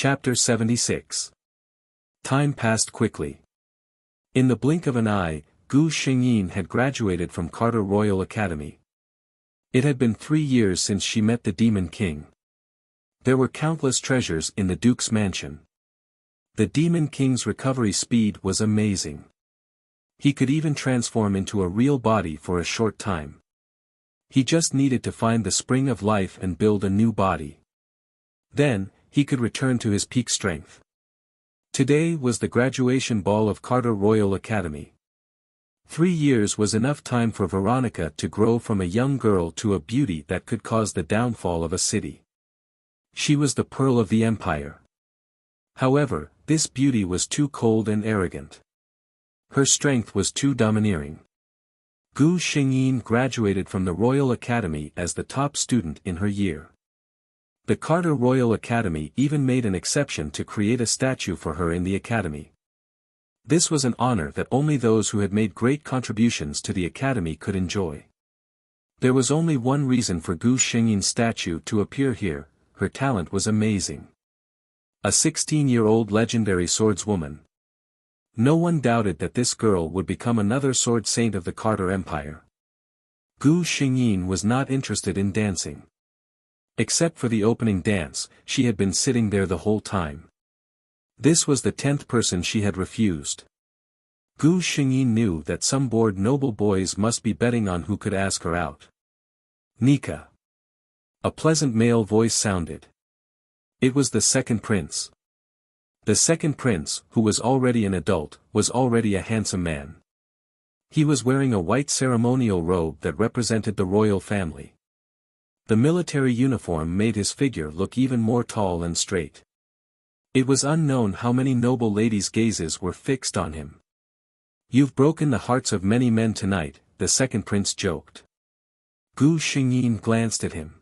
Chapter 76. Time passed quickly. In the blink of an eye, Gu Xingyin had graduated from Carter Royal Academy. It had been 3 years since she met the Demon King. There were countless treasures in the Duke's mansion. The Demon King's recovery speed was amazing. He could even transform into a real body for a short time. He just needed to find the spring of life and build a new body. Then, he could return to his peak strength. Today was the graduation ball of Carter Royal Academy. 3 years was enough time for Veronica to grow from a young girl to a beauty that could cause the downfall of a city. She was the pearl of the empire. However, this beauty was too cold and arrogant. Her strength was too domineering. Gu Xingyin graduated from the Royal Academy as the top student in her year. The Carter Royal Academy even made an exception to create a statue for her in the academy. This was an honor that only those who had made great contributions to the academy could enjoy. There was only one reason for Gu Xingyin's statue to appear here: her talent was amazing. A 16-year-old legendary swordswoman. No one doubted that this girl would become another sword saint of the Carter Empire. Gu Xingyin was not interested in dancing. Except for the opening dance, she had been sitting there the whole time. This was the 10th person she had refused. Gu Xingyin knew that some bored noble boys must be betting on who could ask her out. Nika. A pleasant male voice sounded. It was the second prince. The second prince, who was already an adult, was already a handsome man. He was wearing a white ceremonial robe that represented the royal family. The military uniform made his figure look even more tall and straight. It was unknown how many noble ladies' gazes were fixed on him. "You've broken the hearts of many men tonight," the second prince joked. Gu Xingyin glanced at him.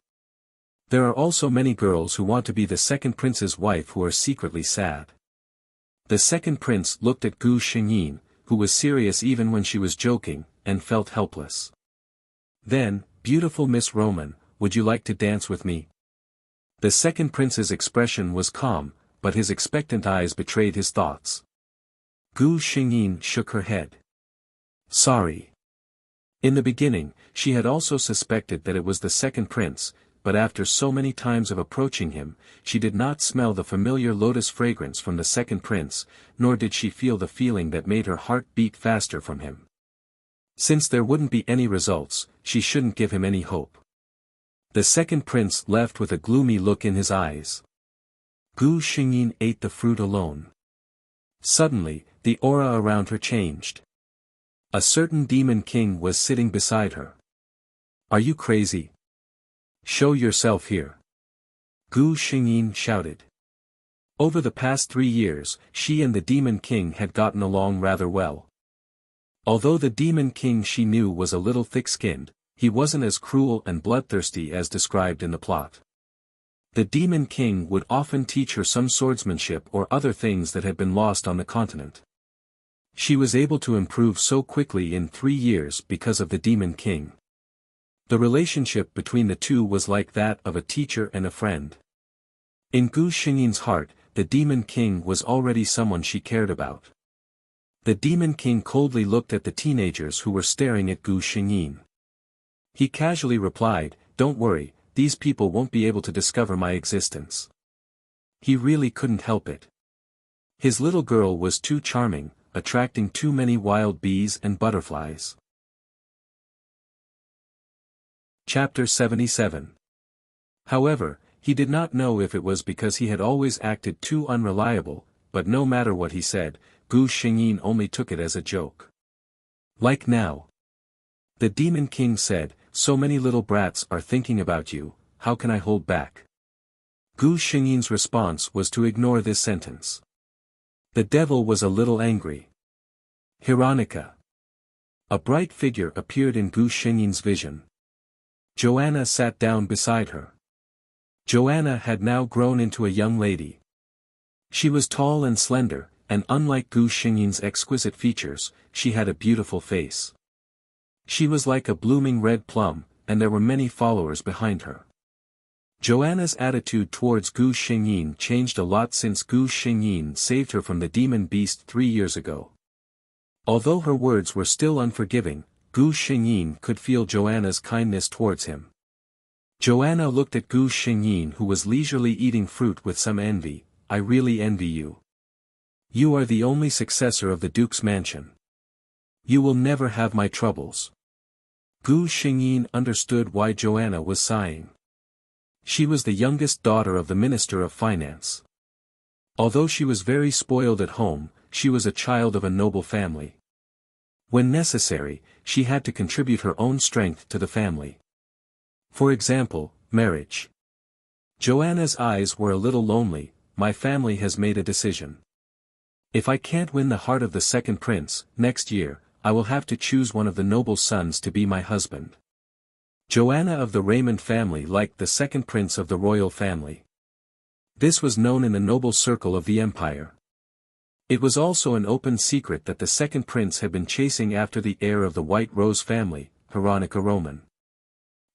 There are also many girls who want to be the second prince's wife who are secretly sad. The second prince looked at Gu Xingyin, who was serious even when she was joking, and felt helpless. Then, "Beautiful Miss Roman, would you like to dance with me?" The second prince's expression was calm, but his expectant eyes betrayed his thoughts. Gu Xingyin shook her head. Sorry. In the beginning, she had also suspected that it was the second prince, but after so many times of approaching him, she did not smell the familiar lotus fragrance from the second prince, nor did she feel the feeling that made her heart beat faster from him. Since there wouldn't be any results, she shouldn't give him any hope. The second prince left with a gloomy look in his eyes. Gu Xingyin ate the fruit alone. Suddenly, the aura around her changed. A certain demon king was sitting beside her. "Are you crazy? Show yourself here!" Gu Xingyin shouted. Over the past 3 years, she and the demon king had gotten along rather well. Although the demon king she knew was a little thick-skinned, he wasn't as cruel and bloodthirsty as described in the plot. The Demon King would often teach her some swordsmanship or other things that had been lost on the continent. She was able to improve so quickly in 3 years because of the Demon King. The relationship between the two was like that of a teacher and a friend. In Gu Xingyin's heart, the Demon King was already someone she cared about. The Demon King coldly looked at the teenagers who were staring at Gu Xingyin. He casually replied, "Don't worry, these people won't be able to discover my existence." He really couldn't help it. His little girl was too charming, attracting too many wild bees and butterflies. Chapter 77. However, he did not know if it was because he had always acted too unreliable, but no matter what he said, Gu Xingyin only took it as a joke. Like now. The Demon King said, "So many little brats are thinking about you, how can I hold back?" Gu Xingyin's response was to ignore this sentence. The devil was a little angry. Heroine. A bright figure appeared in Gu Xingyin's vision. Joanna sat down beside her. Joanna had now grown into a young lady. She was tall and slender, and unlike Gu Xingyin's exquisite features, she had a beautiful face. She was like a blooming red plum, and there were many followers behind her. Joanna's attitude towards Gu Xingyin changed a lot since Gu Xingyin saved her from the demon beast 3 years ago. Although her words were still unforgiving, Gu Xingyin could feel Joanna's kindness towards him. Joanna looked at Gu Xingyin, who was leisurely eating fruit, with some envy. I really envy you. You are the only successor of the Duke's mansion. You will never have my troubles. Gu Xingyin understood why Joanna was sighing. She was the youngest daughter of the Minister of Finance. Although she was very spoiled at home, she was a child of a noble family. When necessary, she had to contribute her own strength to the family. For example, marriage. Joanna's eyes were a little lonely. My family has made a decision. If I can't win the heart of the second prince, next year, I will have to choose one of the noble sons to be my husband. Joanna of the Raymond family liked the second prince of the royal family. This was known in the noble circle of the empire. It was also an open secret that the second prince had been chasing after the heir of the White Rose family, Veronica Roman.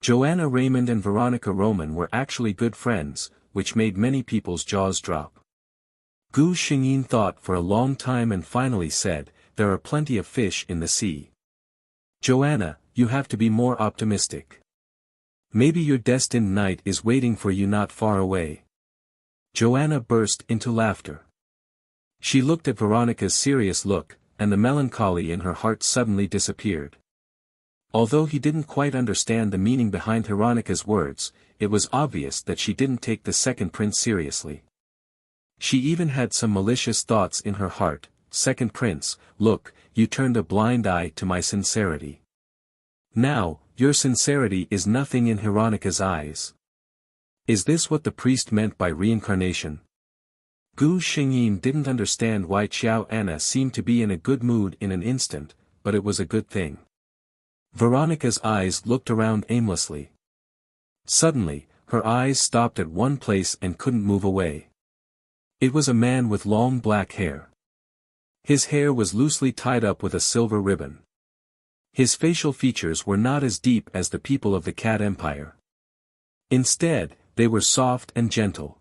Joanna Raymond and Veronica Roman were actually good friends, which made many people's jaws drop. Gu Xingyin thought for a long time and finally said, there are plenty of fish in the sea. Joanna, you have to be more optimistic. Maybe your destined knight is waiting for you not far away. Joanna burst into laughter. She looked at Veronica's serious look, and the melancholy in her heart suddenly disappeared. Although he didn't quite understand the meaning behind Veronica's words, it was obvious that she didn't take the second prince seriously. She even had some malicious thoughts in her heart. Second prince, look, you turned a blind eye to my sincerity. Now, your sincerity is nothing in Veronica's eyes. Is this what the priest meant by reincarnation? Gu Xingyin didn't understand why Qiao Anna seemed to be in a good mood in an instant, but it was a good thing. Veronica's eyes looked around aimlessly. Suddenly, her eyes stopped at one place and couldn't move away. It was a man with long black hair. His hair was loosely tied up with a silver ribbon. His facial features were not as deep as the people of the Cat Empire. Instead, they were soft and gentle.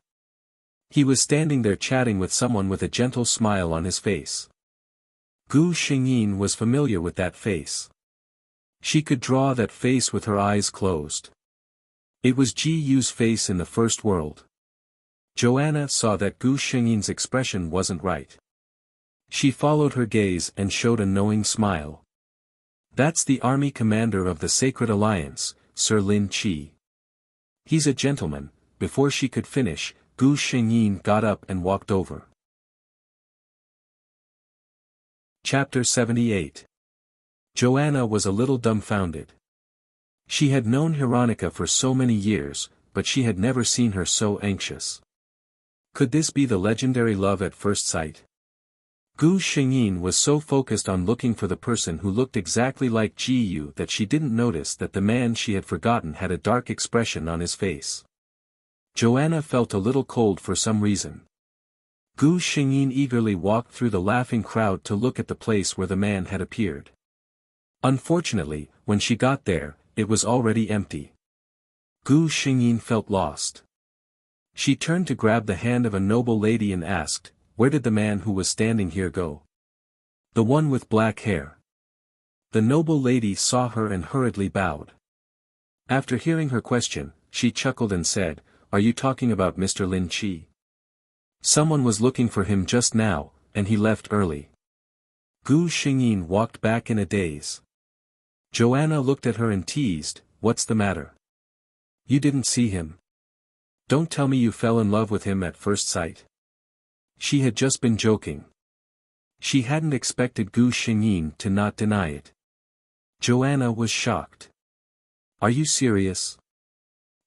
He was standing there chatting with someone with a gentle smile on his face. Gu Xingyin was familiar with that face. She could draw that face with her eyes closed. It was Ji Yu's face in the first world. Joanna saw that Gu Xingyin's expression wasn't right. She followed her gaze and showed a knowing smile. That's the army commander of the Sacred Alliance, Sir Lin Qi. He's a gentleman. Before she could finish, Gu Xingyin got up and walked over. Chapter 78. Joanna was a little dumbfounded. She had known Veronica for so many years, but she had never seen her so anxious. Could this be the legendary love at first sight? Gu Xingyin was so focused on looking for the person who looked exactly like Ji Yu that she didn't notice that the man she had forgotten had a dark expression on his face. Joanna felt a little cold for some reason. Gu Xingyin eagerly walked through the laughing crowd to look at the place where the man had appeared. Unfortunately, when she got there, it was already empty. Gu Xingyin felt lost. She turned to grab the hand of a noble lady and asked, where did the man who was standing here go? The one with black hair. The noble lady saw her and hurriedly bowed. After hearing her question, she chuckled and said, are you talking about Mr. Lin Qi? Someone was looking for him just now, and he left early. Gu Xingyin walked back in a daze. Joanna looked at her and teased, what's the matter? You didn't see him? Don't tell me you fell in love with him at first sight. She had just been joking. She hadn't expected Gu Xingyin to not deny it. Joanna was shocked. Are you serious?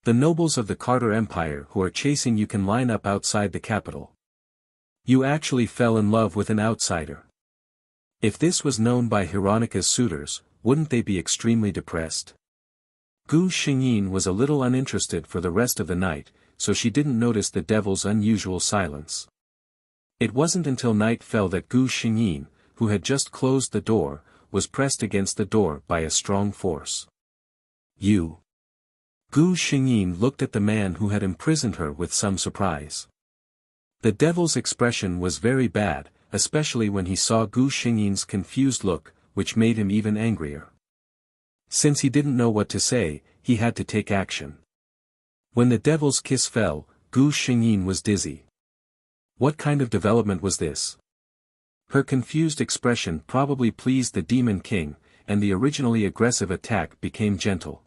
The nobles of the Carter Empire who are chasing you can line up outside the capital. You actually fell in love with an outsider. If this was known by Veronica's suitors, wouldn't they be extremely depressed? Gu Xingyin was a little uninterested for the rest of the night, so she didn't notice the devil's unusual silence. It wasn't until night fell that Gu Xingyin, who had just closed the door, was pressed against the door by a strong force. You. Gu Xingyin looked at the man who had imprisoned her with some surprise. The devil's expression was very bad, especially when he saw Gu Xingyin's confused look, which made him even angrier. Since he didn't know what to say, he had to take action. When the devil's kiss fell, Gu Xingyin was dizzy. What kind of development was this? Her confused expression probably pleased the Demon King, and the originally aggressive attack became gentle.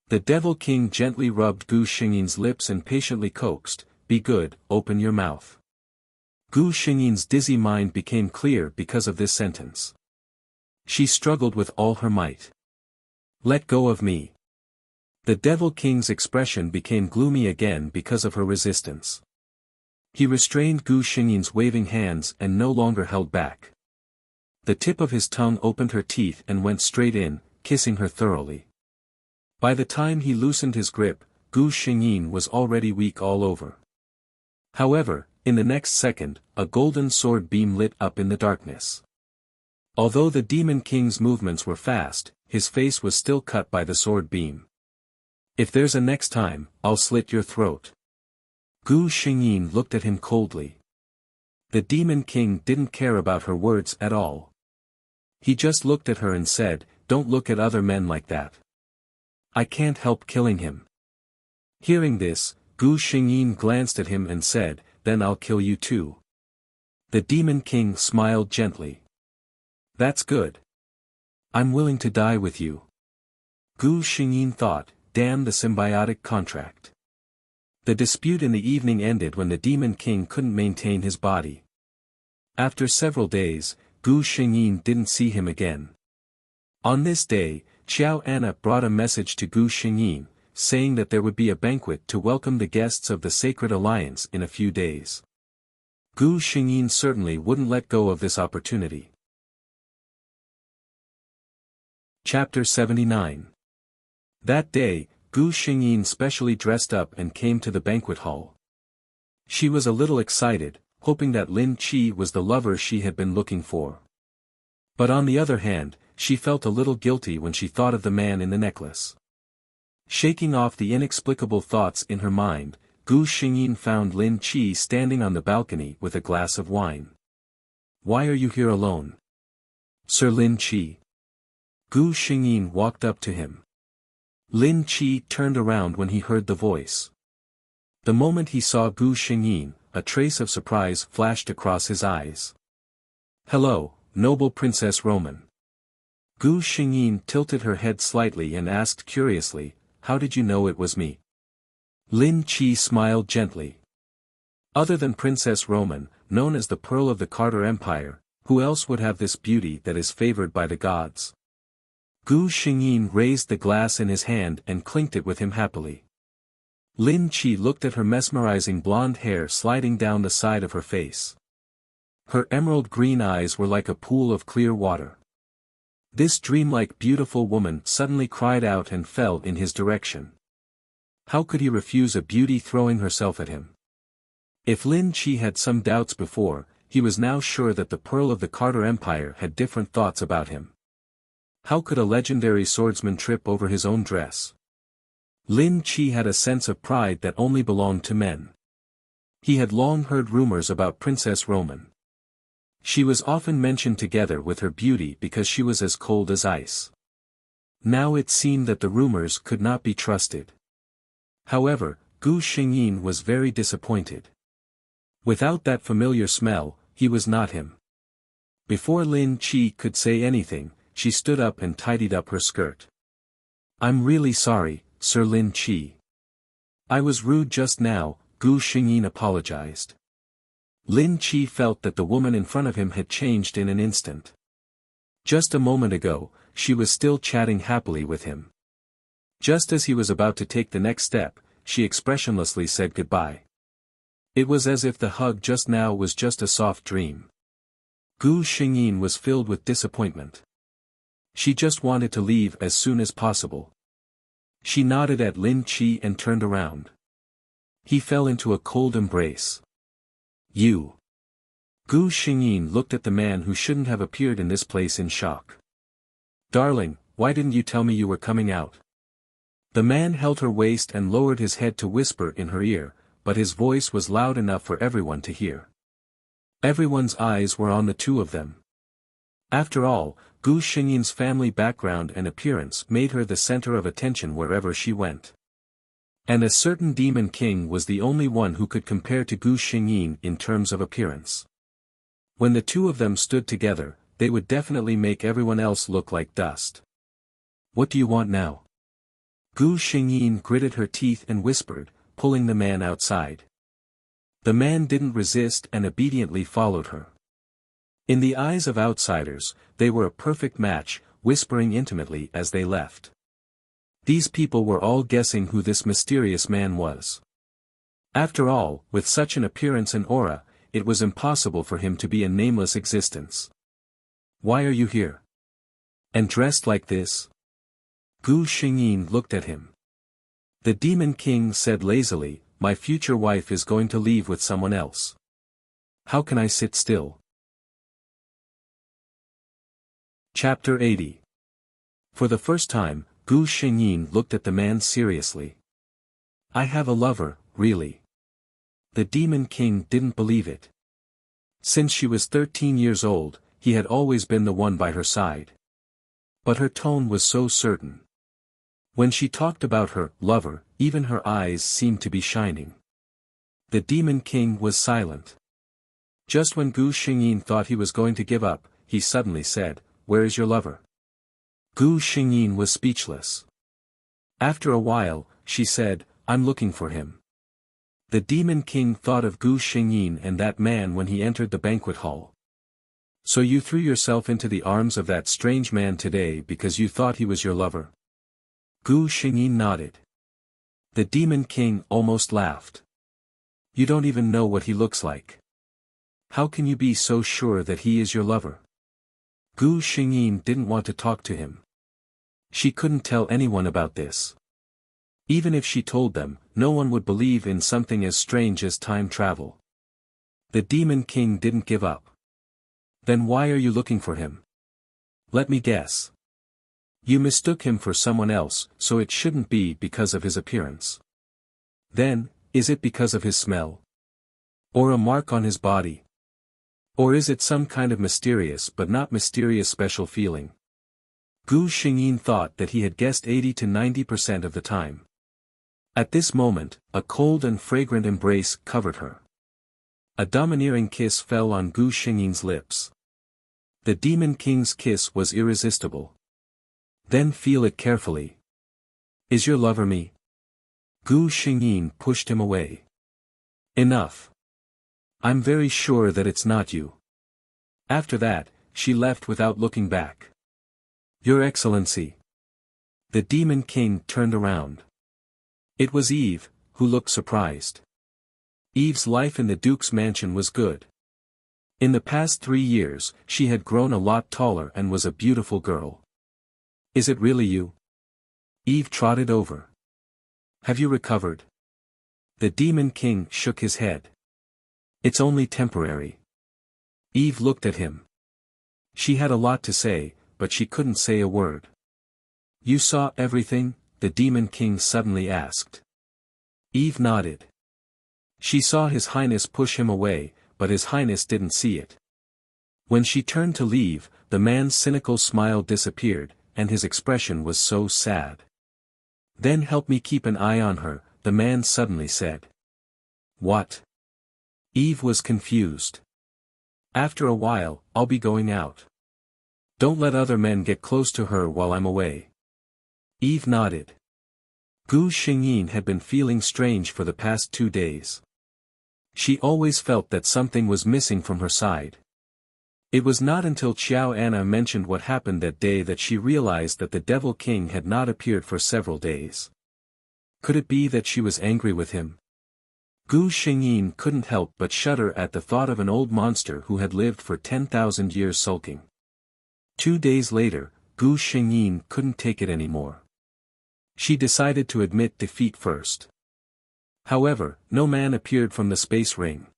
The Devil King gently rubbed Gu Xingyin's lips and patiently coaxed, "Be good, open your mouth." Gu Xingyin's dizzy mind became clear because of this sentence. She struggled with all her might. "Let go of me." The Devil King's expression became gloomy again because of her resistance. He restrained Gu Xingyin's waving hands and no longer held back. The tip of his tongue opened her teeth and went straight in, kissing her thoroughly. By the time he loosened his grip, Gu Xingyin was already weak all over. However, in the next second, a golden sword beam lit up in the darkness. Although the Demon King's movements were fast, his face was still cut by the sword beam. "If there's a next time, I'll slit your throat." Gu Xingyin looked at him coldly. The Demon King didn't care about her words at all. He just looked at her and said, "Don't look at other men like that. I can't help killing him." Hearing this, Gu Xingyin glanced at him and said, "Then I'll kill you too." The Demon King smiled gently. "That's good. I'm willing to die with you." Gu Xingyin thought, "Damn the symbiotic contract." The dispute in the evening ended when the Demon King couldn't maintain his body. After several days, Gu Xingyin didn't see him again. On this day, Qiao Anna brought a message to Gu Xingyin, saying that there would be a banquet to welcome the guests of the Sacred Alliance in a few days. Gu Xingyin certainly wouldn't let go of this opportunity. Chapter 79. That day, Gu Xingyin specially dressed up and came to the banquet hall. She was a little excited, hoping that Lin Qi was the lover she had been looking for. But on the other hand, she felt a little guilty when she thought of the man in the necklace. Shaking off the inexplicable thoughts in her mind, Gu Xingyin found Lin Qi standing on the balcony with a glass of wine. "Why are you here alone?" "Sir Lin Qi." Gu Xingyin walked up to him. Lin Qi turned around when he heard the voice. The moment he saw Gu Xingyin, a trace of surprise flashed across his eyes. "Hello, noble Princess Roman." Gu Xingyin tilted her head slightly and asked curiously, "How did you know it was me?" Lin Qi smiled gently. "Other than Princess Roman, known as the Pearl of the Carter Empire, who else would have this beauty that is favored by the gods?" Gu Xingyin raised the glass in his hand and clinked it with him happily. Lin Qi looked at her mesmerizing blonde hair sliding down the side of her face. Her emerald green eyes were like a pool of clear water. This dreamlike beautiful woman suddenly cried out and fell in his direction. How could he refuse a beauty throwing herself at him? If Lin Qi had some doubts before, he was now sure that the Pearl of the Carter Empire had different thoughts about him. How could a legendary swordsman trip over his own dress? Lin Qi had a sense of pride that only belonged to men. He had long heard rumors about Princess Roman. She was often mentioned together with her beauty because she was as cold as ice. Now it seemed that the rumors could not be trusted. However, Gu Xingyin was very disappointed. Without that familiar smell, he was not him. Before Lin Qi could say anything, she stood up and tidied up her skirt. "I'm really sorry, Sir Lin Qi. I was rude just now," Gu Xingyin apologized. Lin Qi felt that the woman in front of him had changed in an instant. Just a moment ago, she was still chatting happily with him. Just as he was about to take the next step, she expressionlessly said goodbye. It was as if the hug just now was just a soft dream. Gu Xingyin was filled with disappointment. She just wanted to leave as soon as possible. She nodded at Lin Qi and turned around. He fell into a cold embrace. "You." Gu Xingyin looked at the man who shouldn't have appeared in this place in shock. "Darling, why didn't you tell me you were coming out?" The man held her waist and lowered his head to whisper in her ear, but his voice was loud enough for everyone to hear. Everyone's eyes were on the two of them. After all, Gu Xingyin's family background and appearance made her the center of attention wherever she went. And a certain demon king was the only one who could compare to Gu Xingyin in terms of appearance. When the two of them stood together, they would definitely make everyone else look like dust. "What do you want now?" Gu Xingyin gritted her teeth and whispered, pulling the man outside. The man didn't resist and obediently followed her. In the eyes of outsiders, they were a perfect match, whispering intimately as they left. These people were all guessing who this mysterious man was. After all, with such an appearance and aura, it was impossible for him to be a nameless existence. "Why are you here? And dressed like this?" Gu Xingyin looked at him. The Demon King said lazily, "My future wife is going to leave with someone else. How can I sit still?" Chapter 80. For the first time, Gu Xingyin looked at the man seriously. "I have a lover, really?" The Demon King didn't believe it. Since she was 13 years old, he had always been the one by her side. But her tone was so certain. When she talked about her lover, even her eyes seemed to be shining. The Demon King was silent. Just when Gu Xingyin thought he was going to give up, he suddenly said, "Where is your lover?" Gu Xingyin was speechless. After a while, she said, "I'm looking for him." The Demon King thought of Gu Xingyin and that man when he entered the banquet hall. "So you threw yourself into the arms of that strange man today because you thought he was your lover?" Gu Xingyin nodded. The Demon King almost laughed. "You don't even know what he looks like. How can you be so sure that he is your lover?" Gu Xingyin didn't want to talk to him. She couldn't tell anyone about this. Even if she told them, no one would believe in something as strange as time travel. The Demon King didn't give up. "Then why are you looking for him? Let me guess. You mistook him for someone else, so it shouldn't be because of his appearance. Then, is it because of his smell? Or a mark on his body? Or is it some kind of mysterious but not mysterious special feeling?" Gu Xingyin thought that he had guessed 80 to 90% of the time. At this moment, a cold and fragrant embrace covered her. A domineering kiss fell on Gu Xingyin's lips. The Demon King's kiss was irresistible. "Then feel it carefully. Is your lover me?" Gu Xingyin pushed him away. "Enough. I'm very sure that it's not you." After that, she left without looking back. "Your Excellency." The Demon King turned around. It was Eve, who looked surprised. Eve's life in the Duke's mansion was good. In the past 3 years, she had grown a lot taller and was a beautiful girl. "Is it really you?" Eve trotted over. "Have you recovered?" The Demon King shook his head. "It's only temporary." Eve looked at him. She had a lot to say, but she couldn't say a word. "You saw everything?" the Demon King suddenly asked. Eve nodded. She saw His Highness push him away, but His Highness didn't see it. When she turned to leave, the man's cynical smile disappeared, and his expression was so sad. "Then help me keep an eye on her," the man suddenly said. "What?" Eve was confused. "After a while, I'll be going out. Don't let other men get close to her while I'm away." Eve nodded. Gu Xingyin had been feeling strange for the past 2 days. She always felt that something was missing from her side. It was not until Qiao Anna mentioned what happened that day that she realized that the Devil King had not appeared for several days. Could it be that she was angry with him? Gu Xingyin couldn't help but shudder at the thought of an old monster who had lived for 10,000 years sulking. 2 days later, Gu Xingyin couldn't take it anymore. She decided to admit defeat first. However, no man appeared from the space ring.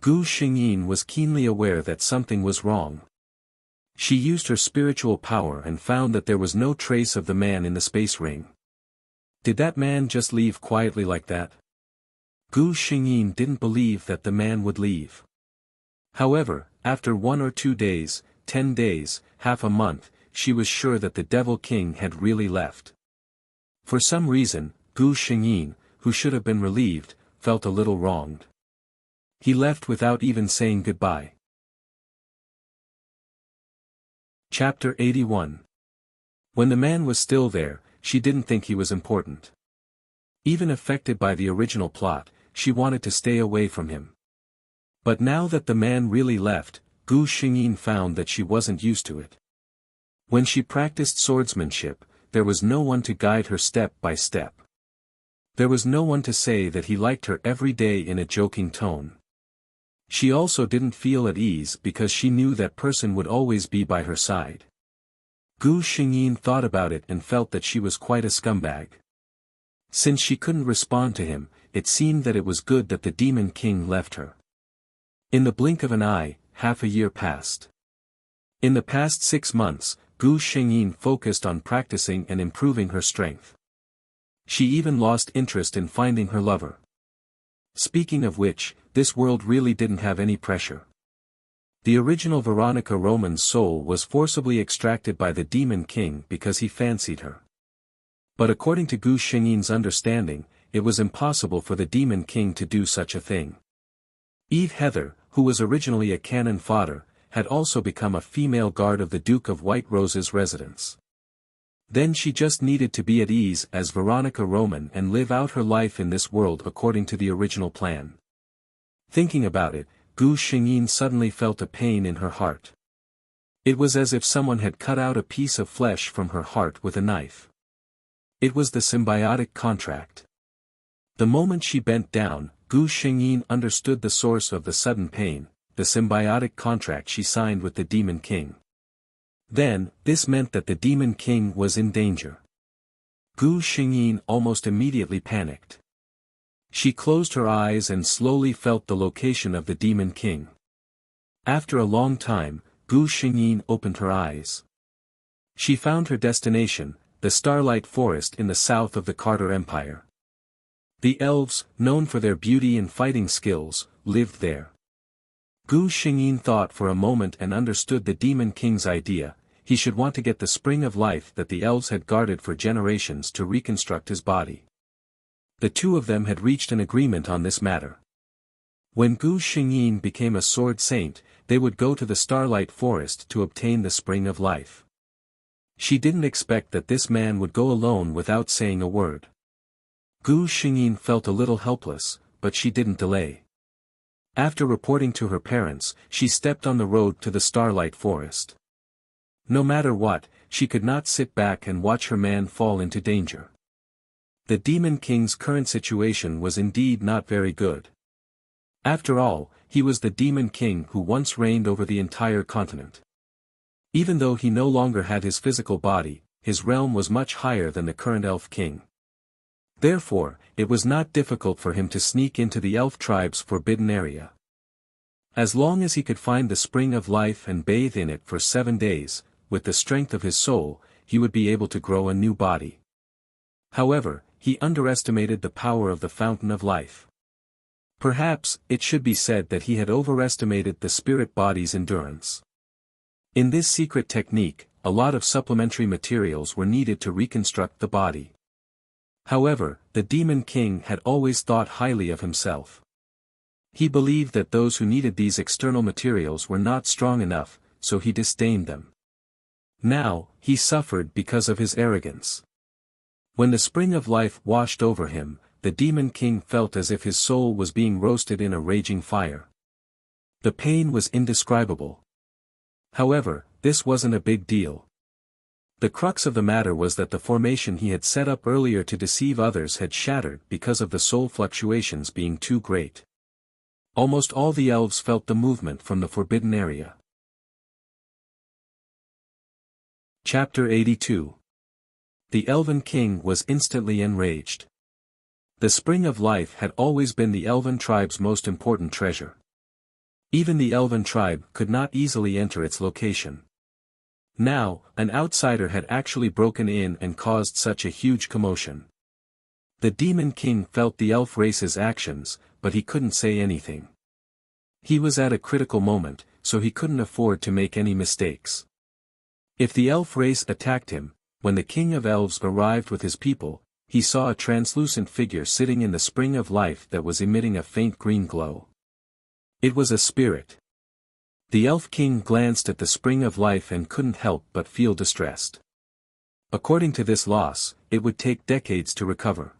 Gu Xingyin was keenly aware that something was wrong. She used her spiritual power and found that there was no trace of the man in the space ring. Did that man just leave quietly like that? Gu Xingyin didn't believe that the man would leave. However, after 1 or 2 days, 10 days, half a month, she was sure that the Devil King had really left. For some reason, Gu Xingyin, who should have been relieved, felt a little wronged. He left without even saying goodbye. Chapter 81. When the man was still there, she didn't think he was important. Even affected by the original plot, she wanted to stay away from him. But now that the man really left, Gu Xingyin found that she wasn't used to it. When she practiced swordsmanship, there was no one to guide her step by step. There was no one to say that he liked her every day in a joking tone. She also didn't feel at ease because she knew that person would always be by her side. Gu Xingyin thought about it and felt that she was quite a scumbag. Since she couldn't respond to him, it seemed that it was good that the Demon King left her. In the blink of an eye, half a year passed. In the past 6 months, Gu Xingyin focused on practicing and improving her strength. She even lost interest in finding her lover. Speaking of which, this world really didn't have any pressure. The original Veronica Roman's soul was forcibly extracted by the Demon King because he fancied her. But according to Gu Xingyin's understanding, it was impossible for the Demon King to do such a thing. Eve Heather, who was originally a cannon fodder, had also become a female guard of the Duke of White Rose's residence. Then she just needed to be at ease as Veronica Roman and live out her life in this world according to the original plan. Thinking about it, Gu Xingyin suddenly felt a pain in her heart. It was as if someone had cut out a piece of flesh from her heart with a knife. It was the symbiotic contract. The moment she bent down, Gu Xingyin understood the source of the sudden pain, the symbiotic contract she signed with the Demon King. Then, this meant that the Demon King was in danger. Gu Xingyin almost immediately panicked. She closed her eyes and slowly felt the location of the Demon King. After a long time, Gu Xingyin opened her eyes. She found her destination, the Starlight Forest in the south of the Carter Empire. The elves, known for their beauty and fighting skills, lived there. Gu Xingyin thought for a moment and understood the Demon King's idea. He should want to get the spring of life that the elves had guarded for generations to reconstruct his body. The two of them had reached an agreement on this matter. When Gu Xingyin became a sword saint, they would go to the Starlight Forest to obtain the spring of life. She didn't expect that this man would go alone without saying a word. Gu Xingyin felt a little helpless, but she didn't delay. After reporting to her parents, she stepped on the road to the Starlight Forest. No matter what, she could not sit back and watch her man fall into danger. The Demon King's current situation was indeed not very good. After all, he was the Demon King who once reigned over the entire continent. Even though he no longer had his physical body, his realm was much higher than the current Elf King. Therefore, it was not difficult for him to sneak into the elf tribe's forbidden area. As long as he could find the spring of life and bathe in it for 7 days, with the strength of his soul, he would be able to grow a new body. However, he underestimated the power of the fountain of life. Perhaps, it should be said that he had overestimated the spirit body's endurance. In this secret technique, a lot of supplementary materials were needed to reconstruct the body. However, the Demon King had always thought highly of himself. He believed that those who needed these external materials were not strong enough, so he disdained them. Now, he suffered because of his arrogance. When the spring of life washed over him, the Demon King felt as if his soul was being roasted in a raging fire. The pain was indescribable. However, this wasn't a big deal. The crux of the matter was that the formation he had set up earlier to deceive others had shattered because of the soul fluctuations being too great. Almost all the elves felt the movement from the forbidden area. Chapter 82. The Elven King was instantly enraged. The Spring of Life had always been the Elven tribe's most important treasure. Even the Elven tribe could not easily enter its location. Now, an outsider had actually broken in and caused such a huge commotion. The Demon King felt the elf race's actions, but he couldn't say anything. He was at a critical moment, so he couldn't afford to make any mistakes. If the elf race attacked him, when the King of Elves arrived with his people, he saw a translucent figure sitting in the spring of life that was emitting a faint green glow. It was a spirit. The Elf King glanced at the spring of life and couldn't help but feel distressed. According to this loss, it would take decades to recover.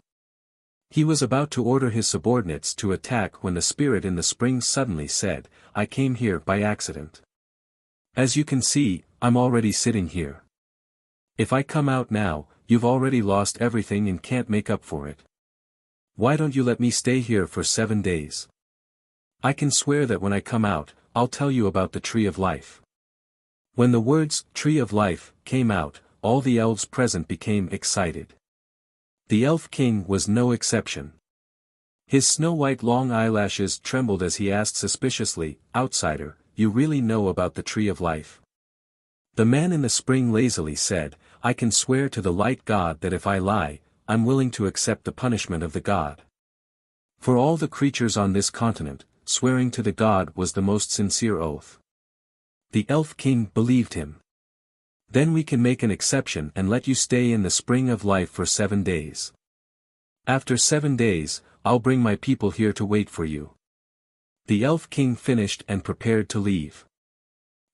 He was about to order his subordinates to attack when the spirit in the spring suddenly said, "I came here by accident. As you can see, I'm already sitting here. If I come out now, you've already lost everything and can't make up for it. Why don't you let me stay here for 7 days? I can swear that when I come out, I'll tell you about the Tree of Life." When the words, "Tree of Life," came out, all the elves present became excited. The Elf King was no exception. His snow-white long eyelashes trembled as he asked suspiciously, "Outsider, you really know about the Tree of Life?" The man in the spring lazily said, "I can swear to the light god that if I lie, I'm willing to accept the punishment of the god." For all the creatures on this continent, swearing to the god was the most sincere oath. The Elf King believed him. "Then we can make an exception and let you stay in the spring of life for 7 days. After 7 days, I'll bring my people here to wait for you." The Elf King finished and prepared to leave.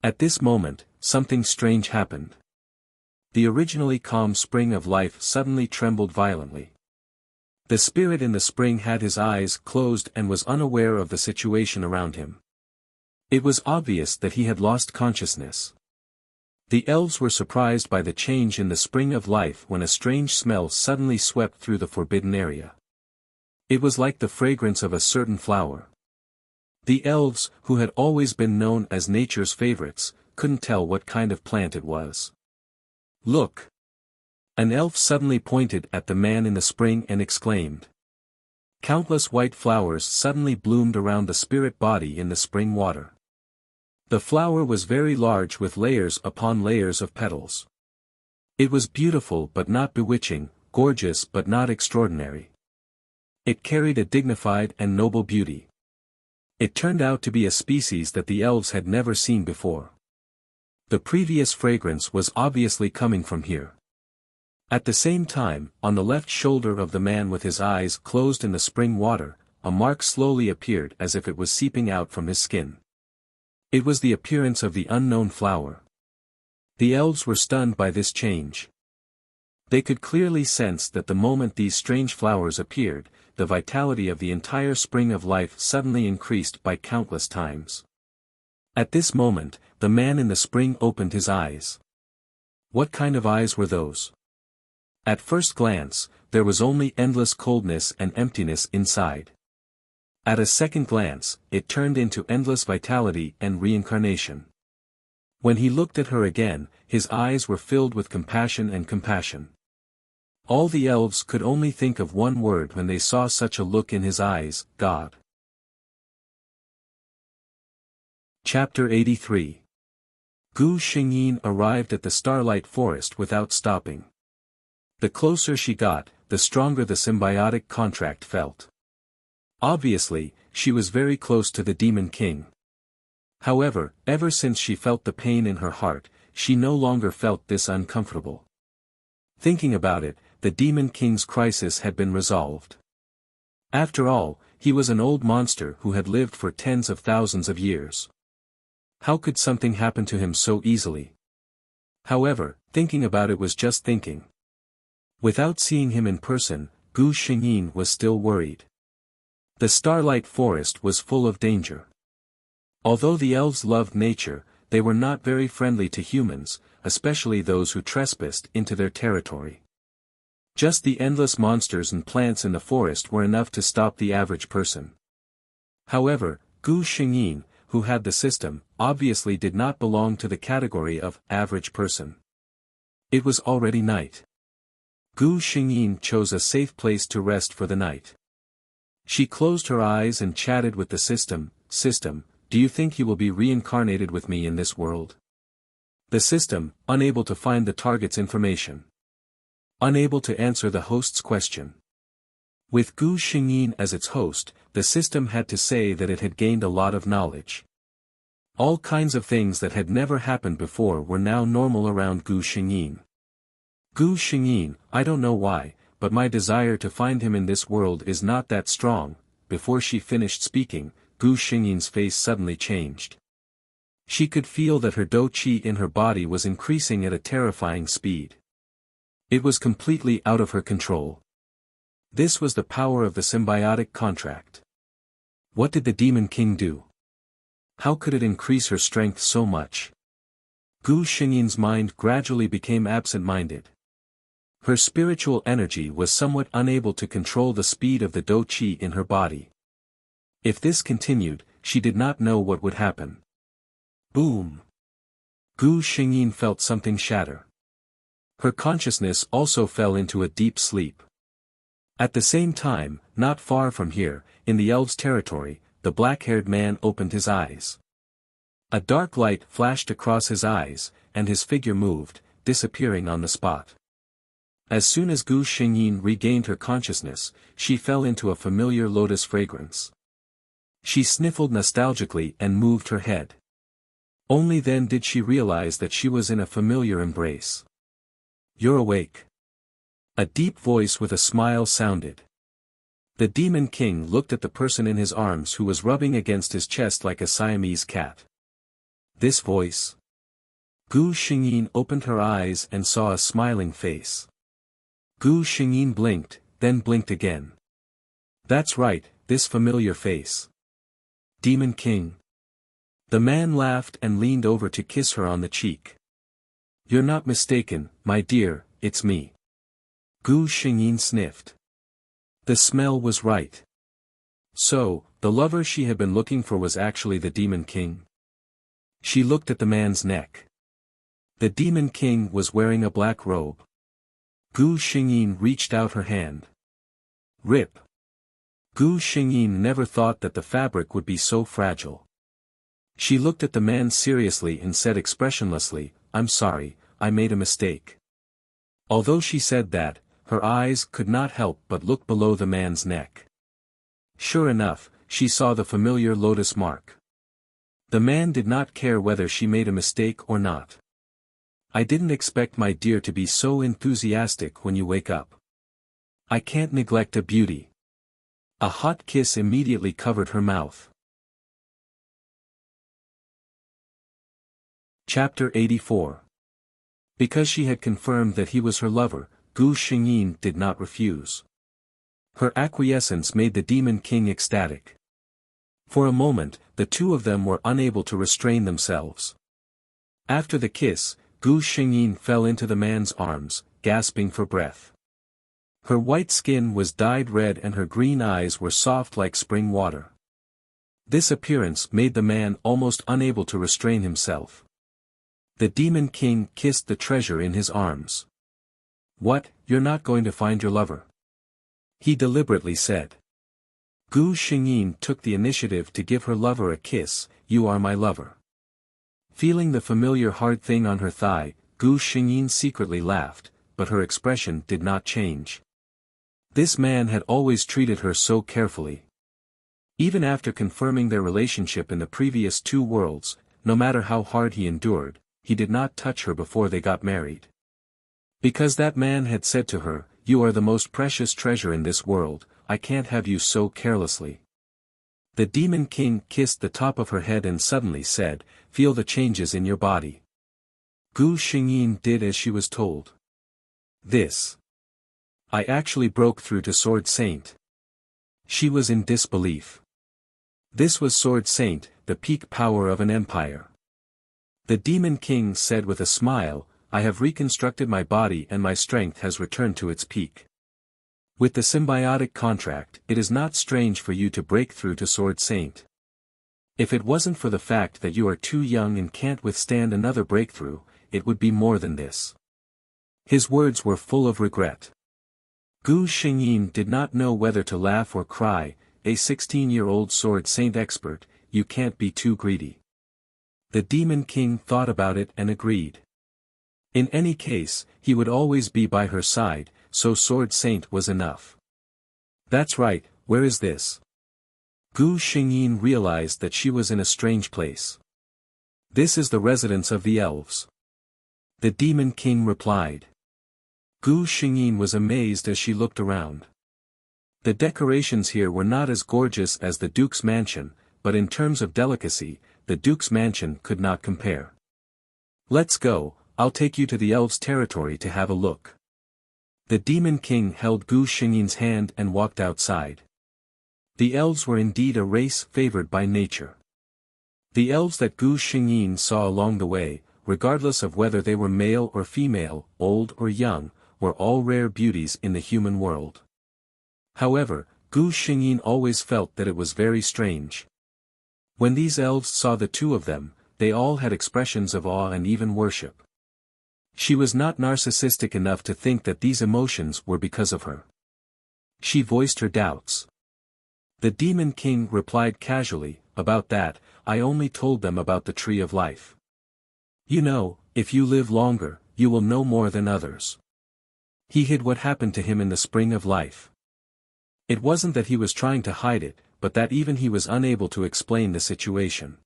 At this moment, something strange happened. The originally calm spring of life suddenly trembled violently. The spirit in the spring had his eyes closed and was unaware of the situation around him. It was obvious that he had lost consciousness. The elves were surprised by the change in the spring of life when a strange smell suddenly swept through the forbidden area. It was like the fragrance of a certain flower. The elves, who had always been known as nature's favorites, couldn't tell what kind of plant it was. "Look!" An elf suddenly pointed at the man in the spring and exclaimed. Countless white flowers suddenly bloomed around the spirit body in the spring water. The flower was very large with layers upon layers of petals. It was beautiful but not bewitching, gorgeous but not extraordinary. It carried a dignified and noble beauty. It turned out to be a species that the elves had never seen before. The previous fragrance was obviously coming from here. At the same time, on the left shoulder of the man with his eyes closed in the spring water, a mark slowly appeared as if it was seeping out from his skin. It was the appearance of the unknown flower. The elves were stunned by this change. They could clearly sense that the moment these strange flowers appeared, the vitality of the entire spring of life suddenly increased by countless times. At this moment, the man in the spring opened his eyes. What kind of eyes were those? At first glance, there was only endless coldness and emptiness inside. At a second glance, it turned into endless vitality and reincarnation. When he looked at her again, his eyes were filled with compassion and compassion. All the elves could only think of one word when they saw such a look in his eyes: God. Chapter 83. Gu Xingyin arrived at the Starlight Forest without stopping. The closer she got, the stronger the symbiotic contract felt. Obviously, she was very close to the Demon King. However, ever since she felt the pain in her heart, she no longer felt this uncomfortable. Thinking about it, the Demon King's crisis had been resolved. After all, he was an old monster who had lived for tens of thousands of years. How could something happen to him so easily? However, thinking about it was just thinking. Without seeing him in person, Gu Xingyin was still worried. The Starlight Forest was full of danger. Although the elves loved nature, they were not very friendly to humans, especially those who trespassed into their territory. Just the endless monsters and plants in the forest were enough to stop the average person. However, Gu Xingyin, who had the system, obviously did not belong to the category of average person. It was already night. Gu Xingyin chose a safe place to rest for the night. She closed her eyes and chatted with the system. "System, do you think you will be reincarnated with me in this world?" The system, unable to find the target's information. Unable to answer the host's question. With Gu Xingyin as its host, the system had to say that it had gained a lot of knowledge. All kinds of things that had never happened before were now normal around Gu Xingyin. Gu Xingyin, I don't know why, but my desire to find him in this world is not that strong. Before she finished speaking, Gu Xingyin's face suddenly changed. She could feel that her dou qi in her body was increasing at a terrifying speed. It was completely out of her control. This was the power of the symbiotic contract. What did the Demon King do? How could it increase her strength so much? Gu Xingyin's mind gradually became absent-minded. Her spiritual energy was somewhat unable to control the speed of the dou qi in her body. If this continued, she did not know what would happen. Boom! Gu Xingyin felt something shatter. Her consciousness also fell into a deep sleep. At the same time, not far from here, in the elves' territory, the black-haired man opened his eyes. A dark light flashed across his eyes, and his figure moved, disappearing on the spot. As soon as Gu Xingyin regained her consciousness, she fell into a familiar lotus fragrance. She sniffled nostalgically and moved her head. Only then did she realize that she was in a familiar embrace. "You're awake." A deep voice with a smile sounded. The Demon King looked at the person in his arms who was rubbing against his chest like a Siamese cat. This voice? Gu Xingyin opened her eyes and saw a smiling face. Gu Xingyin blinked, then blinked again. That's right, this familiar face. Demon King. The man laughed and leaned over to kiss her on the cheek. You're not mistaken, my dear, it's me. Gu Xingyin sniffed. The smell was right. So, the lover she had been looking for was actually the Demon King? She looked at the man's neck. The Demon King was wearing a black robe. Gu Xingyin reached out her hand. Rip. Gu Xingyin never thought that the fabric would be so fragile. She looked at the man seriously and said expressionlessly, I'm sorry, I made a mistake. Although she said that, her eyes could not help but look below the man's neck. Sure enough, she saw the familiar lotus mark. The man did not care whether she made a mistake or not. I didn't expect my dear to be so enthusiastic when you wake up. I can't neglect a beauty. A hot kiss immediately covered her mouth. Chapter 84. Because she had confirmed that he was her lover, Gu Xingyin did not refuse. Her acquiescence made the Demon King ecstatic. For a moment, the two of them were unable to restrain themselves. After the kiss, Gu Xingyin fell into the man's arms, gasping for breath. Her white skin was dyed red and her green eyes were soft like spring water. This appearance made the man almost unable to restrain himself. The Demon King kissed the treasure in his arms. What, you're not going to find your lover? He deliberately said. Gu Xingyin took the initiative to give her lover a kiss. You are my lover. Feeling the familiar hard thing on her thigh, Gu Xingyin secretly laughed, but her expression did not change. This man had always treated her so carefully. Even after confirming their relationship in the previous two worlds, no matter how hard he endured, he did not touch her before they got married. Because that man had said to her, You are the most precious treasure in this world, I can't have you so carelessly. The Demon King kissed the top of her head and suddenly said, Feel the changes in your body. Gu Xingyin did as she was told. This. I actually broke through to Sword Saint. She was in disbelief. This was Sword Saint, the peak power of an empire. The Demon King said with a smile, I have reconstructed my body and my strength has returned to its peak. With the symbiotic contract, it is not strange for you to break through to Sword Saint. If it wasn't for the fact that you are too young and can't withstand another breakthrough, it would be more than this. His words were full of regret. Gu Xingyin did not know whether to laugh or cry. A 16-year-old Sword Saint expert, you can't be too greedy. The Demon King thought about it and agreed. In any case, he would always be by her side, so Sword Saint was enough. That's right, where is this? Gu Xingyin realized that she was in a strange place. This is the residence of the elves. The Demon King replied. Gu Xingyin was amazed as she looked around. The decorations here were not as gorgeous as the Duke's mansion, but in terms of delicacy, the Duke's mansion could not compare. Let's go, I'll take you to the elves' territory to have a look. The Demon King held Gu Xingyin's hand and walked outside. The elves were indeed a race favored by nature. The elves that Gu Xingyin saw along the way, regardless of whether they were male or female, old or young, were all rare beauties in the human world. However, Gu Xingyin always felt that it was very strange. When these elves saw the two of them, they all had expressions of awe and even worship. She was not narcissistic enough to think that these emotions were because of her. She voiced her doubts. The Demon King replied casually, about that, I only told them about the Tree of Life. You know, if you live longer, you will know more than others. He hid what happened to him in the spring of life. It wasn't that he was trying to hide it, but that even he was unable to explain the situation.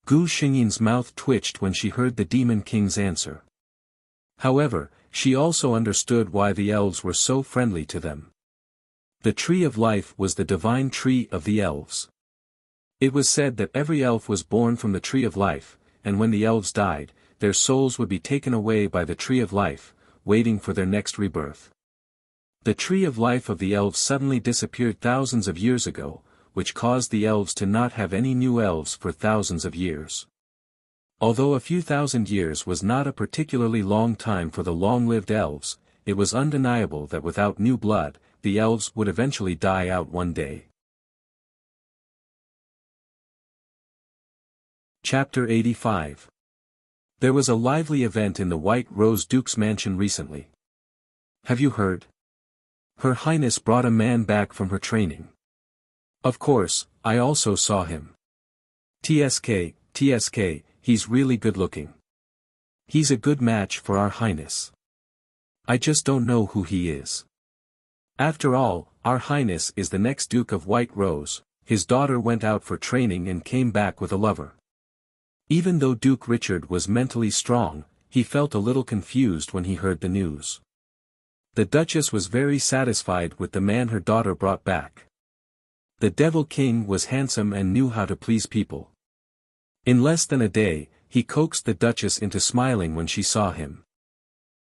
Gu Xingyin's mouth twitched when she heard the Demon King's answer. However, she also understood why the elves were so friendly to them. The Tree of Life was the divine tree of the elves. It was said that every elf was born from the Tree of Life, and when the elves died, their souls would be taken away by the Tree of Life, waiting for their next rebirth. The Tree of Life of the elves suddenly disappeared thousands of years ago, which caused the elves to not have any new elves for thousands of years. Although a few thousand years was not a particularly long time for the long-lived elves, it was undeniable that without new blood, the elves would eventually die out one day. Chapter 85. There was a lively event in the White Rose Duke's mansion recently. Have you heard? Her Highness brought a man back from her training. Of course, I also saw him. TSK, he's really good looking. He's a good match for our Highness. I just don't know who he is. After all, our Highness is the next Duke of White Rose. His daughter went out for training and came back with a lover. Even though Duke Richard was mentally strong, he felt a little confused when he heard the news. The Duchess was very satisfied with the man her daughter brought back. The Devil King was handsome and knew how to please people. In less than a day, he coaxed the Duchess into smiling when she saw him.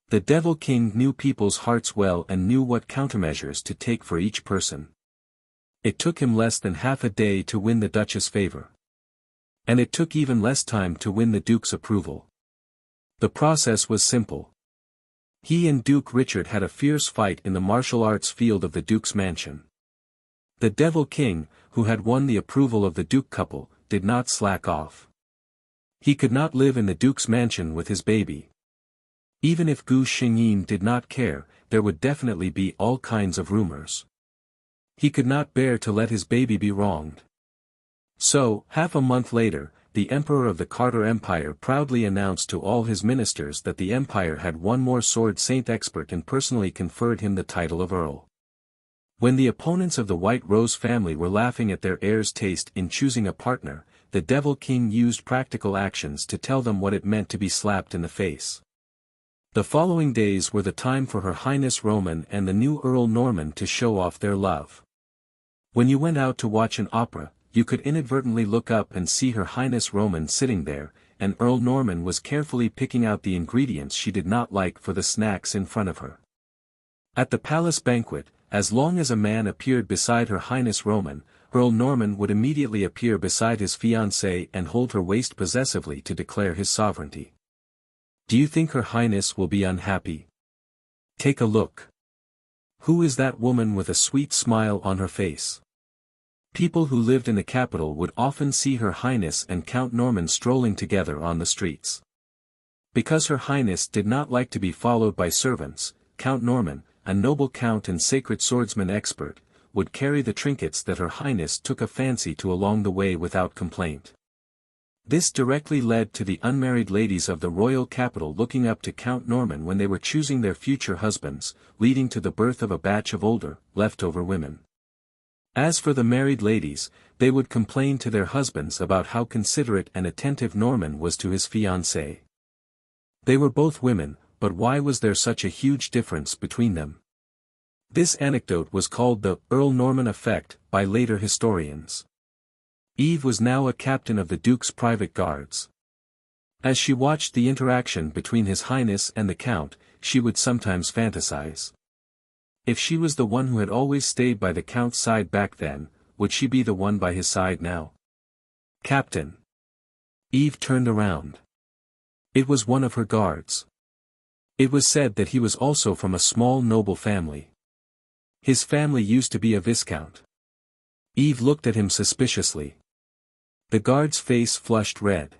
The Devil King knew people's hearts well and knew what countermeasures to take for each person. It took him less than half a day to win the Duchess' favor. And it took even less time to win the Duke's approval. The process was simple. He and Duke Richard had a fierce fight in the martial arts field of the Duke's mansion. The Devil King, who had won the approval of the Duke couple, did not slack off. He could not live in the Duke's mansion with his baby. Even if Gu Xingyin did not care, there would definitely be all kinds of rumors. He could not bear to let his baby be wronged. So, half a month later, the Emperor of the Carter Empire proudly announced to all his ministers that the Empire had one more sword saint expert and personally conferred him the title of Earl. When the opponents of the White Rose family were laughing at their heir's taste in choosing a partner, the Devil King used practical actions to tell them what it meant to be slapped in the face. The following days were the time for Her Highness Roman and the new Earl Norman to show off their love. When you went out to watch an opera, you could inadvertently look up and see Her Highness Roman sitting there, and Earl Norman was carefully picking out the ingredients she did not like for the snacks in front of her. At the palace banquet, as long as a man appeared beside Her Highness Roman, Earl Norman would immediately appear beside his fiancée and hold her waist possessively to declare his sovereignty. Do you think Her Highness will be unhappy? Take a look. Who is that woman with a sweet smile on her face? People who lived in the capital would often see Her Highness and Count Norman strolling together on the streets. Because Her Highness did not like to be followed by servants, Count Norman, a noble count and sacred swordsman expert, would carry the trinkets that Her Highness took a fancy to along the way without complaint. This directly led to the unmarried ladies of the royal capital looking up to Count Norman when they were choosing their future husbands, leading to the birth of a batch of older, leftover women. As for the married ladies, they would complain to their husbands about how considerate and attentive Norman was to his fiancée. They were both women, but why was there such a huge difference between them? This anecdote was called the Earl Norman effect by later historians. Eve was now a captain of the Duke's private guards. As she watched the interaction between His Highness and the Count, she would sometimes fantasize. If she was the one who had always stayed by the Count's side back then, would she be the one by his side now? Captain. Eve turned around. It was one of her guards. It was said that he was also from a small noble family. His family used to be a viscount. Eve looked at him suspiciously. The guard's face flushed red.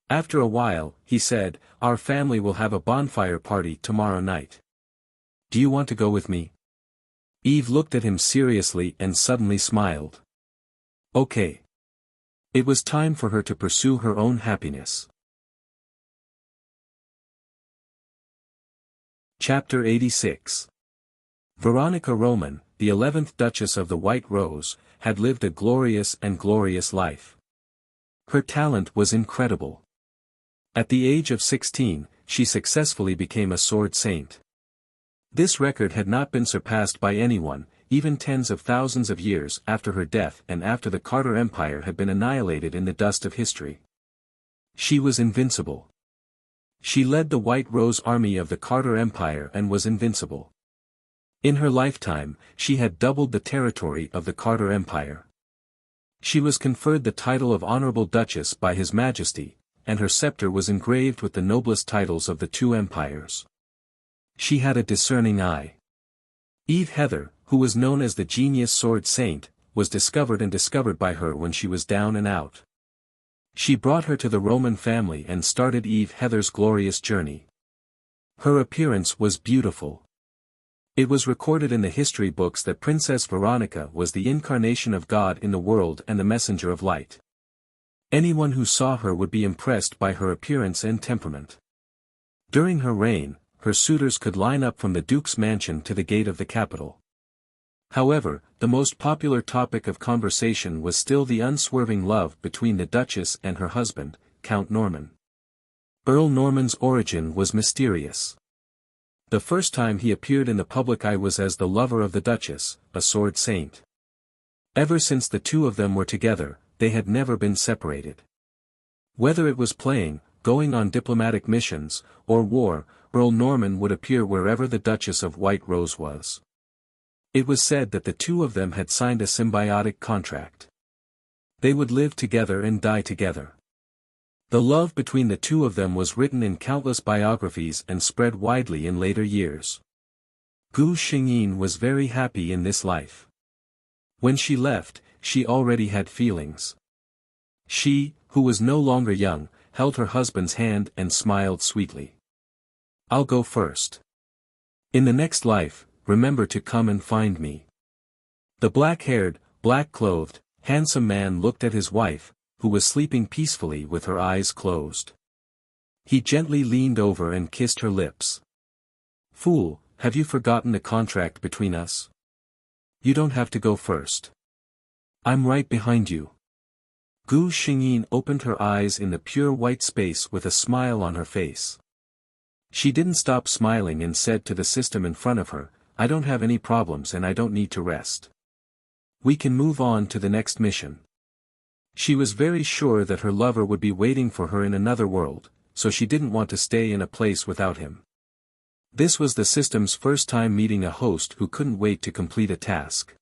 After a while, he said, "Our family will have a bonfire party tomorrow night. Do you want to go with me?" Eve looked at him seriously and suddenly smiled. Okay. It was time for her to pursue her own happiness. Chapter 86. Veronica Roman, the 11th Duchess of the White Rose, had lived a glorious life. Her talent was incredible. At the age of 16, she successfully became a sword saint. This record had not been surpassed by anyone, even tens of thousands of years after her death and after the Carter Empire had been annihilated in the dust of history. She was invincible. She led the White Rose army of the Carter Empire and was invincible. In her lifetime, she had doubled the territory of the Carter Empire. She was conferred the title of Honorable Duchess by His Majesty, and her scepter was engraved with the noblest titles of the two empires. She had a discerning eye. Eve Heather, who was known as the Genius Sword Saint, was discovered by her when she was down and out. She brought her to the Roman family and started Eve Heather's glorious journey. Her appearance was beautiful. It was recorded in the history books that Princess Veronica was the incarnation of God in the world and the messenger of light. Anyone who saw her would be impressed by her appearance and temperament. During her reign, her suitors could line up from the Duke's mansion to the gate of the capital. However, the most popular topic of conversation was still the unswerving love between the Duchess and her husband, Count Norman. Earl Norman's origin was mysterious. The first time he appeared in the public eye was as the lover of the Duchess, a sword saint. Ever since the two of them were together, they had never been separated. Whether it was playing, going on diplomatic missions, or war, Earl Norman would appear wherever the Duchess of White Rose was. It was said that the two of them had signed a symbiotic contract. They would live together and die together. The love between the two of them was written in countless biographies and spread widely in later years. Gu Xingyin was very happy in this life. When she left, she already had feelings. She, who was no longer young, held her husband's hand and smiled sweetly. "I'll go first. In the next life, remember to come and find me." The black-haired, black-clothed, handsome man looked at his wife, who was sleeping peacefully with her eyes closed. He gently leaned over and kissed her lips. "Fool, have you forgotten the contract between us? You don't have to go first. I'm right behind you." Gu Xingyin opened her eyes in the pure white space with a smile on her face. She didn't stop smiling and said to the system in front of her, "I don't have any problems and I don't need to rest. We can move on to the next mission." She was very sure that her lover would be waiting for her in another world, so she didn't want to stay in a place without him. This was the system's first time meeting a host who couldn't wait to complete a task.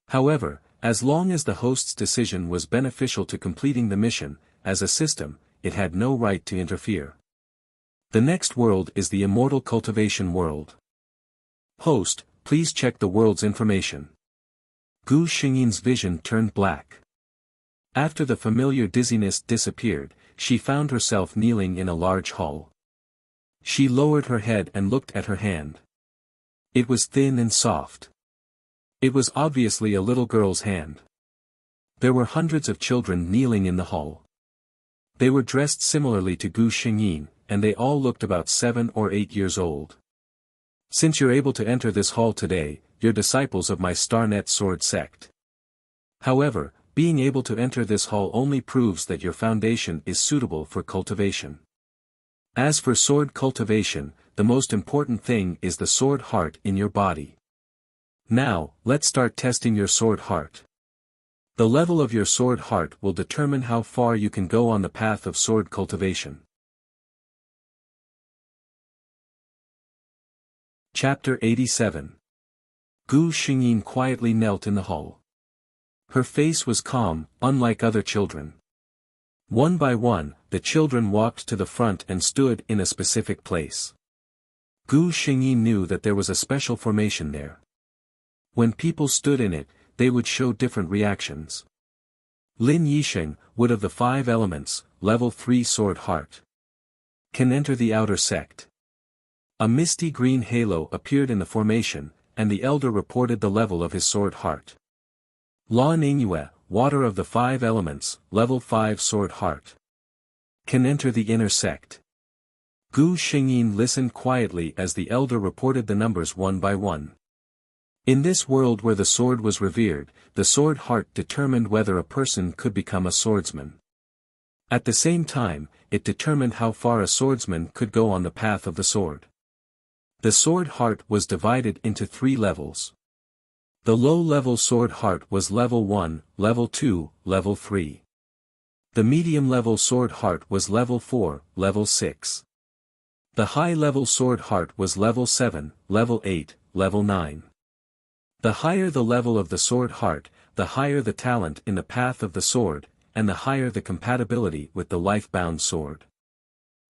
However, as long as the host's decision was beneficial to completing the mission, as a system, it had no right to interfere. The next world is the immortal cultivation world. Host, please check the world's information. Gu Xingyin's vision turned black. After the familiar dizziness disappeared, she found herself kneeling in a large hall. She lowered her head and looked at her hand. It was thin and soft. It was obviously a little girl's hand. There were hundreds of children kneeling in the hall. They were dressed similarly to Gu Xingyin, and they all looked about 7 or 8 years old. "Since you're able to enter this hall today, you're disciples of my Starnet Sword sect. However, being able to enter this hall only proves that your foundation is suitable for cultivation. As for sword cultivation, the most important thing is the sword heart in your body. Now, let's start testing your sword heart. The level of your sword heart will determine how far you can go on the path of sword cultivation. Chapter 87. Gu Xingyin quietly knelt in the hall. Her face was calm, unlike other children. One by one, the children walked to the front and stood in a specific place. Gu Xingyin knew that there was a special formation there. When people stood in it, they would show different reactions. Lin Yisheng, Wood of the Five Elements, Level 3 Sword Heart. Can enter the outer sect. A misty green halo appeared in the formation, and the elder reported the level of his sword heart. Lan Yingyue, Water of the Five Elements, Level 5 Sword Heart. Can enter the inner sect. Gu Xingyin listened quietly as the elder reported the numbers one by one. In this world where the sword was revered, the sword heart determined whether a person could become a swordsman. At the same time, it determined how far a swordsman could go on the path of the sword. The sword heart was divided into 3 levels. The low-level sword heart was Level 1, Level 2, Level 3. The medium-level sword heart was Level 4, Level 6. The high-level sword heart was Level 7, Level 8, Level 9. The higher the level of the sword heart, the higher the talent in the path of the sword, and the higher the compatibility with the life-bound sword.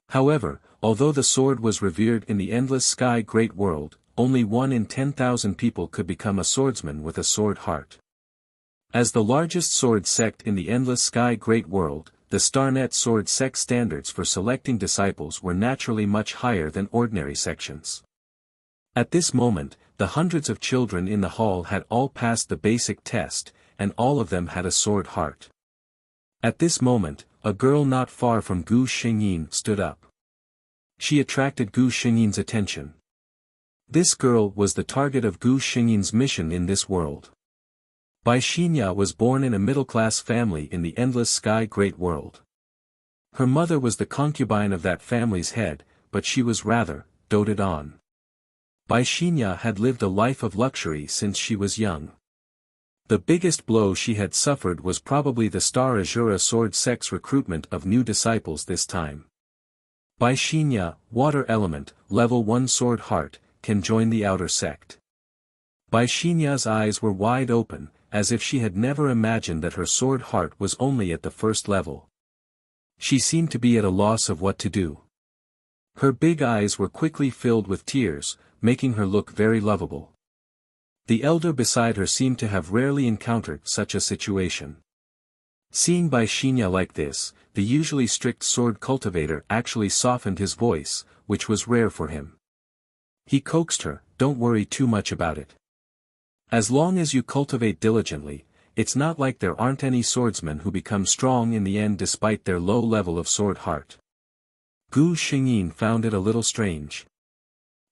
However, although the sword was revered in the endless sky great world, only 1 in 10,000 people could become a swordsman with a sword heart. As the largest sword sect in the endless sky great world, the Starnet Sword sect standards for selecting disciples were naturally much higher than ordinary sections. At this moment, the hundreds of children in the hall had all passed the basic test, and all of them had a sword heart. At this moment, a girl not far from Gu Xingyin stood up. She attracted Gu Xingyin's attention. This girl was the target of Gu Xingyin's mission in this world. Bai Xinya was born in a middle-class family in the endless sky great world. Her mother was the concubine of that family's head, but she was rather doted on. Bai Xinya had lived a life of luxury since she was young. The biggest blow she had suffered was probably the Star Azura Sword sect's recruitment of new disciples this time. Bai Xinya, Water Element, Level 1 Sword Heart, can join the outer sect. Bai Xinya's eyes were wide open, as if she had never imagined that her sword heart was only at the first level. She seemed to be at a loss of what to do. Her big eyes were quickly filled with tears, making her look very lovable. The elder beside her seemed to have rarely encountered such a situation. Seeing Bai Xinya like this, the usually strict sword cultivator actually softened his voice, which was rare for him. He coaxed her, "Don't worry too much about it. As long as you cultivate diligently, it's not like there aren't any swordsmen who become strong in the end despite their low level of sword heart." Gu Xingyin found it a little strange.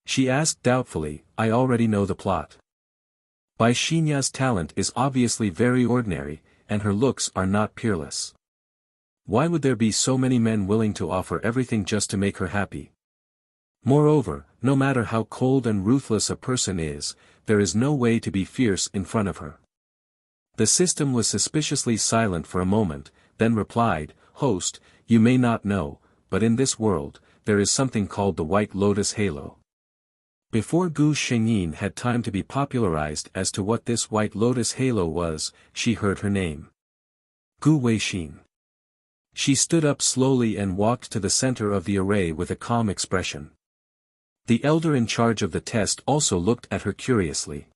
She asked doubtfully, "I already know the plot. Bai Xinya's talent is obviously very ordinary, and her looks are not peerless. Why would there be so many men willing to offer everything just to make her happy? Moreover, no matter how cold and ruthless a person is, there is no way to be fierce in front of her." The system was suspiciously silent for a moment, then replied, "Host, you may not know, but in this world, there is something called the White Lotus Halo." Before Gu Xingyin had time to be popularized as to what this White Lotus Halo was, she heard her name. Gu Weixin. She stood up slowly and walked to the center of the array with a calm expression. The elder in charge of the test also looked at her curiously.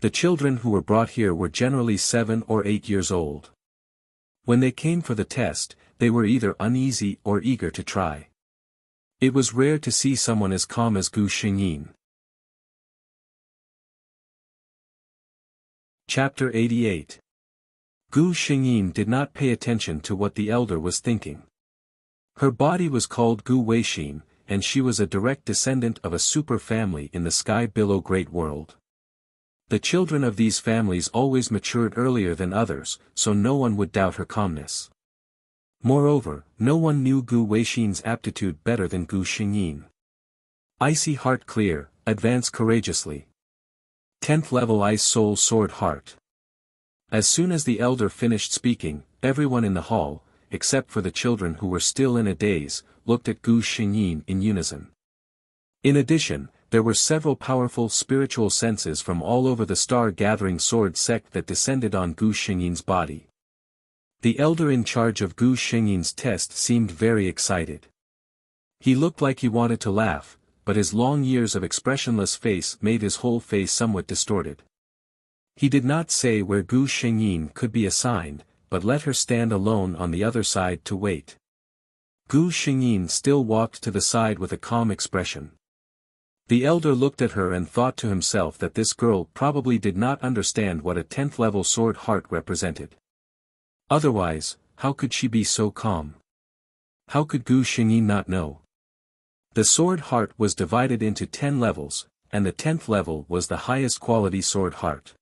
The children who were brought here were generally 7 or 8 years old. When they came for the test, they were either uneasy or eager to try. It was rare to see someone as calm as Gu Xingyin. Chapter 88. Gu Xingyin did not pay attention to what the elder was thinking. Her body was called Gu Weixin, and she was a direct descendant of a super family in the sky below great world. The children of these families always matured earlier than others, so no one would doubt her calmness. Moreover, no one knew Gu Weixin's aptitude better than Gu Xingyin. Icy Heart Clear, advance courageously. 10th level Ice Soul Sword Heart. As soon as the elder finished speaking, everyone in the hall, except for the children who were still in a daze, looked at Gu Xingyin in unison. In addition, there were several powerful spiritual senses from all over the star-gathering sword sect that descended on Gu Xingyin's body. The elder in charge of Gu Xingyin's test seemed very excited. He looked like he wanted to laugh, but his long years of expressionless face made his whole face somewhat distorted. He did not say where Gu Xingyin could be assigned, but let her stand alone on the other side to wait. Gu Xingyin still walked to the side with a calm expression. The elder looked at her and thought to himself that this girl probably did not understand what a 10th level sword heart represented. Otherwise, how could she be so calm? How could Gu Xingyin not know? The sword heart was divided into 10 levels, and the 10th level was the highest quality sword heart.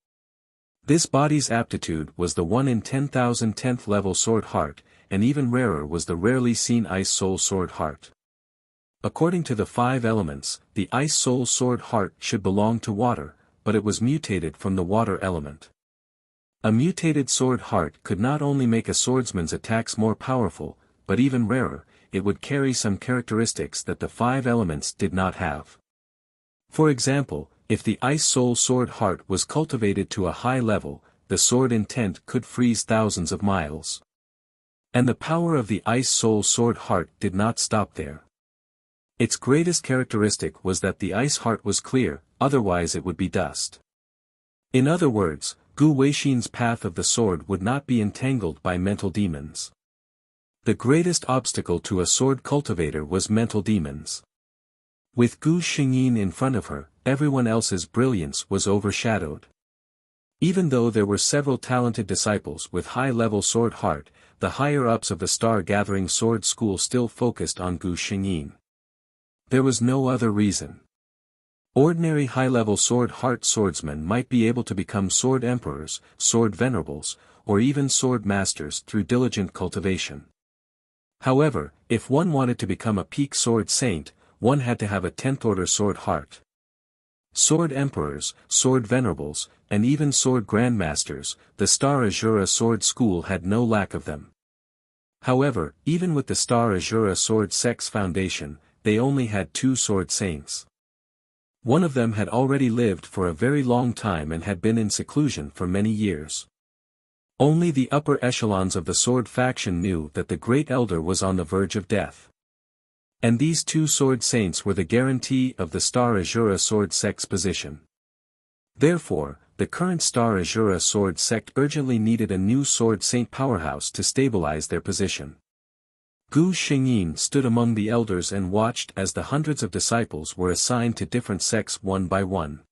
This body's aptitude was the 1 in 10,000 10th level sword heart, and even rarer was the rarely seen Ice Soul Sword Heart. According to the 5 elements, the Ice Soul Sword Heart should belong to water, but it was mutated from the water element. A mutated sword heart could not only make a swordsman's attacks more powerful, but even rarer, it would carry some characteristics that the 5 elements did not have. For example, if the Ice Soul Sword Heart was cultivated to a high level, the sword intent could freeze thousands of miles. And the power of the Ice Soul Sword Heart did not stop there. Its greatest characteristic was that the ice heart was clear, otherwise it would be dust. In other words, Gu Weixin's path of the sword would not be entangled by mental demons. The greatest obstacle to a sword cultivator was mental demons. With Gu Xingyin in front of her, everyone else's brilliance was overshadowed. Even though there were several talented disciples with high-level sword heart, the higher-ups of the star-gathering sword school still focused on Gu Xingyin. There was no other reason. Ordinary high-level sword heart swordsmen might be able to become sword emperors, sword venerables, or even sword masters through diligent cultivation. However, if one wanted to become a peak sword saint, one had to have a 10th order sword heart. Sword emperors, sword venerables, and even sword grandmasters, the Star Azura sword school had no lack of them. However, even with the Star Azura sword sect's foundation, they only had 2 sword saints. One of them had already lived for a very long time and had been in seclusion for many years. Only the upper echelons of the sword faction knew that the great elder was on the verge of death. And these 2 sword saints were the guarantee of the Star Azura sword sect's position. Therefore, the current Star Azura sword sect urgently needed a new sword saint powerhouse to stabilize their position. Gu Xingyin stood among the elders and watched as the hundreds of disciples were assigned to different sects one by one.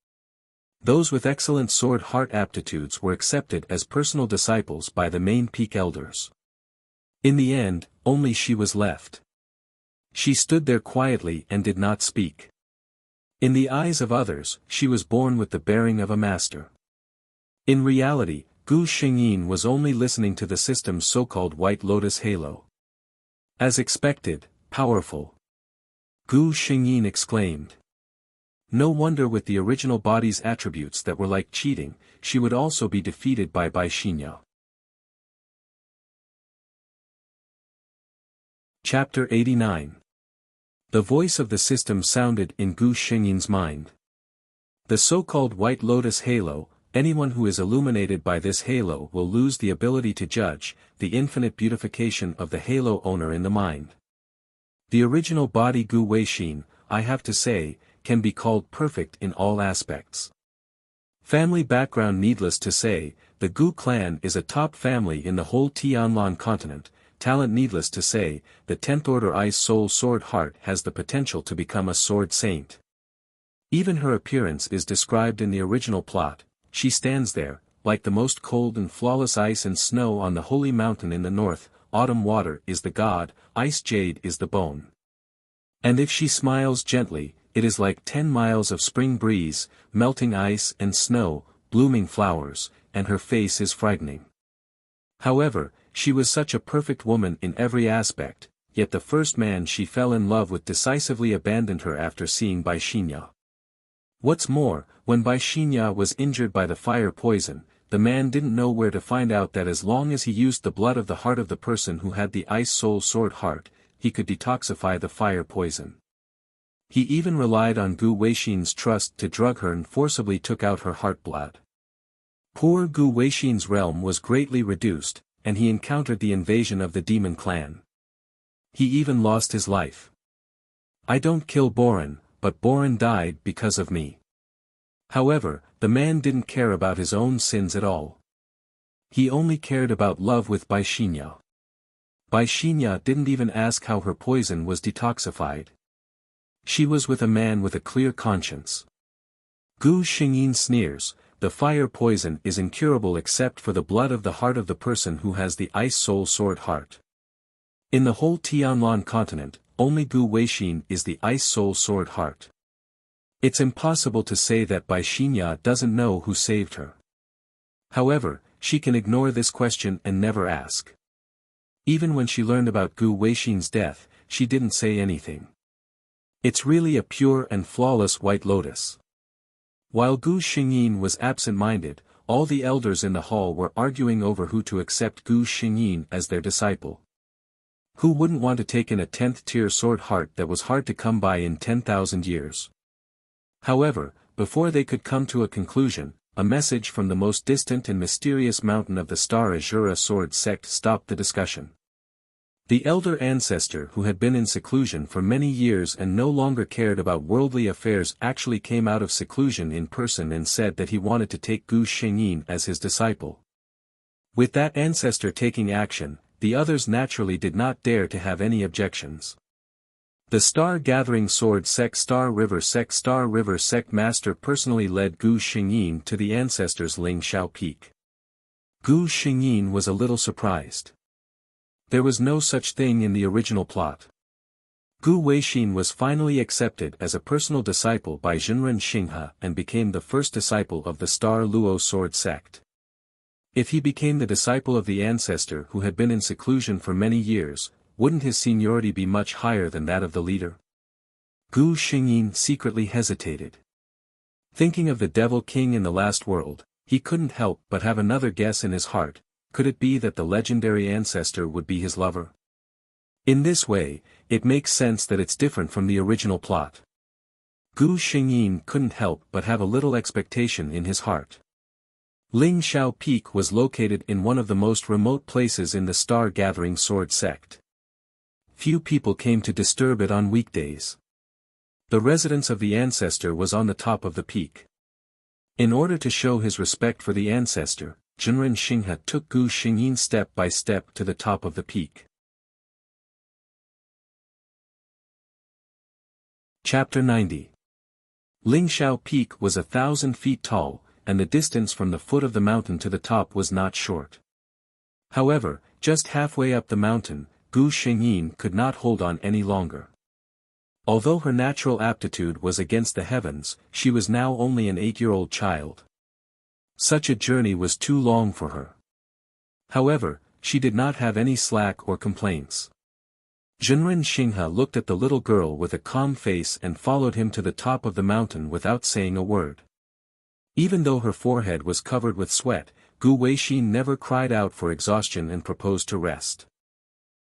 Those with excellent sword heart aptitudes were accepted as personal disciples by the main peak elders. In the end, only she was left. She stood there quietly and did not speak. In the eyes of others, she was born with the bearing of a master. In reality, Gu Xingyin was only listening to the system's so-called White Lotus halo. As expected, powerful. Gu Xingyin exclaimed. No wonder with the original body's attributes that were like cheating, she would also be defeated by Bai Xinyao. Chapter 89. The voice of the system sounded in Gu Xingyin's mind. The so-called White Lotus halo, anyone who is illuminated by this halo will lose the ability to judge, the infinite beautification of the halo owner in the mind. The original body Gu Weixin, I have to say, can be called perfect in all aspects. Family background needless to say, the Gu clan is a top family in the whole Tianlan continent. Talent needless to say, the 10th order Ice Soul Sword Heart has the potential to become a sword saint. Even her appearance is described in the original plot. She stands there, like the most cold and flawless ice and snow on the holy mountain in the north. Autumn water is the god, ice jade is the bone. And if she smiles gently, it is like 10 miles of spring breeze, melting ice and snow, blooming flowers, and her face is frightening. However, she was such a perfect woman in every aspect, yet the first man she fell in love with decisively abandoned her after seeing Bai Xinya. What's more, when Bai Xinya was injured by the fire poison, the man didn't know where to find out that as long as he used the blood of the heart of the person who had the Ice Soul Sword heart, he could detoxify the fire poison. He even relied on Gu Weixin's trust to drug her and forcibly took out her heart blood. Poor Gu Weixin's realm was greatly reduced, and he encountered the invasion of the demon clan. He even lost his life. I don't kill Boren, but Boren died because of me. However, the man didn't care about his own sins at all. He only cared about love with Bai Xinya. Bai Xinya didn't even ask how her poison was detoxified. She was with a man with a clear conscience. Gu Xingyin sneers, the fire poison is incurable except for the blood of the heart of the person who has the Ice Soul Sword heart. In the whole Tianlan continent, only Gu Weixin is the Ice Soul Sword heart. It's impossible to say that Bai Xinya doesn't know who saved her. However, she can ignore this question and never ask. Even when she learned about Gu Weixin's death, she didn't say anything. It's really a pure and flawless white lotus. While Gu Xingyin was absent-minded, all the elders in the hall were arguing over who to accept Gu Xingyin as their disciple. Who wouldn't want to take in a 10th-tier sword heart that was hard to come by in 10,000 years? However, before they could come to a conclusion, a message from the most distant and mysterious mountain of the Star Azura sword sect stopped the discussion. The elder ancestor who had been in seclusion for many years and no longer cared about worldly affairs actually came out of seclusion in person and said that he wanted to take Gu Xingyin as his disciple. With that ancestor taking action, the others naturally did not dare to have any objections. The Star Gathering Sword Sect Star River Sect Master personally led Gu Xingyin to the ancestors' Lingxiao Peak. Gu Xingyin was a little surprised. There was no such thing in the original plot. Gu Weixin was finally accepted as a personal disciple by Jinren Xinghe and became the first disciple of the Star Luo Sword Sect. If he became the disciple of the ancestor who had been in seclusion for many years, wouldn't his seniority be much higher than that of the leader? Gu Xingyin secretly hesitated. Thinking of the Devil King in the last world, he couldn't help but have another guess in his heart. Could it be that the legendary ancestor would be his lover? In this way, it makes sense that it's different from the original plot. Gu Xingyin couldn't help but have a little expectation in his heart. Lingxiao Peak was located in one of the most remote places in the Star Gathering Sword Sect. Few people came to disturb it on weekdays. The residence of the ancestor was on the top of the peak. In order to show his respect for the ancestor, Jinren Xinghe took Gu Xingyin step by step to the top of the peak. Chapter 90. Lingxiao Peak was 1,000 feet tall, and the distance from the foot of the mountain to the top was not short. However, just halfway up the mountain, Gu Xingyin could not hold on any longer. Although her natural aptitude was against the heavens, she was now only an 8-year-old child. Such a journey was too long for her. However, she did not have any slack or complaints. Jinren Xinghe looked at the little girl with a calm face and followed him to the top of the mountain without saying a word. Even though her forehead was covered with sweat, Gu Weixin never cried out for exhaustion and proposed to rest.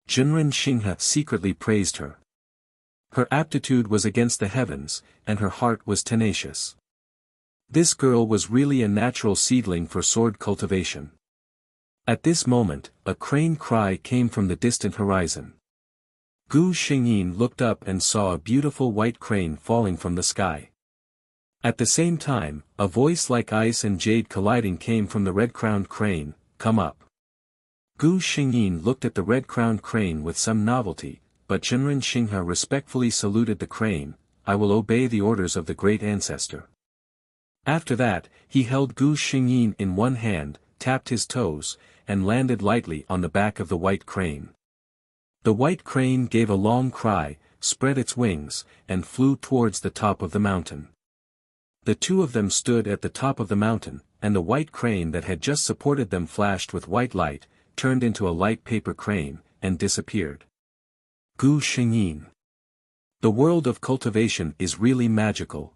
Jinren Xinghe secretly praised her. Her aptitude was against the heavens, and her heart was tenacious. This girl was really a natural seedling for sword cultivation. At this moment, a crane cry came from the distant horizon. Gu Xingyin looked up and saw a beautiful white crane falling from the sky. At the same time, a voice like ice and jade colliding came from the red-crowned crane, "Come up." Gu Xingyin looked at the red-crowned crane with some novelty, but Jinren Xinghe respectfully saluted the crane, "I will obey the orders of the great ancestor." After that, he held Gu Xingyin in one hand, tapped his toes, and landed lightly on the back of the white crane. The white crane gave a long cry, spread its wings, and flew towards the top of the mountain. The two of them stood at the top of the mountain, and the white crane that had just supported them flashed with white light, turned into a light paper crane, and disappeared. Gu Xingyin. The world of cultivation is really magical.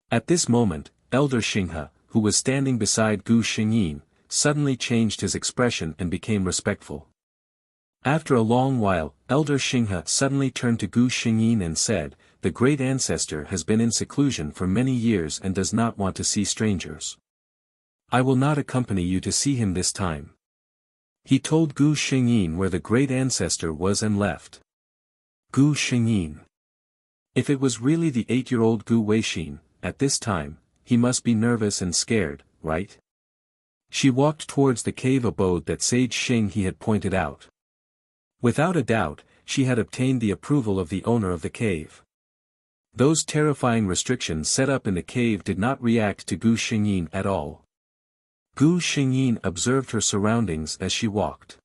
At this moment, Elder Xinghe, who was standing beside Gu Xingyin, suddenly changed his expression and became respectful. After a long while, Elder Xinghe suddenly turned to Gu Xingyin and said, "The great ancestor has been in seclusion for many years and does not want to see strangers. I will not accompany you to see him this time." He told Gu Xingyin where the great ancestor was and left. Gu Xingyin. If it was really the 8-year-old Gu Weixin, at this time, he must be nervous and scared, right? She walked towards the cave abode that Sage Xing he had pointed out. Without a doubt, she had obtained the approval of the owner of the cave. Those terrifying restrictions set up in the cave did not react to Gu Xingyin at all. Gu Xingyin observed her surroundings as she walked.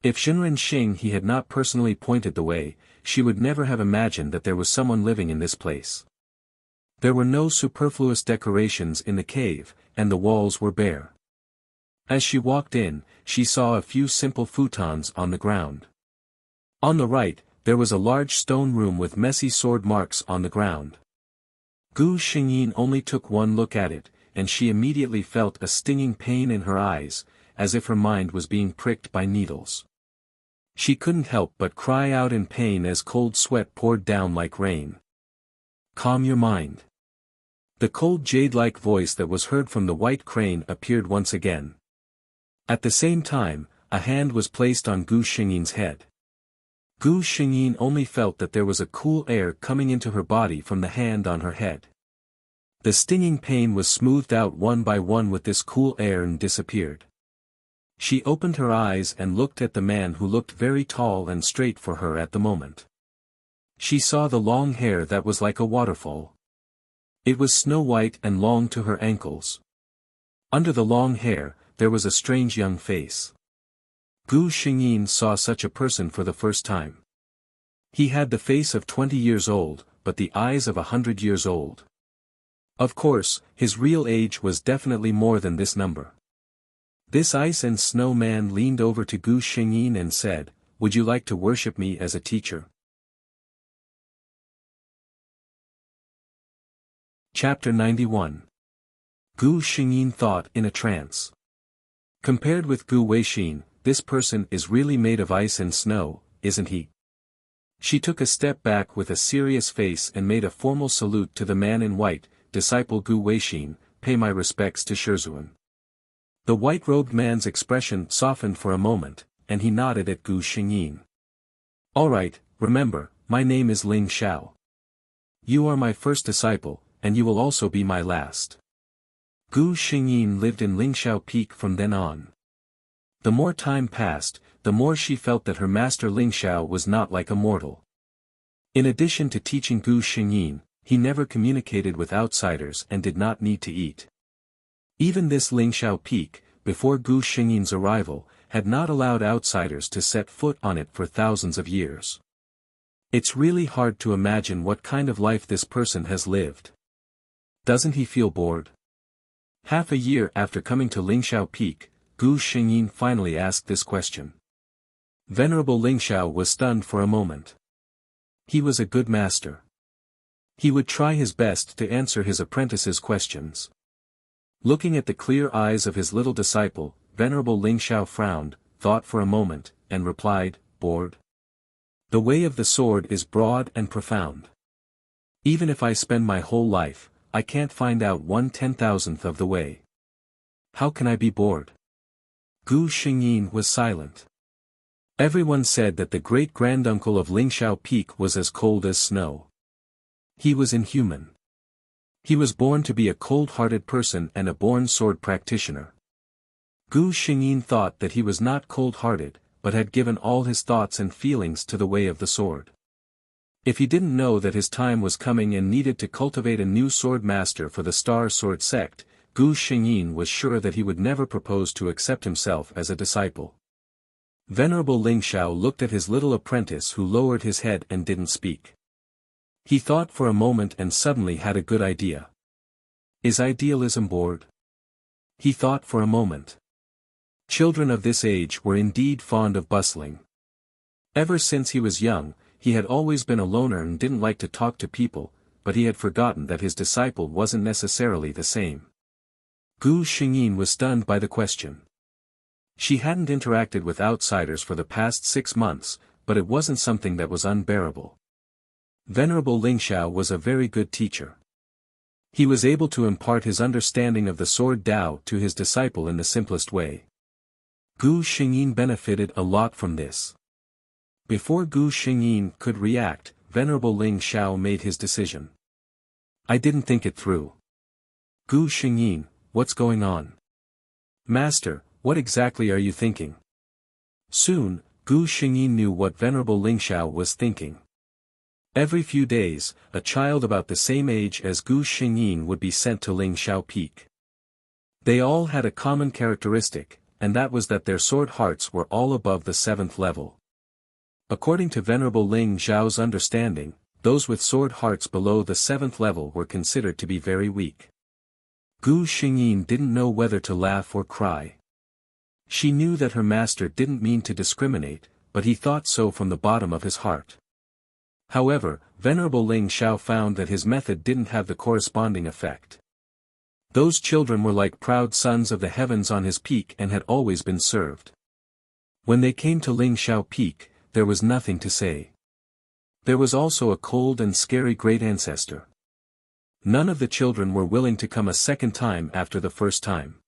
If Shinren Xing he had not personally pointed the way, she would never have imagined that there was someone living in this place. There were no superfluous decorations in the cave, and the walls were bare. As she walked in, she saw a few simple futons on the ground. On the right, there was a large stone room with messy sword marks on the ground. Gu Xingyin only took one look at it, and she immediately felt a stinging pain in her eyes, as if her mind was being pricked by needles. She couldn't help but cry out in pain as cold sweat poured down like rain. "Calm your mind." The cold jade-like voice that was heard from the white crane appeared once again. At the same time, a hand was placed on Gu Xingyin's head. Gu Xingyin only felt that there was a cool air coming into her body from the hand on her head. The stinging pain was smoothed out one by one with this cool air and disappeared. She opened her eyes and looked at the man who looked very tall and straight for her at the moment. She saw the long hair that was like a waterfall. It was snow-white and long to her ankles. Under the long hair, there was a strange young face. Gu Xingyin saw such a person for the first time. He had the face of 20 years old, but the eyes of 100 years old. Of course, his real age was definitely more than this number. This ice and snow man leaned over to Gu Xingyin and said, "Would you like to worship me as a teacher?" Chapter 91. Gu Xingyin thought in a trance. Compared with Gu Weixin, this person is really made of ice and snow, isn't he? She took a step back with a serious face and made a formal salute to the man in white, "Disciple Gu Weixin, pay my respects to Shizhuan." The white-robed man's expression softened for a moment, and he nodded at Gu Xingyin. "All right, remember, my name is Ling Xiao. You are my first disciple, and you will also be my last." Gu Xingyin lived in Lingxiao Peak from then on. The more time passed, the more she felt that her master Lingxiao was not like a mortal. In addition to teaching Gu Xingyin, he never communicated with outsiders and did not need to eat. Even this Lingxiao Peak, before Gu Xingyin's arrival, had not allowed outsiders to set foot on it for thousands of years. It's really hard to imagine what kind of life this person has lived. Doesn't he feel bored? Half a year after coming to Lingxiao Peak, Gu Xingyin finally asked this question. Venerable Lingxiao was stunned for a moment. He was a good master. He would try his best to answer his apprentice's questions. Looking at the clear eyes of his little disciple, Venerable Lingxiao frowned, thought for a moment, and replied, "Bored? The way of the sword is broad and profound. Even if I spend my whole life, I can't find out 1/10,000th of the way. How can I be bored?" Gu Xingyin was silent. Everyone said that the great-granduncle of Lingxiao Peak was as cold as snow. He was inhuman. He was born to be a cold-hearted person and a born sword practitioner. Gu Xingyin thought that he was not cold-hearted, but had given all his thoughts and feelings to the way of the sword. If he didn't know that his time was coming and needed to cultivate a new sword master for the Star Sword sect, Gu Xingyin was sure that he would never propose to accept himself as a disciple. Venerable Lingxiao looked at his little apprentice who lowered his head and didn't speak. He thought for a moment and suddenly had a good idea. Is idealism bored? He thought for a moment. Children of this age were indeed fond of bustling. Ever since he was young, he had always been a loner and didn't like to talk to people, but he had forgotten that his disciple wasn't necessarily the same. Gu Xingyin was stunned by the question. She hadn't interacted with outsiders for the past 6 months, but it wasn't something that was unbearable. Venerable Lingxiao was a very good teacher. He was able to impart his understanding of the sword Dao to his disciple in the simplest way. Gu Xingyin benefited a lot from this. Before Gu Xingyin could react, Venerable Lingxiao made his decision. I didn't think it through. Gu Xingyin, what's going on? Master, what exactly are you thinking? Soon, Gu Xingyin knew what Venerable Lingxiao was thinking. Every few days, a child about the same age as Gu Xingyin would be sent to Lingxiao Peak. They all had a common characteristic, and that was that their sword hearts were all above the 7th level. According to Venerable Ling Zhao's understanding, those with sword hearts below the 7th level were considered to be very weak. Gu Xingyin didn't know whether to laugh or cry. She knew that her master didn't mean to discriminate, but he thought so from the bottom of his heart. However, Venerable Ling Zhao found that his method didn't have the corresponding effect. Those children were like proud sons of the heavens on his peak and had always been served. When they came to Lingxiao Peak, there was nothing to say. There was also a cold and scary great ancestor. None of the children were willing to come a second time after the first time.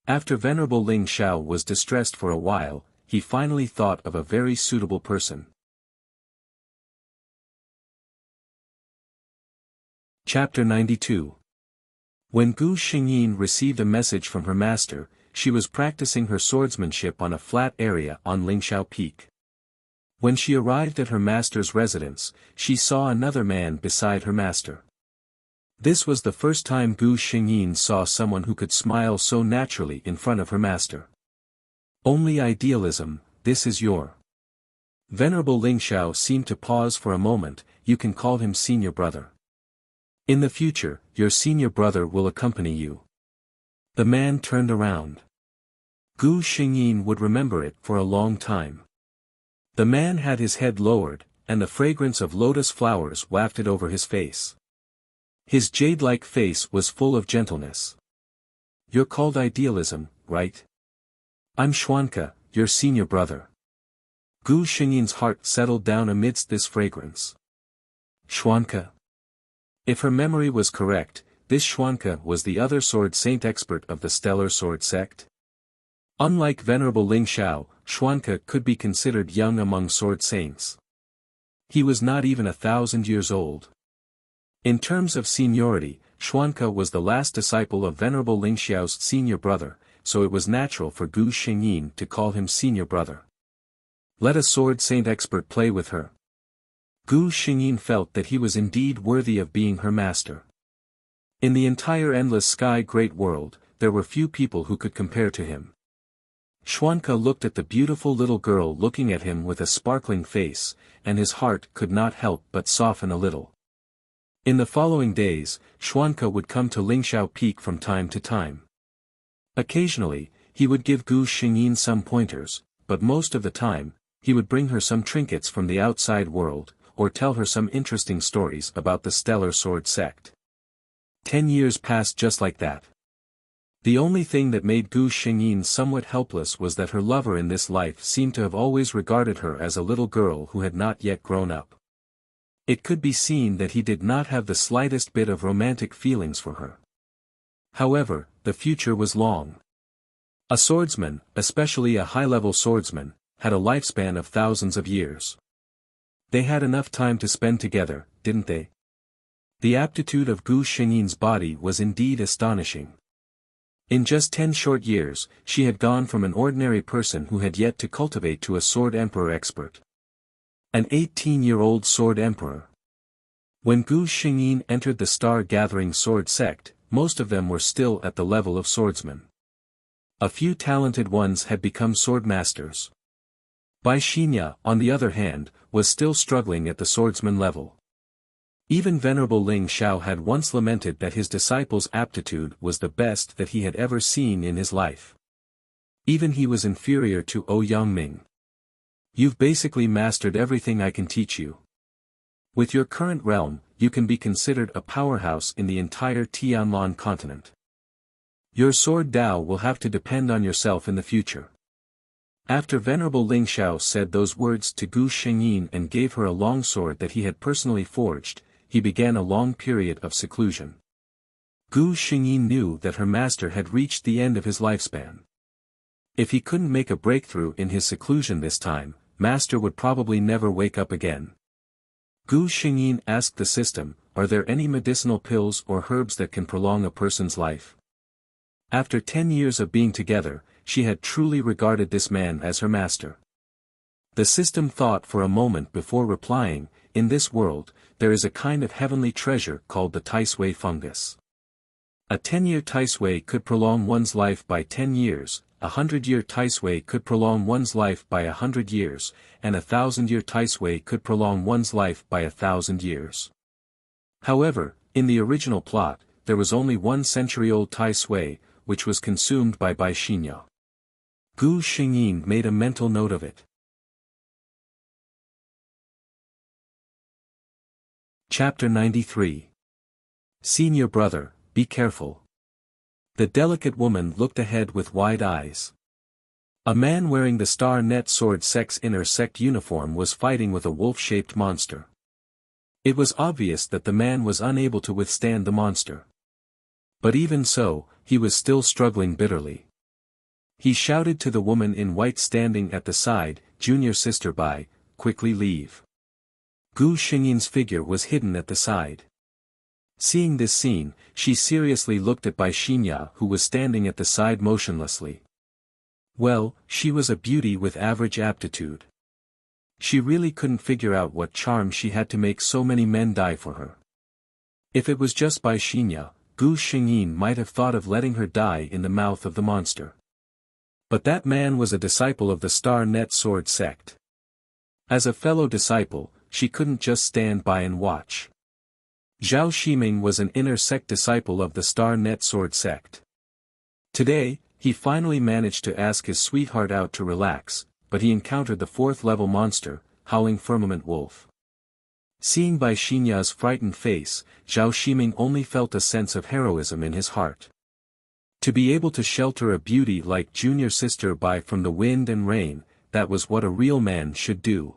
After Venerable Lingxiao was distressed for a while, he finally thought of a very suitable person. Chapter 92. When Gu Xingyin received a message from her master, she was practicing her swordsmanship on a flat area on Lingxiao Peak. When she arrived at her master's residence, she saw another man beside her master. This was the first time Gu Xingyin saw someone who could smile so naturally in front of her master. Only idealism, this is your. Venerable Lingxiao seemed to pause for a moment. You can call him senior brother. In the future, your senior brother will accompany you. The man turned around. Gu Xingyin would remember it for a long time. The man had his head lowered, and the fragrance of lotus flowers wafted over his face. His jade-like face was full of gentleness. You're called idealism, right? I'm Xuanke, your senior brother. Gu Xingyin's heart settled down amidst this fragrance. Xuanke. If her memory was correct, this Xuanke was the other sword saint expert of the stellar sword sect. Unlike Venerable Lingxiao, Xuanke could be considered young among sword saints. He was not even 1,000 years old. In terms of seniority, Xuanke was the last disciple of Venerable Lingxiao's senior brother, so it was natural for Gu Xingyin to call him senior brother. Let a sword saint expert play with her. Gu Xingyin felt that he was indeed worthy of being her master. In the entire endless sky great world, there were few people who could compare to him. Xuanke looked at the beautiful little girl looking at him with a sparkling face, and his heart could not help but soften a little. In the following days, Xuanke would come to Lingxiao Peak from time to time. Occasionally, he would give Gu Xingyin some pointers, but most of the time, he would bring her some trinkets from the outside world, or tell her some interesting stories about the stellar sword sect. 10 years passed just like that. The only thing that made Gu Xingyin somewhat helpless was that her lover in this life seemed to have always regarded her as a little girl who had not yet grown up. It could be seen that he did not have the slightest bit of romantic feelings for her. However, the future was long. A swordsman, especially a high-level swordsman, had a lifespan of thousands of years. They had enough time to spend together, didn't they? The aptitude of Gu Xingyin's body was indeed astonishing. In just 10 short years, she had gone from an ordinary person who had yet to cultivate to a sword emperor expert. An 18-year-old sword emperor. When Gu Xingyin entered the star-gathering sword sect, most of them were still at the level of swordsmen. A few talented ones had become sword masters. Bai Xinya, on the other hand, was still struggling at the swordsman level. Even Venerable Ling Xiao had once lamented that his disciple's aptitude was the best that he had ever seen in his life. Even he was inferior to O Yangming. You've basically mastered everything I can teach you. With your current realm, you can be considered a powerhouse in the entire Tianlan continent. Your sword Dao will have to depend on yourself in the future. After Venerable Ling Xiao said those words to Gu Shengyin and gave her a long sword that he had personally forged, he began a long period of seclusion. Gu Shengyin knew that her master had reached the end of his lifespan. If he couldn't make a breakthrough in his seclusion this time, master would probably never wake up again. Gu Shengyin asked the system, are there any medicinal pills or herbs that can prolong a person's life? After 10 years of being together, she had truly regarded this man as her master. The system thought for a moment before replying, in this world, there is a kind of heavenly treasure called the Taisui fungus. A 10-year Taisui could prolong one's life by 10 years, a 100-year Taisui could prolong one's life by 100 years, and a 1,000-year Taisui could prolong one's life by 1,000 years. However, in the original plot, there was only 1 century-old Taisui, which was consumed by Bai Xinya. Gu Shengyin made a mental note of it. Chapter 93. Senior brother, be careful. The delicate woman looked ahead with wide eyes. A man wearing the Star Net Sword Sect's inner sect uniform was fighting with a wolf-shaped monster. It was obvious that the man was unable to withstand the monster. But even so, he was still struggling bitterly. He shouted to the woman in white standing at the side, "Junior sister Bai, quickly leave." Gu Shengyin's figure was hidden at the side. Seeing this scene, she seriously looked at Bai Xinya who was standing at the side motionlessly. Well, she was a beauty with average aptitude. She really couldn't figure out what charm she had to make so many men die for her. If it was just Bai Xinya, Gu Shengyin might have thought of letting her die in the mouth of the monster. But that man was a disciple of the Star Net Sword Sect. As a fellow disciple, she couldn't just stand by and watch. Zhao Shiming was an inner sect disciple of the Star Net Sword Sect. Today, he finally managed to ask his sweetheart out to relax, but he encountered the 4th-level monster, Howling Firmament Wolf. Seeing Bai Xinya's frightened face, Zhao Shiming only felt a sense of heroism in his heart. To be able to shelter a beauty like junior sister Bai from the wind and rain, that was what a real man should do.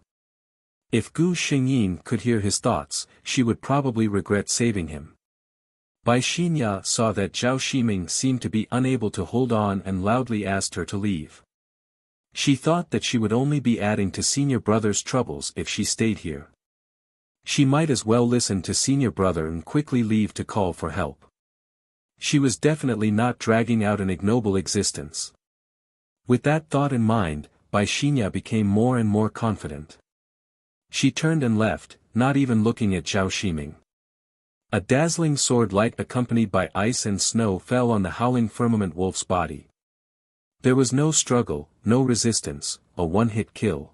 If Gu Shengyin could hear his thoughts, she would probably regret saving him. Bai Xinya saw that Zhao Shiming seemed to be unable to hold on and loudly asked her to leave. She thought that she would only be adding to senior brother's troubles if she stayed here. She might as well listen to senior brother and quickly leave to call for help. She was definitely not dragging out an ignoble existence. With that thought in mind, Bai Xinya became more and more confident. She turned and left, not even looking at Zhao Shiming. A dazzling sword light accompanied by ice and snow fell on the Howling Firmament Wolf's body. There was no struggle, no resistance, a one-hit kill.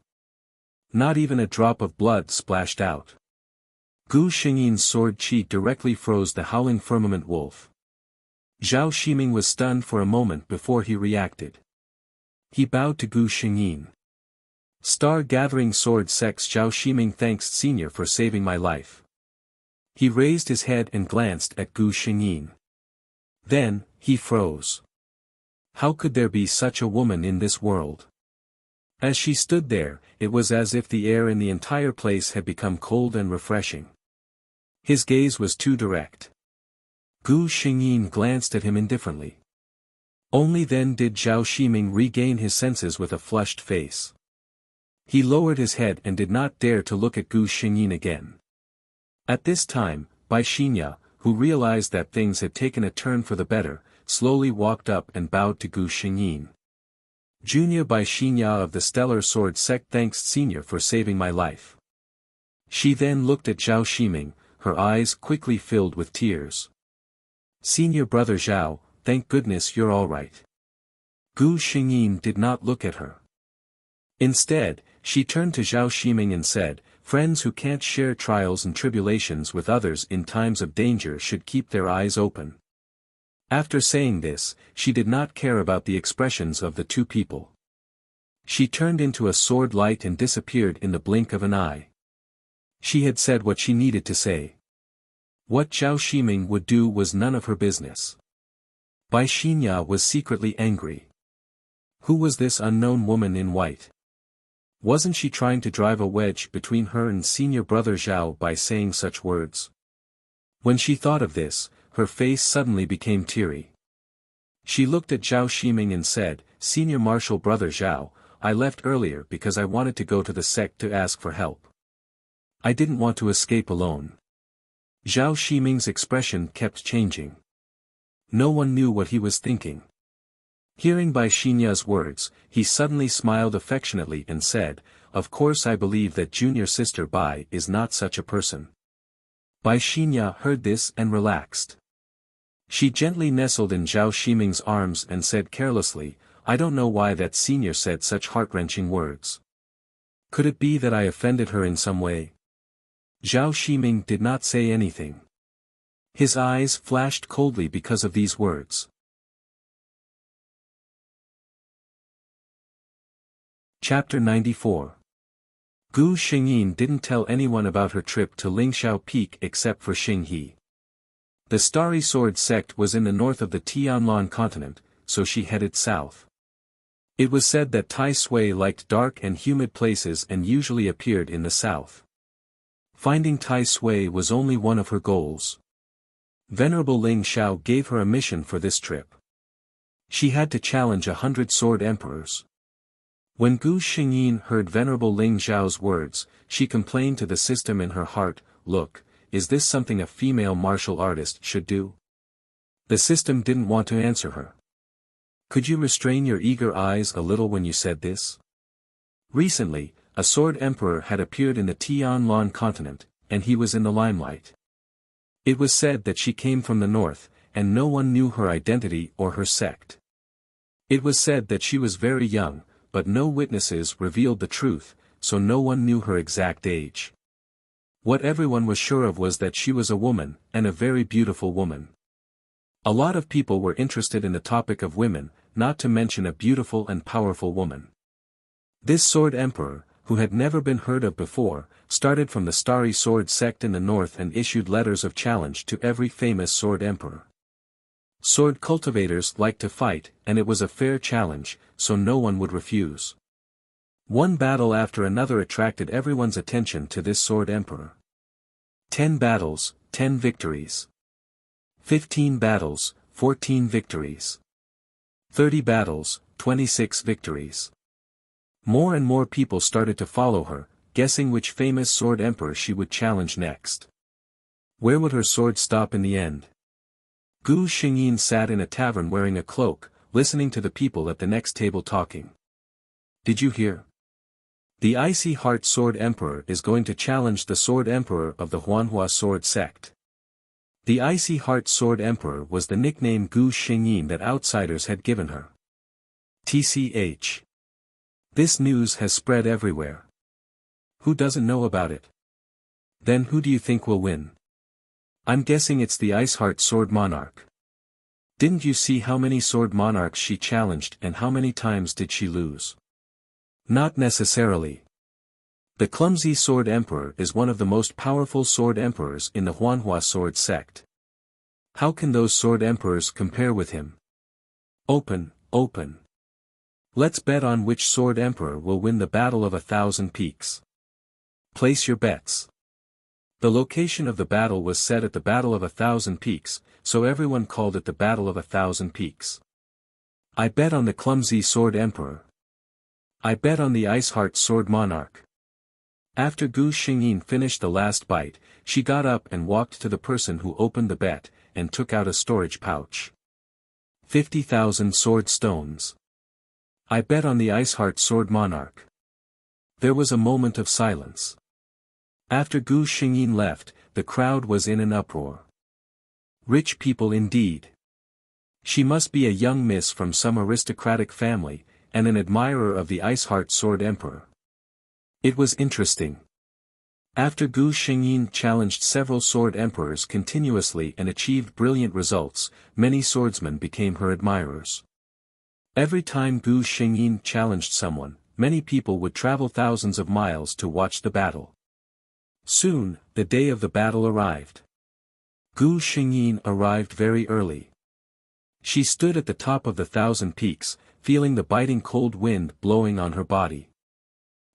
Not even a drop of blood splashed out. Gu Shengyin's sword chi directly froze the Howling Firmament Wolf. Zhao Shiming was stunned for a moment before he reacted. He bowed to Gu Shengyin. Star Gathering Sword Sect's Zhao Shiming, thanks senior for saving my life. He raised his head and glanced at Gu Shengyin. Then, he froze. How could there be such a woman in this world? As she stood there, it was as if the air in the entire place had become cold and refreshing. His gaze was too direct. Gu Shengyin glanced at him indifferently. Only then did Zhao Shiming regain his senses with a flushed face. He lowered his head and did not dare to look at Gu Shengyin again. At this time, Bai Xinya, who realized that things had taken a turn for the better, slowly walked up and bowed to Gu Shengyin. Junior Bai Xinya of the Stellar Sword Sect, thanks senior for saving my life. She then looked at Zhao Shiming, her eyes quickly filled with tears. Senior brother Zhao, thank goodness you're all right. Gu Shengyin did not look at her. Instead, she turned to Zhao Shiming and said, friends who can't share trials and tribulations with others in times of danger should keep their eyes open. After saying this, she did not care about the expressions of the two people. She turned into a sword light and disappeared in the blink of an eye. She had said what she needed to say. What Zhao Shiming would do was none of her business. Bai Xinya was secretly angry. Who was this unknown woman in white? Wasn't she trying to drive a wedge between her and senior brother Zhao by saying such words? When she thought of this, her face suddenly became teary. She looked at Zhao Shiming and said, "Senior Marshal Brother Zhao, I left earlier because I wanted to go to the sect to ask for help. I didn't want to escape alone." Zhao Shiming's expression kept changing. No one knew what he was thinking. Hearing Bai Xinya's words, he suddenly smiled affectionately and said, "Of course I believe that junior sister Bai is not such a person." Bai Xinya heard this and relaxed. She gently nestled in Zhao Shiming's arms and said carelessly, "I don't know why that senior said such heart-wrenching words. Could it be that I offended her in some way?" Zhao Shiming did not say anything. His eyes flashed coldly because of these words. Chapter 94. Gu Xingyin didn't tell anyone about her trip to Lingxiao Peak except for Xing He. The Starry Sword sect was in the north of the Tianlan continent, so she headed south. It was said that Tai Sui liked dark and humid places and usually appeared in the south. Finding Tai Sui was only one of her goals. Venerable Ling Xiao gave her a mission for this trip. She had to challenge 100 sword emperors. When Gu Xingyin heard Venerable Ling Xiao's words, she complained to the system in her heart, "Look, is this something a female martial artist should do?" The system didn't want to answer her. "Could you restrain your eager eyes a little when you said this?" Recently, a sword emperor had appeared in the Tianlan continent, and he was in the limelight. It was said that she came from the north, and no one knew her identity or her sect. It was said that she was very young, but no witnesses revealed the truth, so no one knew her exact age. What everyone was sure of was that she was a woman, and a very beautiful woman. A lot of people were interested in the topic of women, not to mention a beautiful and powerful woman. This sword emperor, who had never been heard of before, started from the Starry Sword sect in the north and issued letters of challenge to every famous sword emperor. Sword cultivators liked to fight, and it was a fair challenge, so no one would refuse. One battle after another attracted everyone's attention to this sword emperor. 10 battles, 10 victories. 15 battles, 14 victories. 30 battles, 26 victories. More and more people started to follow her, guessing which famous sword emperor she would challenge next. Where would her sword stop in the end? Gu Xingyin sat in a tavern wearing a cloak, listening to the people at the next table talking. "Did you hear? The Icy Heart Sword Emperor is going to challenge the Sword Emperor of the Huanhua Sword Sect." The Icy Heart Sword Emperor was the nickname Gu Xingyin that outsiders had given her. TCH. This news has spread everywhere. Who doesn't know about it? Then who do you think will win? I'm guessing it's the Iceheart Sword Monarch. Didn't you see how many sword monarchs she challenged and how many times did she lose? Not necessarily. The Clumsy Sword Emperor is one of the most powerful sword emperors in the Huanhua Sword Sect. How can those sword emperors compare with him? Open. Let's bet on which sword emperor will win the Battle of 1,000 Peaks. Place your bets. The location of the battle was set at the Battle of 1,000 Peaks, so everyone called it the Battle of 1,000 Peaks. I bet on the Clumsy Sword Emperor. I bet on the Iceheart Sword Monarch. After Gu Xingyin finished the last bite, she got up and walked to the person who opened the bet, and took out a storage pouch. 50,000 sword stones. I bet on the Iceheart Sword Monarch. There was a moment of silence. After Gu Xingyin left, the crowd was in an uproar. Rich people indeed. She must be a young miss from some aristocratic family, and an admirer of the Iceheart Sword Emperor. It was interesting. After Gu Xingyin challenged several sword emperors continuously and achieved brilliant results, many swordsmen became her admirers. Every time Gu Xingyin challenged someone, many people would travel thousands of miles to watch the battle. Soon, the day of the battle arrived. Gu Xingyin arrived very early. She stood at the top of the 1,000 peaks, feeling the biting cold wind blowing on her body.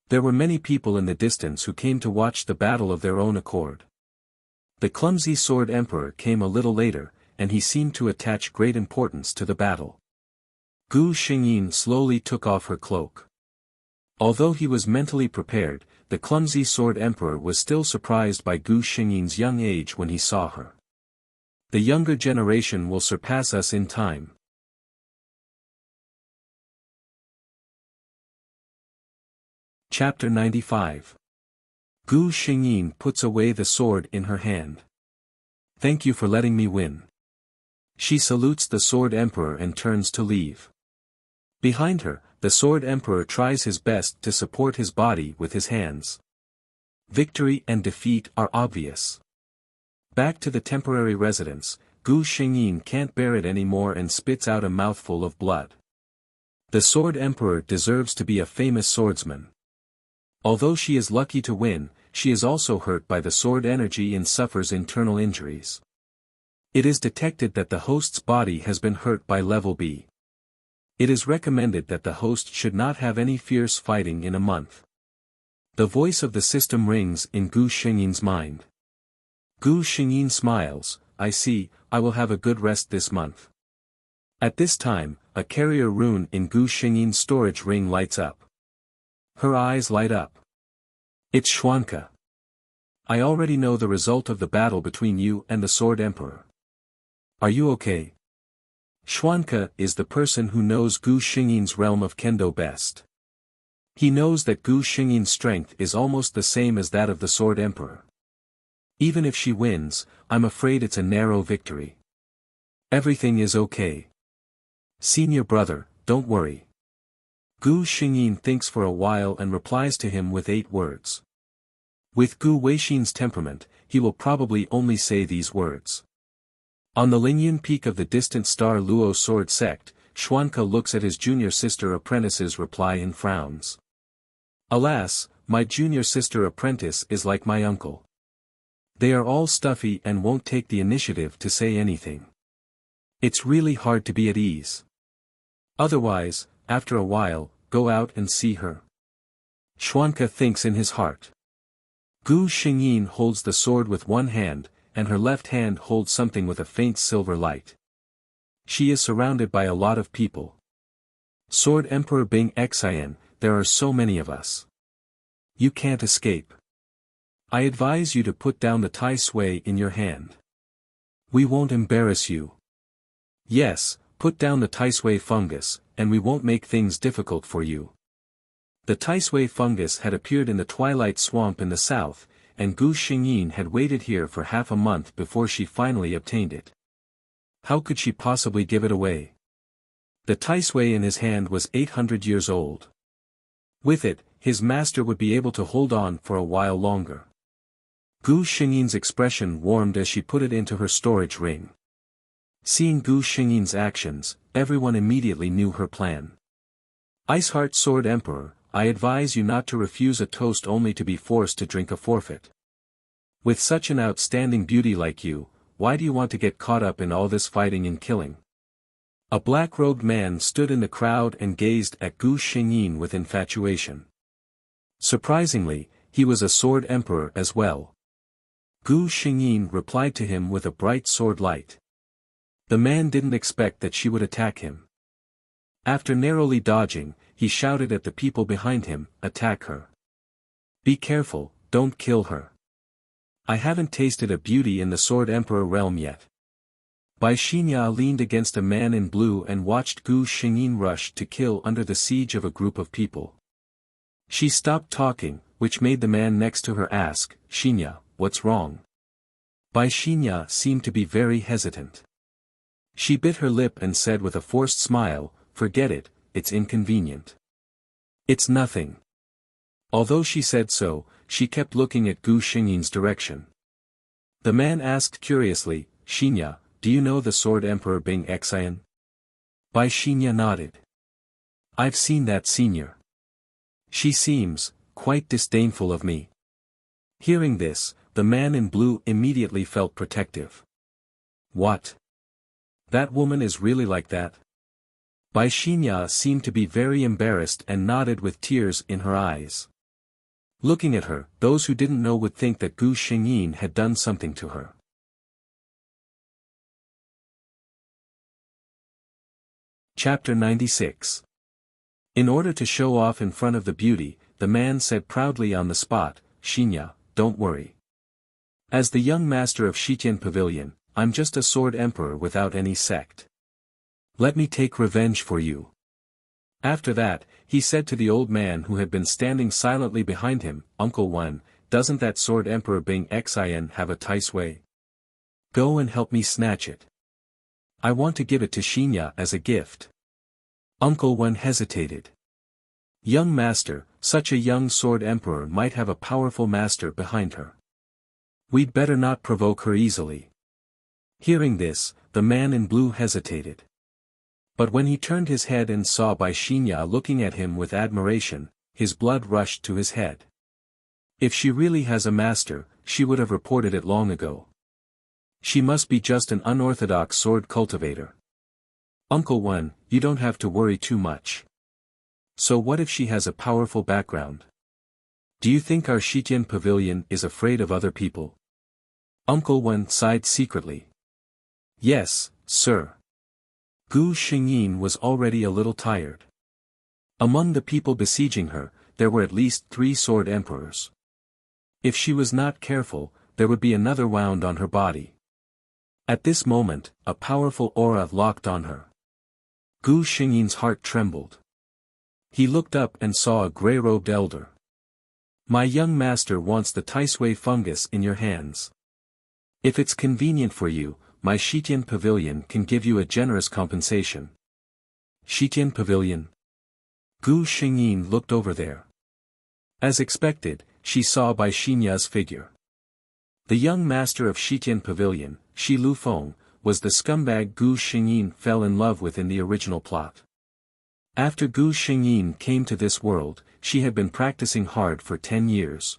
There were many people in the distance who came to watch the battle of their own accord. The clumsy sword emperor came a little later, and he seemed to attach great importance to the battle. Gu Xingyin slowly took off her cloak. Although he was mentally prepared, the clumsy sword emperor was still surprised by Gu Xingyin's young age when he saw her. The younger generation will surpass us in time. Chapter 95. Gu Xingyin puts away the sword in her hand. Thank you for letting me win. She salutes the sword emperor and turns to leave. Behind her, the sword emperor tries his best to support his body with his hands. Victory and defeat are obvious. Back to the temporary residence, Gu Xingyin can't bear it anymore and spits out a mouthful of blood. The sword emperor deserves to be a famous swordsman. Although she is lucky to win, she is also hurt by the sword energy and suffers internal injuries. It is detected that the host's body has been hurt by level B. It is recommended that the host should not have any fierce fighting in a month. The voice of the system rings in Gu Xingyin's mind. Gu Xingyin smiles, I see, I will have a good rest this month. At this time, a carrier rune in Gu Xingyin's storage ring lights up. Her eyes light up. It's Xuanke. I already know the result of the battle between you and the Sword Emperor. Are you okay? Xuanke is the person who knows Gu Xingyin's realm of Kendo best. He knows that Gu Xingyin's strength is almost the same as that of the Sword Emperor. Even if she wins, I'm afraid it's a narrow victory. Everything is okay. Senior brother, don't worry. Gu Xingyin thinks for a while and replies to him with 8 words. With Gu Weixin's temperament, he will probably only say these words. On the Lingyun peak of the distant star Luo sword sect, Xuanke looks at his junior sister apprentice's reply and frowns. Alas, my junior sister apprentice is like my uncle. They are all stuffy and won't take the initiative to say anything. It's really hard to be at ease. Otherwise, after a while, go out and see her. Xuanke thinks in his heart. Gu Xingyin holds the sword with one hand, and her left hand holds something with a faint silver light. She is surrounded by a lot of people. Sword Emperor Bing Xian, there are so many of us. You can't escape. I advise you to put down the Tai Sui in your hand. We won't embarrass you. Yes, put down the Tai Sui fungus, and we won't make things difficult for you. The Tai Sui fungus had appeared in the Twilight Swamp in the south, and Gu Xingyin had waited here for half a month before she finally obtained it. How could she possibly give it away? The Tai Sui in his hand was 800 years old. With it, his master would be able to hold on for a while longer. Gu Xingyin's expression warmed as she put it into her storage ring. Seeing Gu Xingyin's actions, everyone immediately knew her plan. Iceheart Sword Emperor, I advise you not to refuse a toast only to be forced to drink a forfeit. With such an outstanding beauty like you, why do you want to get caught up in all this fighting and killing? A black-robed man stood in the crowd and gazed at Gu Xingyin with infatuation. Surprisingly, he was a sword emperor as well. Gu Xingyin replied to him with a bright sword light. The man didn't expect that she would attack him. After narrowly dodging, he shouted at the people behind him, attack her. Be careful, don't kill her. I haven't tasted a beauty in the Sword Emperor realm yet. Bai Xinya leaned against a man in blue and watched Gu Xingyin rush to kill under the siege of a group of people. She stopped talking, which made the man next to her ask, Xinya, what's wrong? Bai Xinya seemed to be very hesitant. She bit her lip and said with a forced smile, forget it, it's inconvenient. It's nothing. Although she said so, she kept looking at Gu Xingyin's direction. The man asked curiously, "Xinya, do you know the Sword Emperor Bing Xian?" Bai Xinya nodded. "I've seen that senior. She seems quite disdainful of me." Hearing this, the man in blue immediately felt protective. "What? That woman is really like that?" Bai Xinya seemed to be very embarrassed and nodded with tears in her eyes. Looking at her, those who didn't know would think that Gu Xingyin had done something to her. Chapter 96. In order to show off in front of the beauty, the man said proudly on the spot, "Xinya, don't worry. As the young master of Shitian Pavilion, I'm just a sword emperor without any sect. Let me take revenge for you." After that, he said to the old man who had been standing silently behind him, "Uncle Wan, doesn't that sword emperor Bing Xian have a Taisui? Go and help me snatch it. I want to give it to Xinya as a gift." Uncle Wan hesitated. "Young master, such a young sword emperor might have a powerful master behind her. We'd better not provoke her easily." Hearing this, the man in blue hesitated. But when he turned his head and saw Bai Xinya looking at him with admiration, his blood rushed to his head. If she really has a master, she would have reported it long ago. She must be just an unorthodox sword cultivator. "Uncle Wan, you don't have to worry too much. So what if she has a powerful background? Do you think our Shitian Pavilion is afraid of other people?" Uncle Wan sighed secretly. "Yes, sir." Gu Xingyin was already a little tired. Among the people besieging her, there were at least 3 sword emperors. If she was not careful, there would be another wound on her body. At this moment, a powerful aura locked on her. Gu Xingyin's heart trembled. He looked up and saw a grey-robed elder. "My young master wants the Taisui fungus in your hands. If it's convenient for you, my Shitian Pavilion can give you a generous compensation." Shitian Pavilion? Gu Xingyin looked over there. As expected, she saw Bai Xinya's figure. The young master of Shitian Pavilion, Shi Lufeng, was the scumbag Gu Xingyin fell in love with in the original plot. After Gu Xingyin came to this world, she had been practicing hard for 10 years.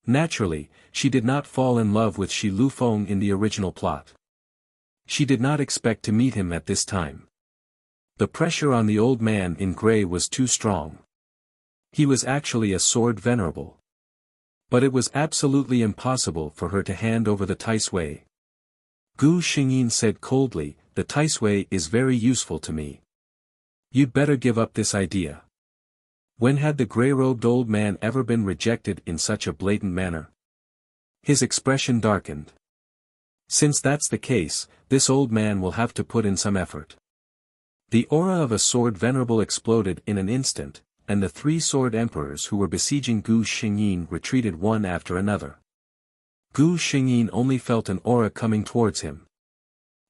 Naturally, she did not fall in love with Shi Lufeng in the original plot. She did not expect to meet him at this time. The pressure on the old man in grey was too strong. He was actually a sword venerable. But it was absolutely impossible for her to hand over the Taisui. Gu Xingyin said coldly, "The Taisui is very useful to me. You'd better give up this idea." When had the grey-robed old man ever been rejected in such a blatant manner? His expression darkened. Since that's the case, this old man will have to put in some effort. The aura of a sword venerable exploded in an instant, and the 3 sword emperors who were besieging Gu Xingyin retreated one after another. Gu Xingyin only felt an aura coming towards him.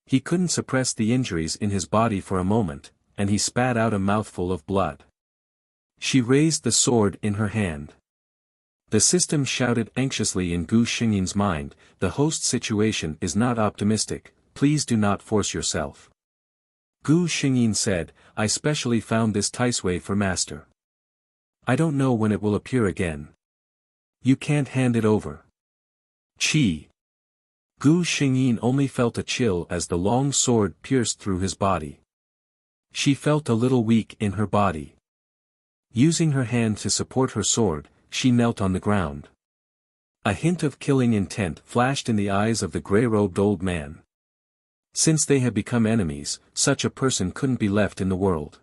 He couldn't suppress the injuries in his body for a moment, and he spat out a mouthful of blood. She raised the sword in her hand. The system shouted anxiously in Gu Xingyin's mind, "The host situation is not optimistic, please do not force yourself." Gu Xingyin said, "I specially found this Taisui for master. I don't know when it will appear again. You can't hand it over." Chi. Gu Xingyin only felt a chill as the long sword pierced through his body. She felt a little weak in her body. Using her hand to support her sword, she knelt on the ground. A hint of killing intent flashed in the eyes of the grey-robed old man. Since they had become enemies, such a person couldn't be left in the world.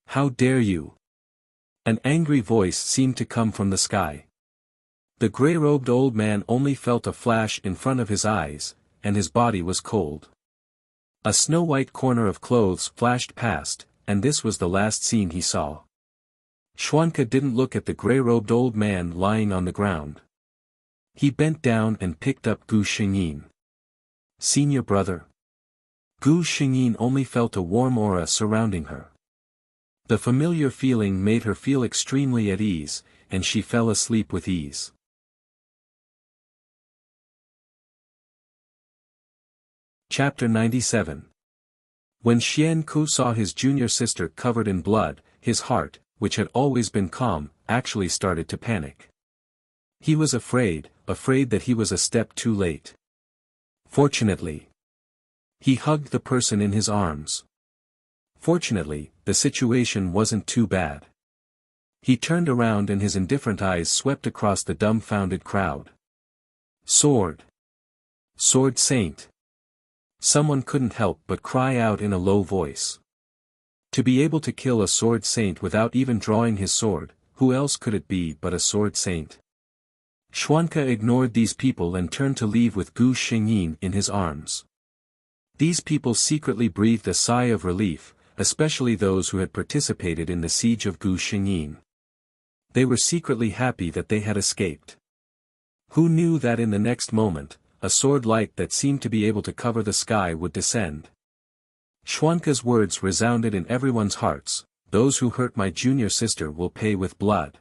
"How dare you?" An angry voice seemed to come from the sky. The grey-robed old man only felt a flash in front of his eyes, and his body was cold. A snow-white corner of clothes flashed past, and this was the last scene he saw. Xuanke didn't look at the grey-robed old man lying on the ground. He bent down and picked up Gu Xingyin. "Senior brother." Gu Xingyin only felt a warm aura surrounding her. The familiar feeling made her feel extremely at ease, and she fell asleep with ease. Chapter 97. When Xian Ku saw his junior sister covered in blood, his heart, which had always been calm, actually started to panic. He was afraid that he was a step too late. Fortunately, he hugged the person in his arms. Fortunately, the situation wasn't too bad. He turned around and his indifferent eyes swept across the dumbfounded crowd. Sword! Sword Saint! Someone couldn't help but cry out in a low voice. To be able to kill a sword saint without even drawing his sword, who else could it be but a sword saint? Xuanke ignored these people and turned to leave with Gu Xingyin in his arms. These people secretly breathed a sigh of relief, especially those who had participated in the siege of Gu Xingyin. They were secretly happy that they had escaped. Who knew that in the next moment, a sword light that seemed to be able to cover the sky would descend? Xuanke's words resounded in everyone's hearts, "Those who hurt my junior sister will pay with blood."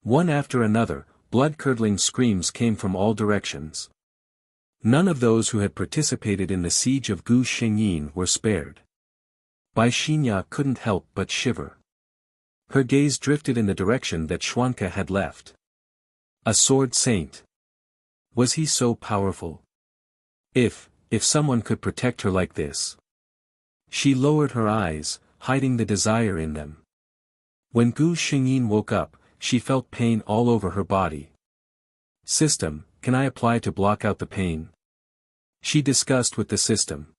One after another, blood-curdling screams came from all directions. None of those who had participated in the siege of Gu Xingyin were spared. Bai Xinya couldn't help but shiver. Her gaze drifted in the direction that Xuanke had left. A sword saint. Was he so powerful? If someone could protect her like this. She lowered her eyes, hiding the desire in them. When Gu Xingyin woke up, she felt pain all over her body. "System, can I apply to block out the pain?" She discussed with the system.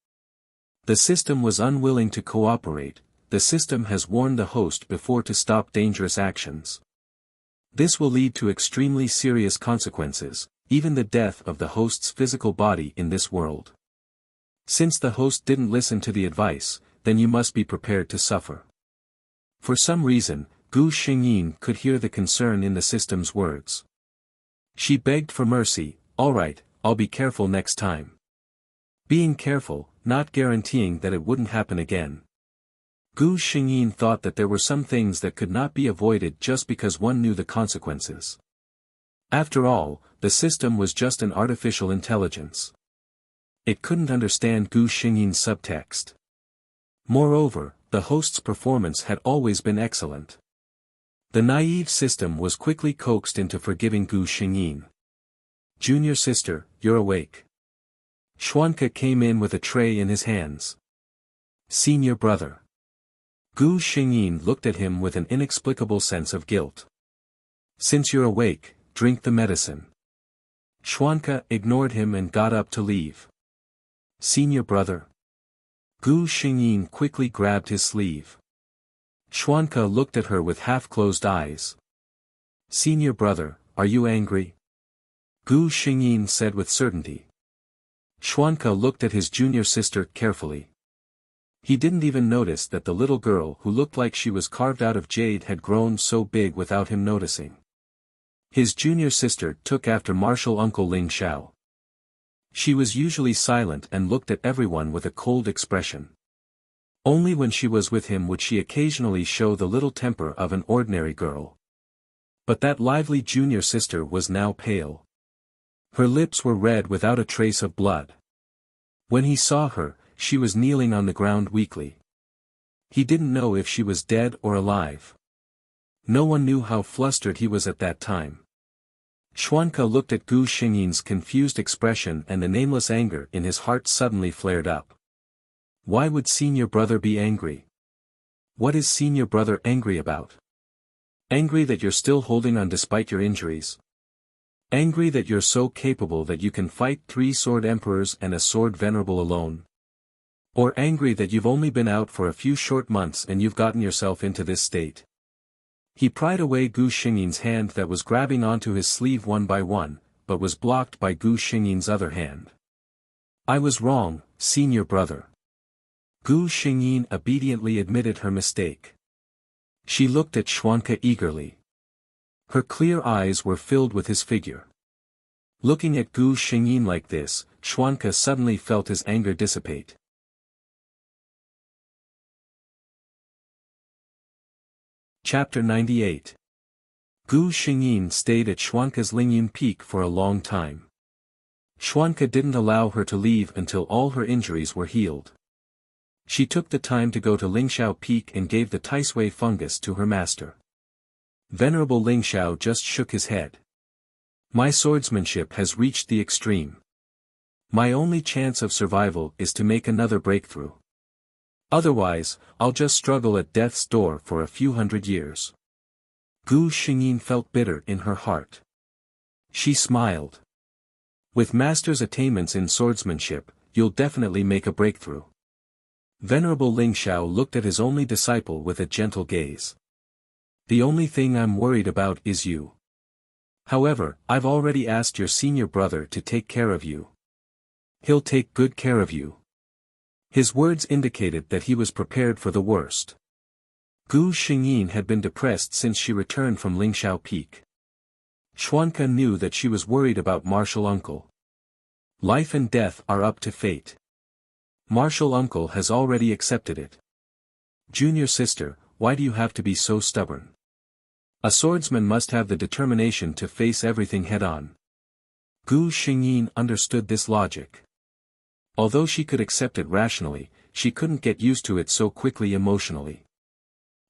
The system was unwilling to cooperate. The system has warned the host before to stop dangerous actions. This will lead to extremely serious consequences, even the death of the host's physical body in this world. Since the host didn't listen to the advice, then you must be prepared to suffer. For some reason, Gu Xingyin could hear the concern in the system's words. She begged for mercy. "All right, I'll be careful next time." Being careful, not guaranteeing that it wouldn't happen again. Gu Xingyin thought that there were some things that could not be avoided just because one knew the consequences. After all, the system was just an artificial intelligence. It couldn't understand Gu Xingyin's subtext. Moreover, the host's performance had always been excellent. The naive system was quickly coaxed into forgiving Gu Xingyin. "Junior sister, you're awake." Xuanke came in with a tray in his hands. "Senior brother." Gu Xingyin looked at him with an inexplicable sense of guilt. "Since you're awake, drink the medicine." Xuanke ignored him and got up to leave. "Senior brother." Gu Xingyin quickly grabbed his sleeve. Xuanke looked at her with half-closed eyes. "Senior brother, are you angry?" Gu Xingyin said with certainty. Xuanke looked at his junior sister carefully. He didn't even notice that the little girl who looked like she was carved out of jade had grown so big without him noticing. His junior sister took after martial uncle Ling Xiao. She was usually silent and looked at everyone with a cold expression. Only when she was with him would she occasionally show the little temper of an ordinary girl. But that lively junior sister was now pale. Her lips were red without a trace of blood. When he saw her, she was kneeling on the ground weakly. He didn't know if she was dead or alive. No one knew how flustered he was at that time. Xuanke looked at Gu Xingyin's confused expression and the nameless anger in his heart suddenly flared up. Why would senior brother be angry? What is senior brother angry about? Angry that you're still holding on despite your injuries? Angry that you're so capable that you can fight 3 sword emperors and a sword venerable alone? Or angry that you've only been out for a few short months and you've gotten yourself into this state? He pried away Gu Xingyin's hand that was grabbing onto his sleeve one by one, but was blocked by Gu Xingyin's other hand. "I was wrong, senior brother." Gu Xingyin obediently admitted her mistake. She looked at Xuanke eagerly. Her clear eyes were filled with his figure. Looking at Gu Xingyin like this, Xuanke suddenly felt his anger dissipate. Chapter 98. Gu Xingyin stayed at Xuanca's Lingyun Peak for a long time. Xuanca didn't allow her to leave until all her injuries were healed. She took the time to go to Lingxiao Peak and gave the Taisui fungus to her master. Venerable Lingxiao just shook his head. My swordsmanship has reached the extreme. My only chance of survival is to make another breakthrough. Otherwise, I'll just struggle at death's door for a few hundred years. Gu Xingyin felt bitter in her heart. She smiled. With master's attainments in swordsmanship, you'll definitely make a breakthrough. Venerable Lingxiao looked at his only disciple with a gentle gaze. The only thing I'm worried about is you. However, I've already asked your senior brother to take care of you. He'll take good care of you. His words indicated that he was prepared for the worst. Gu Xingyin had been depressed since she returned from Lingxiao Peak. Xuanca knew that she was worried about martial uncle. Life and death are up to fate. Martial uncle has already accepted it. Junior sister, why do you have to be so stubborn? A swordsman must have the determination to face everything head-on. Gu Xingyin understood this logic. Although she could accept it rationally, she couldn't get used to it so quickly emotionally.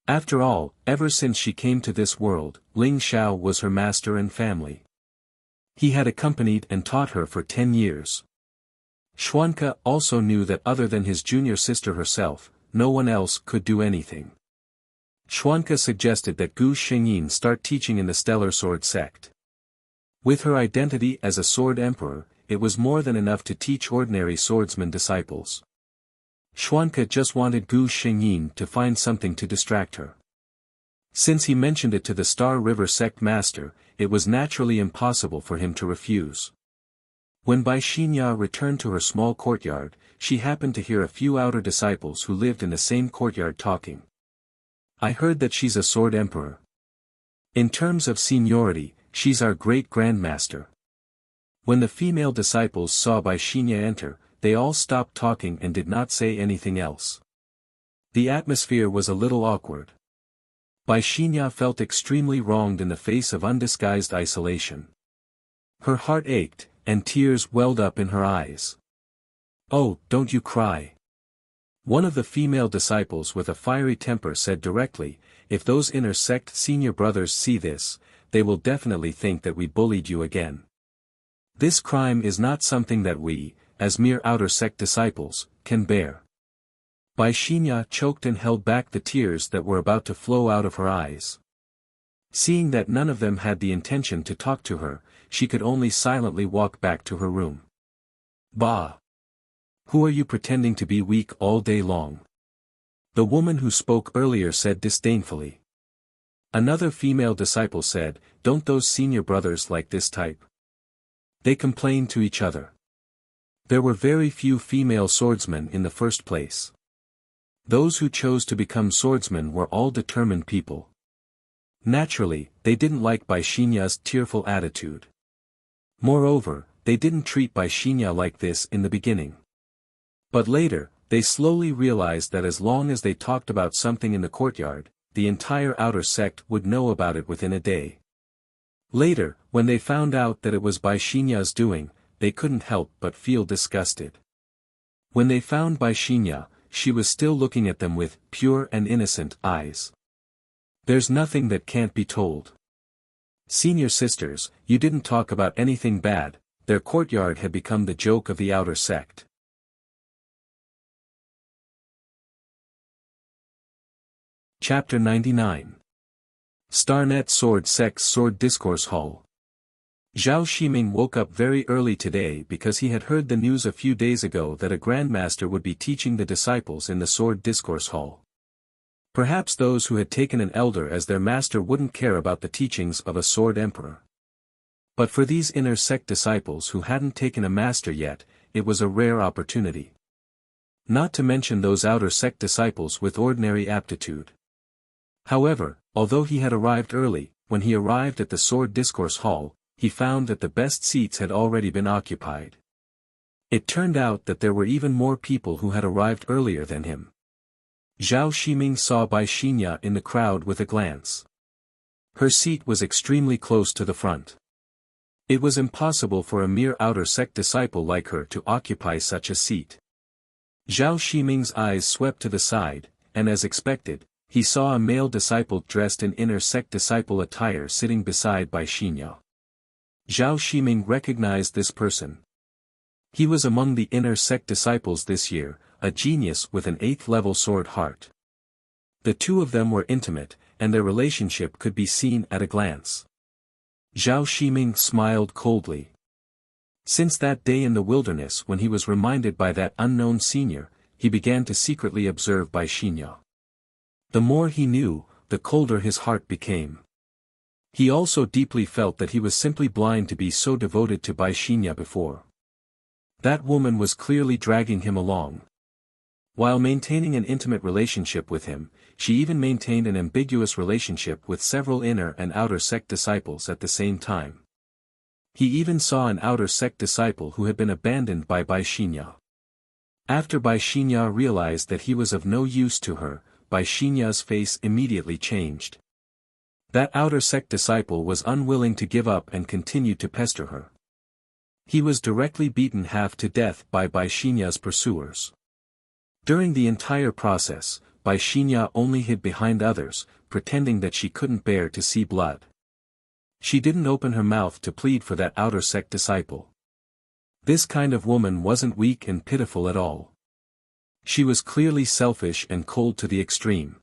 After all, ever since she came to this world, Ling Xiao was her master and family. He had accompanied and taught her for 10 years. Xuanca also knew that other than his junior sister herself, no one else could do anything. Xuanca suggested that Gu Xingyin start teaching in the Stellar Sword sect. With her identity as a sword emperor, it was more than enough to teach ordinary swordsman disciples. Xuanca just wanted Gu Xingyin to find something to distract her. Since he mentioned it to the Star River sect master, it was naturally impossible for him to refuse. When Bai Xinya returned to her small courtyard, she happened to hear a few outer disciples who lived in the same courtyard talking. I heard that she's a sword emperor. In terms of seniority, she's our great grandmaster. When the female disciples saw Bai Xinya enter, they all stopped talking and did not say anything else. The atmosphere was a little awkward. Bai Xinya felt extremely wronged in the face of undisguised isolation. Her heart ached, and tears welled up in her eyes. Oh, don't you cry. One of the female disciples with a fiery temper said directly, if those inner sect senior brothers see this, they will definitely think that we bullied you again. This crime is not something that we, as mere outer sect disciples, can bear. Bai Xinya choked and held back the tears that were about to flow out of her eyes. Seeing that none of them had the intention to talk to her, she could only silently walk back to her room. Bah! Who are you pretending to be weak all day long? The woman who spoke earlier said disdainfully. Another female disciple said, don't those senior brothers like this type? They complain to each other. There were very few female swordsmen in the first place. Those who chose to become swordsmen were all determined people. Naturally, they didn't like Bai Xinya's tearful attitude. Moreover, they didn't treat Bai Xinya like this in the beginning. But later, they slowly realized that as long as they talked about something in the courtyard, the entire outer sect would know about it within a day. Later, when they found out that it was Bai Xinya's doing, they couldn't help but feel disgusted. When they found Bai Xinya, she was still looking at them with pure and innocent eyes. There's nothing that can't be told. Senior sisters, you didn't talk about anything bad. Their courtyard had become the joke of the outer sect. Chapter 99. Starnet Sword Sect's Sword Discourse Hall. Zhao Ximing woke up very early today because he had heard the news a few days ago that a grandmaster would be teaching the disciples in the Sword Discourse Hall. Perhaps those who had taken an elder as their master wouldn't care about the teachings of a sword emperor. But for these inner sect disciples who hadn't taken a master yet, it was a rare opportunity. Not to mention those outer sect disciples with ordinary aptitude. However, although he had arrived early, when he arrived at the Sword Discourse Hall, he found that the best seats had already been occupied. It turned out that there were even more people who had arrived earlier than him. Zhao Ximing saw Bai Xinya in the crowd with a glance. Her seat was extremely close to the front. It was impossible for a mere outer sect disciple like her to occupy such a seat. Zhao Ximing's eyes swept to the side, and as expected, he saw a male disciple dressed in inner sect disciple attire sitting beside Bai Xinya. Zhao Ximing recognized this person. He was among the inner sect disciples this year, a genius with an 8th-level sword heart. The two of them were intimate, and their relationship could be seen at a glance. Zhao Ximing smiled coldly. Since that day in the wilderness when he was reminded by that unknown senior, he began to secretly observe Bai Xinya. The more he knew, the colder his heart became. He also deeply felt that he was simply blind to be so devoted to Bai Xinya before. That woman was clearly dragging him along. While maintaining an intimate relationship with him, she even maintained an ambiguous relationship with several inner and outer sect disciples at the same time. He even saw an outer sect disciple who had been abandoned by Bai Xinya. After Bai Xinya realized that he was of no use to her, Bai Xinya's face immediately changed. That outer sect disciple was unwilling to give up and continued to pester her. He was directly beaten half to death by Bai Xinya's pursuers. During the entire process, Bai Xinya only hid behind others, pretending that she couldn't bear to see blood. She didn't open her mouth to plead for that outer sect disciple. This kind of woman wasn't weak and pitiful at all. She was clearly selfish and cold to the extreme.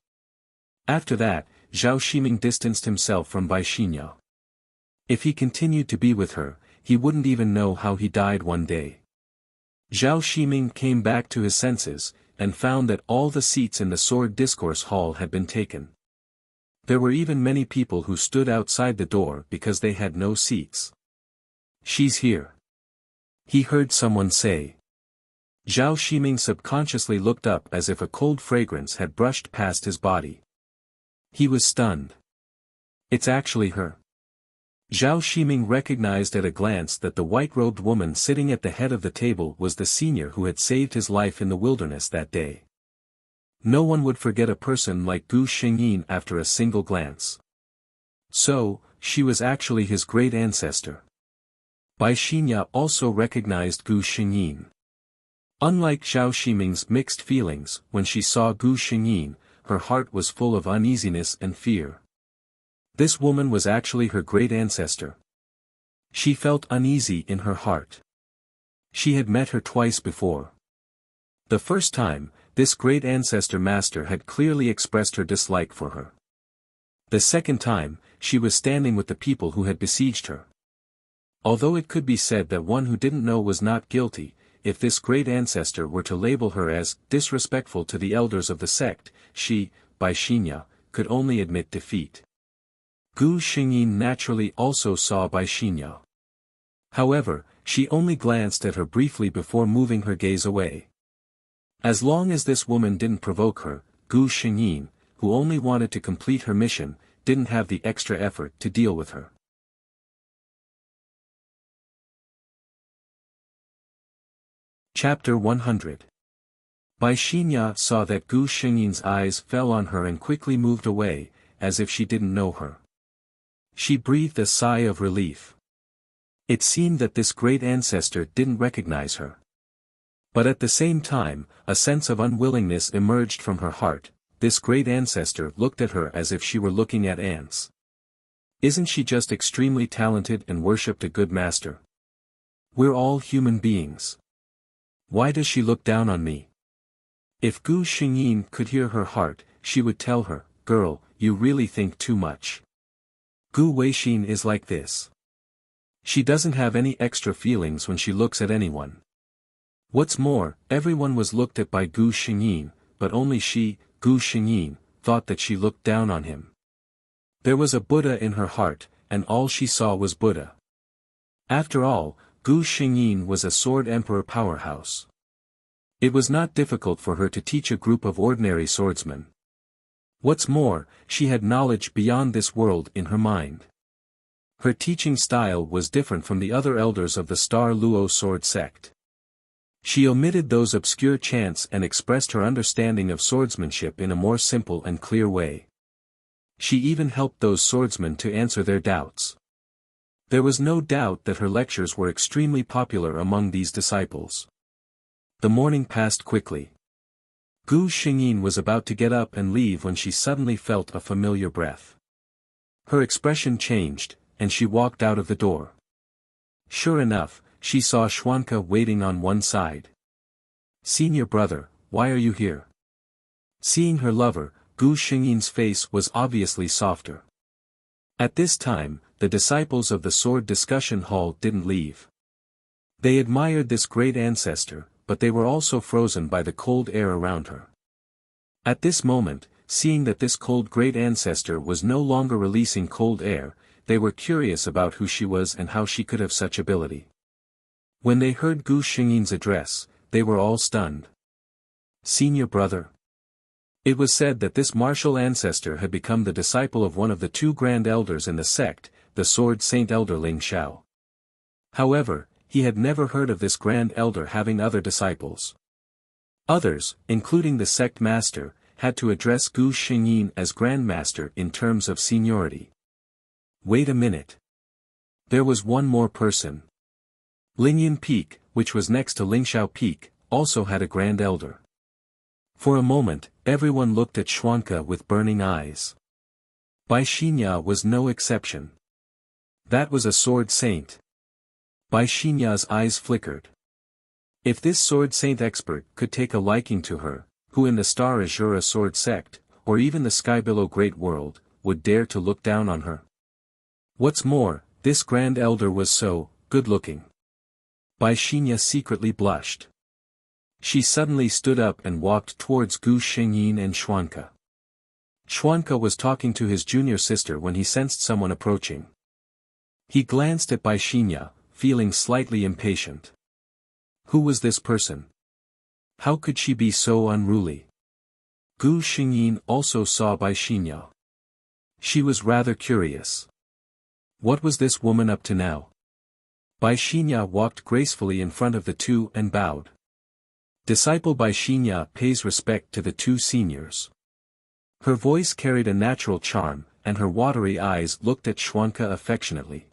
After that, Zhao Ximing distanced himself from Bai Xinya. If he continued to be with her, he wouldn't even know how he died one day. Zhao Ximing came back to his senses, and found that all the seats in the Sword Discourse Hall had been taken. There were even many people who stood outside the door because they had no seats. "She's here," he heard someone say. Zhao Ximing subconsciously looked up as if a cold fragrance had brushed past his body. He was stunned. It's actually her. Zhao Ximing recognized at a glance that the white-robed woman sitting at the head of the table was the senior who had saved his life in the wilderness that day. No one would forget a person like Gu Xingyin after a single glance. So, she was actually his great ancestor. Bai Xinya also recognized Gu Xingyin. Unlike Zhao Ximing's mixed feelings, when she saw Gu Xingyin, her heart was full of uneasiness and fear. This woman was actually her great ancestor. She felt uneasy in her heart. She had met her twice before. The first time, this great ancestor master had clearly expressed her dislike for her. The second time, she was standing with the people who had besieged her. Although it could be said that one who didn't know was not guilty, if this great ancestor were to label her as disrespectful to the elders of the sect, she, Bai Xinya, could only admit defeat. Gu Xingyin naturally also saw Bai Xinya. However, she only glanced at her briefly before moving her gaze away. As long as this woman didn't provoke her, Gu Xingyin, who only wanted to complete her mission, didn't have the extra effort to deal with her. Chapter 100. Bai Xinya saw that Gu Xingyin's eyes fell on her and quickly moved away, as if she didn't know her. She breathed a sigh of relief. It seemed that this great ancestor didn't recognize her. But at the same time, a sense of unwillingness emerged from her heart. This great ancestor looked at her as if she were looking at ants. Isn't she just extremely talented and worshipped a good master? We're all human beings. Why does she look down on me? If Gu Xingyin could hear her heart, she would tell her, "Girl, you really think too much. Gu Weixin is like this. She doesn't have any extra feelings when she looks at anyone." What's more, everyone was looked at by Gu Xingyin, but only she, Gu Xingyin, thought that she looked down on him. There was a Buddha in her heart, and all she saw was Buddha. After all, Gu Xingyin was a sword emperor powerhouse. It was not difficult for her to teach a group of ordinary swordsmen. What's more, she had knowledge beyond this world in her mind. Her teaching style was different from the other elders of the Star Luo sword sect. She omitted those obscure chants and expressed her understanding of swordsmanship in a more simple and clear way. She even helped those swordsmen to answer their doubts. There was no doubt that her lectures were extremely popular among these disciples. The morning passed quickly. Gu Xingyin was about to get up and leave when she suddenly felt a familiar breath. Her expression changed, and she walked out of the door. Sure enough, she saw Xuanke waiting on one side. "Senior brother, why are you here?" Seeing her lover, Gu Xingyin's face was obviously softer. At this time, the disciples of the sword discussion hall didn't leave. They admired this great ancestor, but they were also frozen by the cold air around her. At this moment, seeing that this cold great ancestor was no longer releasing cold air, they were curious about who she was and how she could have such ability. When they heard Gu Xingyin's address, they were all stunned. "Senior brother." It was said that this martial ancestor had become the disciple of one of the two grand elders in the sect, the sword saint elder Ling Xiao. However, he had never heard of this grand elder having other disciples. Others, including the sect master, had to address Gu Xingyin as grandmaster in terms of seniority. Wait a minute. There was one more person. Lingyan Peak, which was next to Lingxiao Peak, also had a grand elder. For a moment, everyone looked at Xuanke with burning eyes. Bai Xinya was no exception. That was a sword saint. Bai Xinya's eyes flickered. If this sword saint expert could take a liking to her, who in the Star Azura sword sect, or even the Sky Below Great World, would dare to look down on her? What's more, this grand elder was so good-looking. Bai Xinya secretly blushed. She suddenly stood up and walked towards Gu Xingyin and Xuanke. Xuanke was talking to his junior sister when he sensed someone approaching. He glanced at Bai Xinya, feeling slightly impatient. Who was this person? How could she be so unruly? Gu Xingyin also saw Bai Xinya. She was rather curious. What was this woman up to now? Bai Xinya walked gracefully in front of the two and bowed. Disciple Bai Xinya pays respect to the two seniors. Her voice carried a natural charm, and her watery eyes looked at Xuanke affectionately.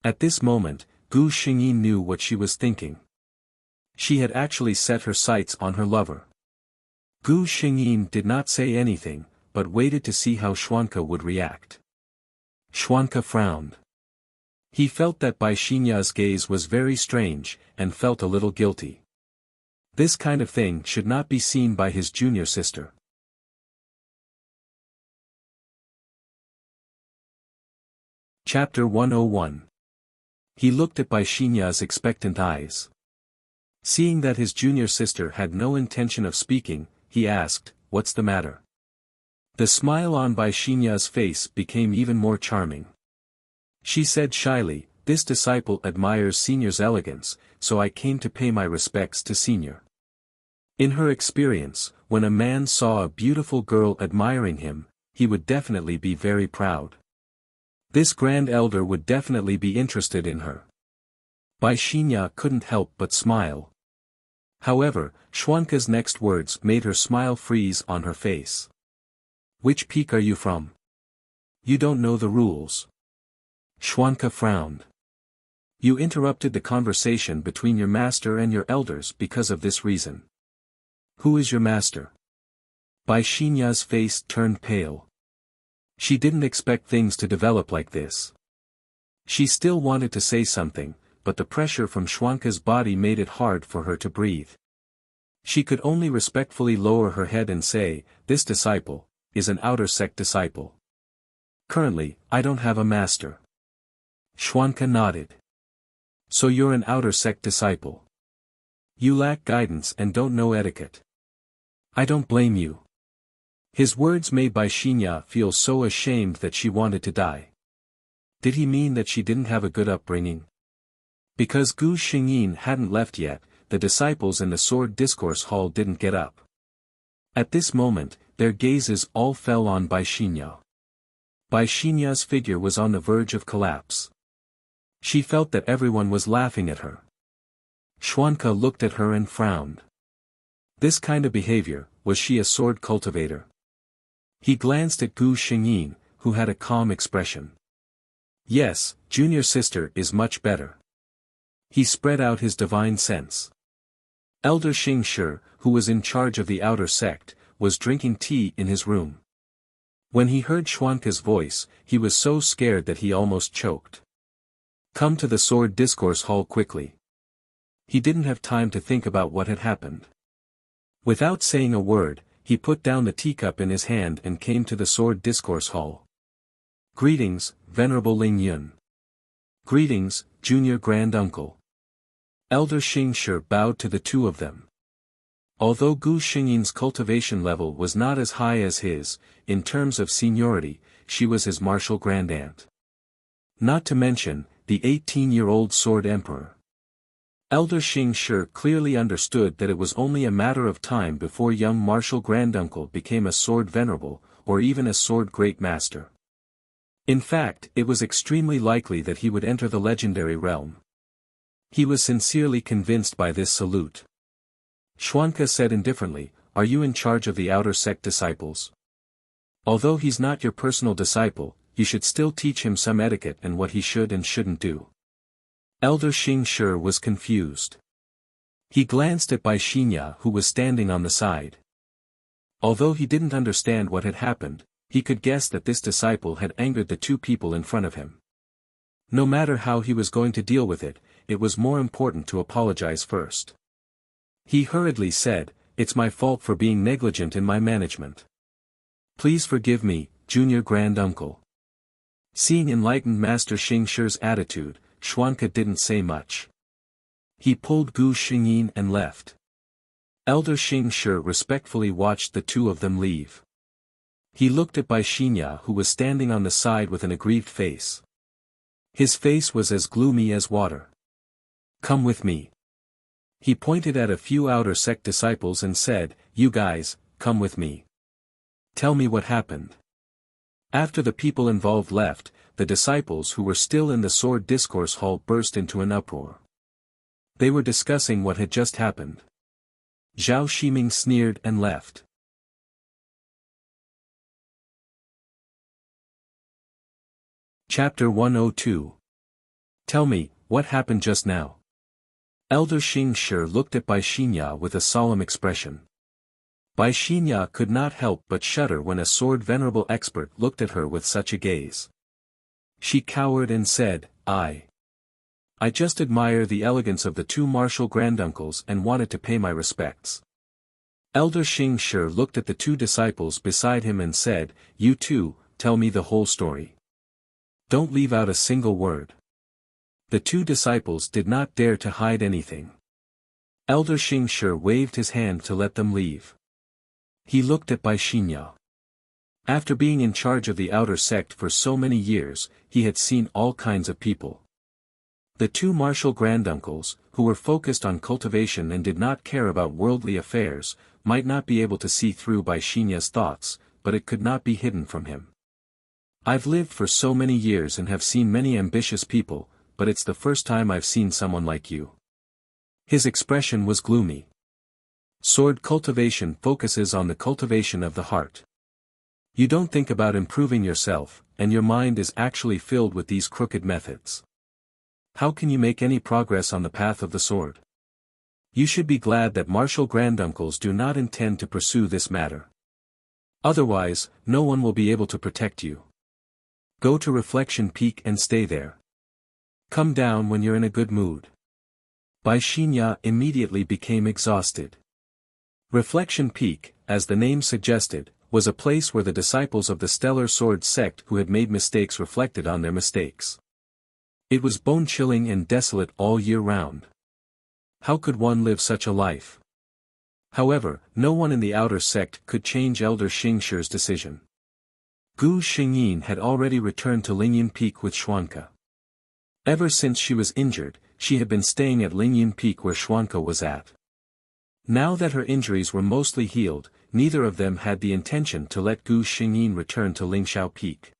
At this moment, Gu Xingyin knew what she was thinking. She had actually set her sights on her lover. Gu Xingyin did not say anything, but waited to see how Xuanke would react. Xuanke frowned. He felt that Bai Xinya's gaze was very strange, and felt a little guilty. This kind of thing should not be seen by his junior sister. Chapter 101. He looked at Bai Xinya's expectant eyes. Seeing that his junior sister had no intention of speaking, he asked, "What's the matter?" The smile on Bai Xinya's face became even more charming. She said shyly, "This disciple admires Senior's elegance, so I came to pay my respects to Senior." In her experience, when a man saw a beautiful girl admiring him, he would definitely be very proud. This grand elder would definitely be interested in her. Bai Xinya couldn't help but smile. However, Xuanke's next words made her smile freeze on her face. "Which peak are you from? You don't know the rules." Xuanke frowned. "You interrupted the conversation between your master and your elders because of this reason. Who is your master?" Bai Xinya's face turned pale. She didn't expect things to develop like this. She still wanted to say something, but the pressure from Xuanke's body made it hard for her to breathe. She could only respectfully lower her head and say, "This disciple is an outer sect disciple. Currently, I don't have a master." Xuanke nodded. "So you're an outer sect disciple. You lack guidance and don't know etiquette. I don't blame you." His words made Bai Xinya feel so ashamed that she wanted to die. Did he mean that she didn't have a good upbringing? Because Gu Xingyin hadn't left yet, the disciples in the sword discourse hall didn't get up. At this moment, their gazes all fell on Bai Xinya. Bai Xinya's figure was on the verge of collapse. She felt that everyone was laughing at her. Xuanke looked at her and frowned. This kind of behavior, was she a sword cultivator? He glanced at Gu Xingyin, who had a calm expression. Yes, junior sister is much better. He spread out his divine sense. Elder Xing Shi, who was in charge of the outer sect, was drinking tea in his room. When he heard Xuanca's voice, he was so scared that he almost choked. Come to the sword discourse hall quickly. He didn't have time to think about what had happened. Without saying a word, he put down the teacup in his hand and came to the sword discourse hall. Greetings, Venerable Ling Yun. Greetings, Junior Grand Uncle. Elder Xing Shi bowed to the two of them. Although Gu Xingyin's cultivation level was not as high as his, in terms of seniority, she was his martial grandaunt. Not to mention, the 18-year-old sword emperor. Elder Xing Shi clearly understood that it was only a matter of time before young martial granduncle became a sword venerable, or even a sword great master. In fact, it was extremely likely that he would enter the legendary realm. He was sincerely convinced by this salute. Xuanca said indifferently, "Are you in charge of the outer sect disciples? Although he's not your personal disciple, you should still teach him some etiquette and what he should and shouldn't do." Elder Xing Shi was confused. He glanced at Bai Xinya who was standing on the side. Although he didn't understand what had happened, he could guess that this disciple had angered the two people in front of him. No matter how he was going to deal with it, it was more important to apologize first. He hurriedly said, "It's my fault for being negligent in my management. Please forgive me, Junior Grand Uncle." Seeing enlightened Master Xing Shi's attitude, Xuanca didn't say much. He pulled Gu Xingyin and left. Elder Xing Shi respectfully watched the two of them leave. He looked at Bai Xinya who was standing on the side with an aggrieved face. His face was as gloomy as water. "Come with me." He pointed at a few outer sect disciples and said, "You guys, come with me. Tell me what happened." After the people involved left, the disciples who were still in the sword discourse hall burst into an uproar. They were discussing what had just happened. Zhao Ximing sneered and left. Chapter 102. Tell me, what happened just now? Elder Xing Shi looked at Bai Xinya with a solemn expression. Bai Xinya could not help but shudder when a sword venerable expert looked at her with such a gaze. She cowered and said, I just admire the elegance of the two martial granduncles and wanted to pay my respects." Elder Xing Shi looked at the two disciples beside him and said, "You two, tell me the whole story. Don't leave out a single word." The two disciples did not dare to hide anything. Elder Xing Shi waved his hand to let them leave. He looked at Bai Xinya. After being in charge of the outer sect for so many years, he had seen all kinds of people. The two martial granduncles, who were focused on cultivation and did not care about worldly affairs, might not be able to see through Bai Xinya's thoughts, but it could not be hidden from him. "I've lived for so many years and have seen many ambitious people, but it's the first time I've seen someone like you." His expression was gloomy. Sword cultivation focuses on the cultivation of the heart. You don't think about improving yourself, and your mind is actually filled with these crooked methods. How can you make any progress on the path of the sword? You should be glad that martial granduncles do not intend to pursue this matter. Otherwise, no one will be able to protect you. Go to Reflection Peak and stay there. Come down when you're in a good mood. Bai Xinya immediately became exhausted. Reflection Peak, as the name suggested, was a place where the disciples of the Stellar Sword sect who had made mistakes reflected on their mistakes. It was bone-chilling and desolate all year round. How could one live such a life? However, no one in the outer sect could change Elder Xing Shi's decision. Gu Xingyin had already returned to Lingyun Peak with Xuanca. Ever since she was injured, she had been staying at Lingyun Peak where Xuanca was at. Now that her injuries were mostly healed, neither of them had the intention to let Gu Xingyin return to Lingxiao Peak.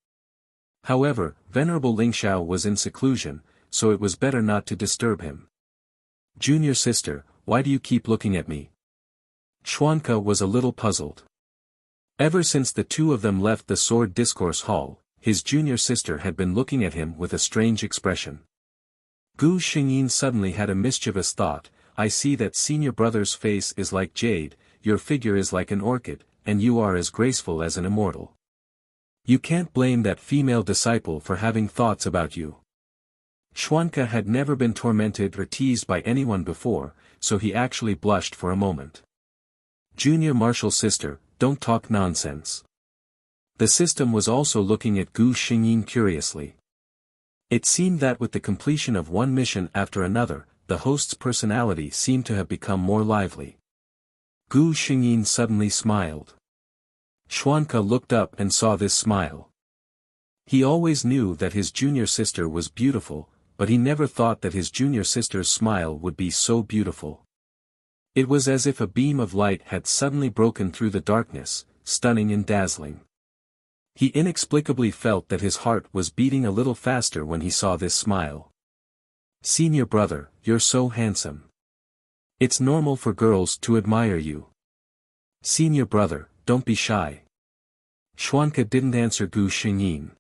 However, Venerable Lingxiao was in seclusion, so it was better not to disturb him. "Junior sister, why do you keep looking at me?" Xuanca was a little puzzled. Ever since the two of them left the Sword Discourse Hall, his junior sister had been looking at him with a strange expression. Gu Xingyin suddenly had a mischievous thought. I see that senior brother's face is like jade, your figure is like an orchid, and you are as graceful as an immortal. You can't blame that female disciple for having thoughts about you. Xuanke had never been tormented or teased by anyone before, so he actually blushed for a moment. Junior martial sister, don't talk nonsense. The system was also looking at Gu Xingyin curiously. It seemed that with the completion of one mission after another, the host's personality seemed to have become more lively. Gu Xingyin suddenly smiled. Xuanke looked up and saw this smile. He always knew that his junior sister was beautiful, but he never thought that his junior sister's smile would be so beautiful. It was as if a beam of light had suddenly broken through the darkness, stunning and dazzling. He inexplicably felt that his heart was beating a little faster when he saw this smile. Senior brother, you're so handsome. It's normal for girls to admire you. Senior brother, don't be shy. Xuanke didn't answer Gu Xingyin.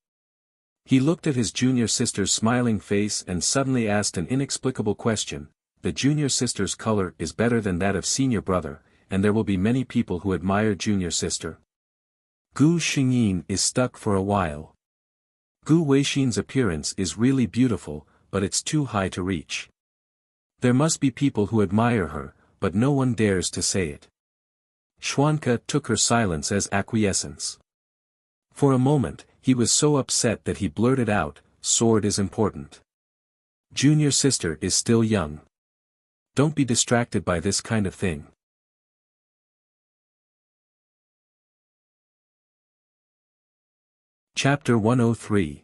He looked at his junior sister's smiling face and suddenly asked an inexplicable question. The junior sister's color is better than that of senior brother, and there will be many people who admire junior sister. Gu Xingyin is stuck for a while. Gu Weixin's appearance is really beautiful, but it's too high to reach. There must be people who admire her, but no one dares to say it. Xuanke took her silence as acquiescence. For a moment, he was so upset that he blurted out, sword is important. Junior sister is still young. Don't be distracted by this kind of thing. Chapter 103.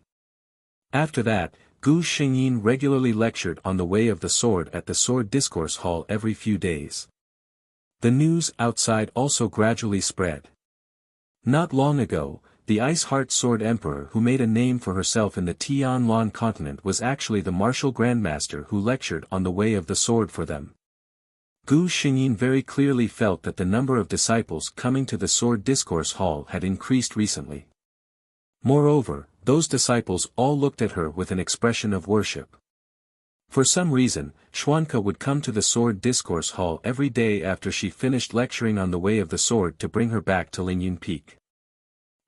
After that, Gu Xingyin regularly lectured on the way of the sword at the Sword Discourse Hall every few days. The news outside also gradually spread. Not long ago, the Ice Heart Sword Emperor who made a name for herself in the Tianlan continent was actually the martial grandmaster who lectured on the way of the sword for them. Gu Xingyin very clearly felt that the number of disciples coming to the Sword Discourse Hall had increased recently. Moreover, those disciples all looked at her with an expression of worship. For some reason, Xuanke would come to the Sword Discourse Hall every day after she finished lecturing on the way of the sword to bring her back to Lingyun Peak.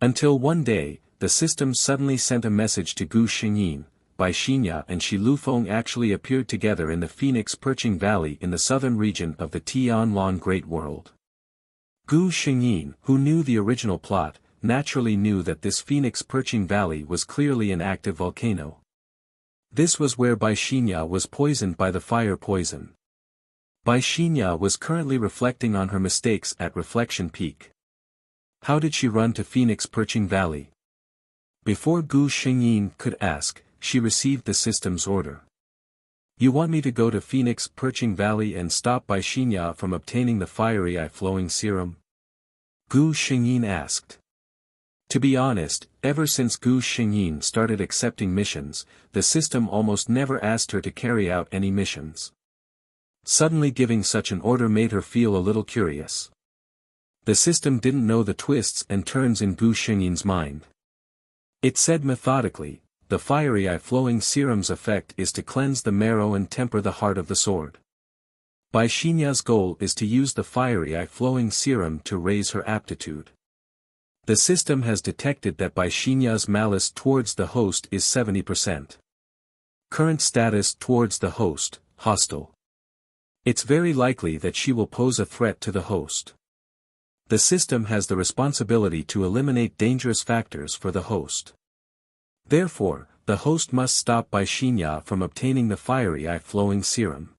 Until one day, the system suddenly sent a message to Gu Xingyin. Bai Xinya and Shi Lufeng actually appeared together in the Phoenix Perching Valley in the southern region of the Tianlan Great World. Gu Xingyin, who knew the original plot, naturally knew that this Phoenix Perching Valley was clearly an active volcano. This was where Bai Xinya was poisoned by the fire poison. Bai Xinya was currently reflecting on her mistakes at Reflection Peak. How did she run to Phoenix Perching Valley? Before Gu Xingyin could ask, she received the system's order. You want me to go to Phoenix Perching Valley and stop Bai Xinya from obtaining the fiery eye-flowing serum? Gu Xingyin asked. To be honest, ever since Gu Xingyin started accepting missions, the system almost never asked her to carry out any missions. Suddenly giving such an order made her feel a little curious. The system didn't know the twists and turns in Gu Xingyin's mind. It said methodically, the fiery eye-flowing serum's effect is to cleanse the marrow and temper the heart of the sword. Bai Xinya's goal is to use the fiery eye-flowing serum to raise her aptitude. The system has detected that Bai Xinya's malice towards the host is 70%. Current status towards the host, hostile. It's very likely that she will pose a threat to the host. The system has the responsibility to eliminate dangerous factors for the host. Therefore, the host must stop Bai Xinya from obtaining the fiery eye-flowing serum.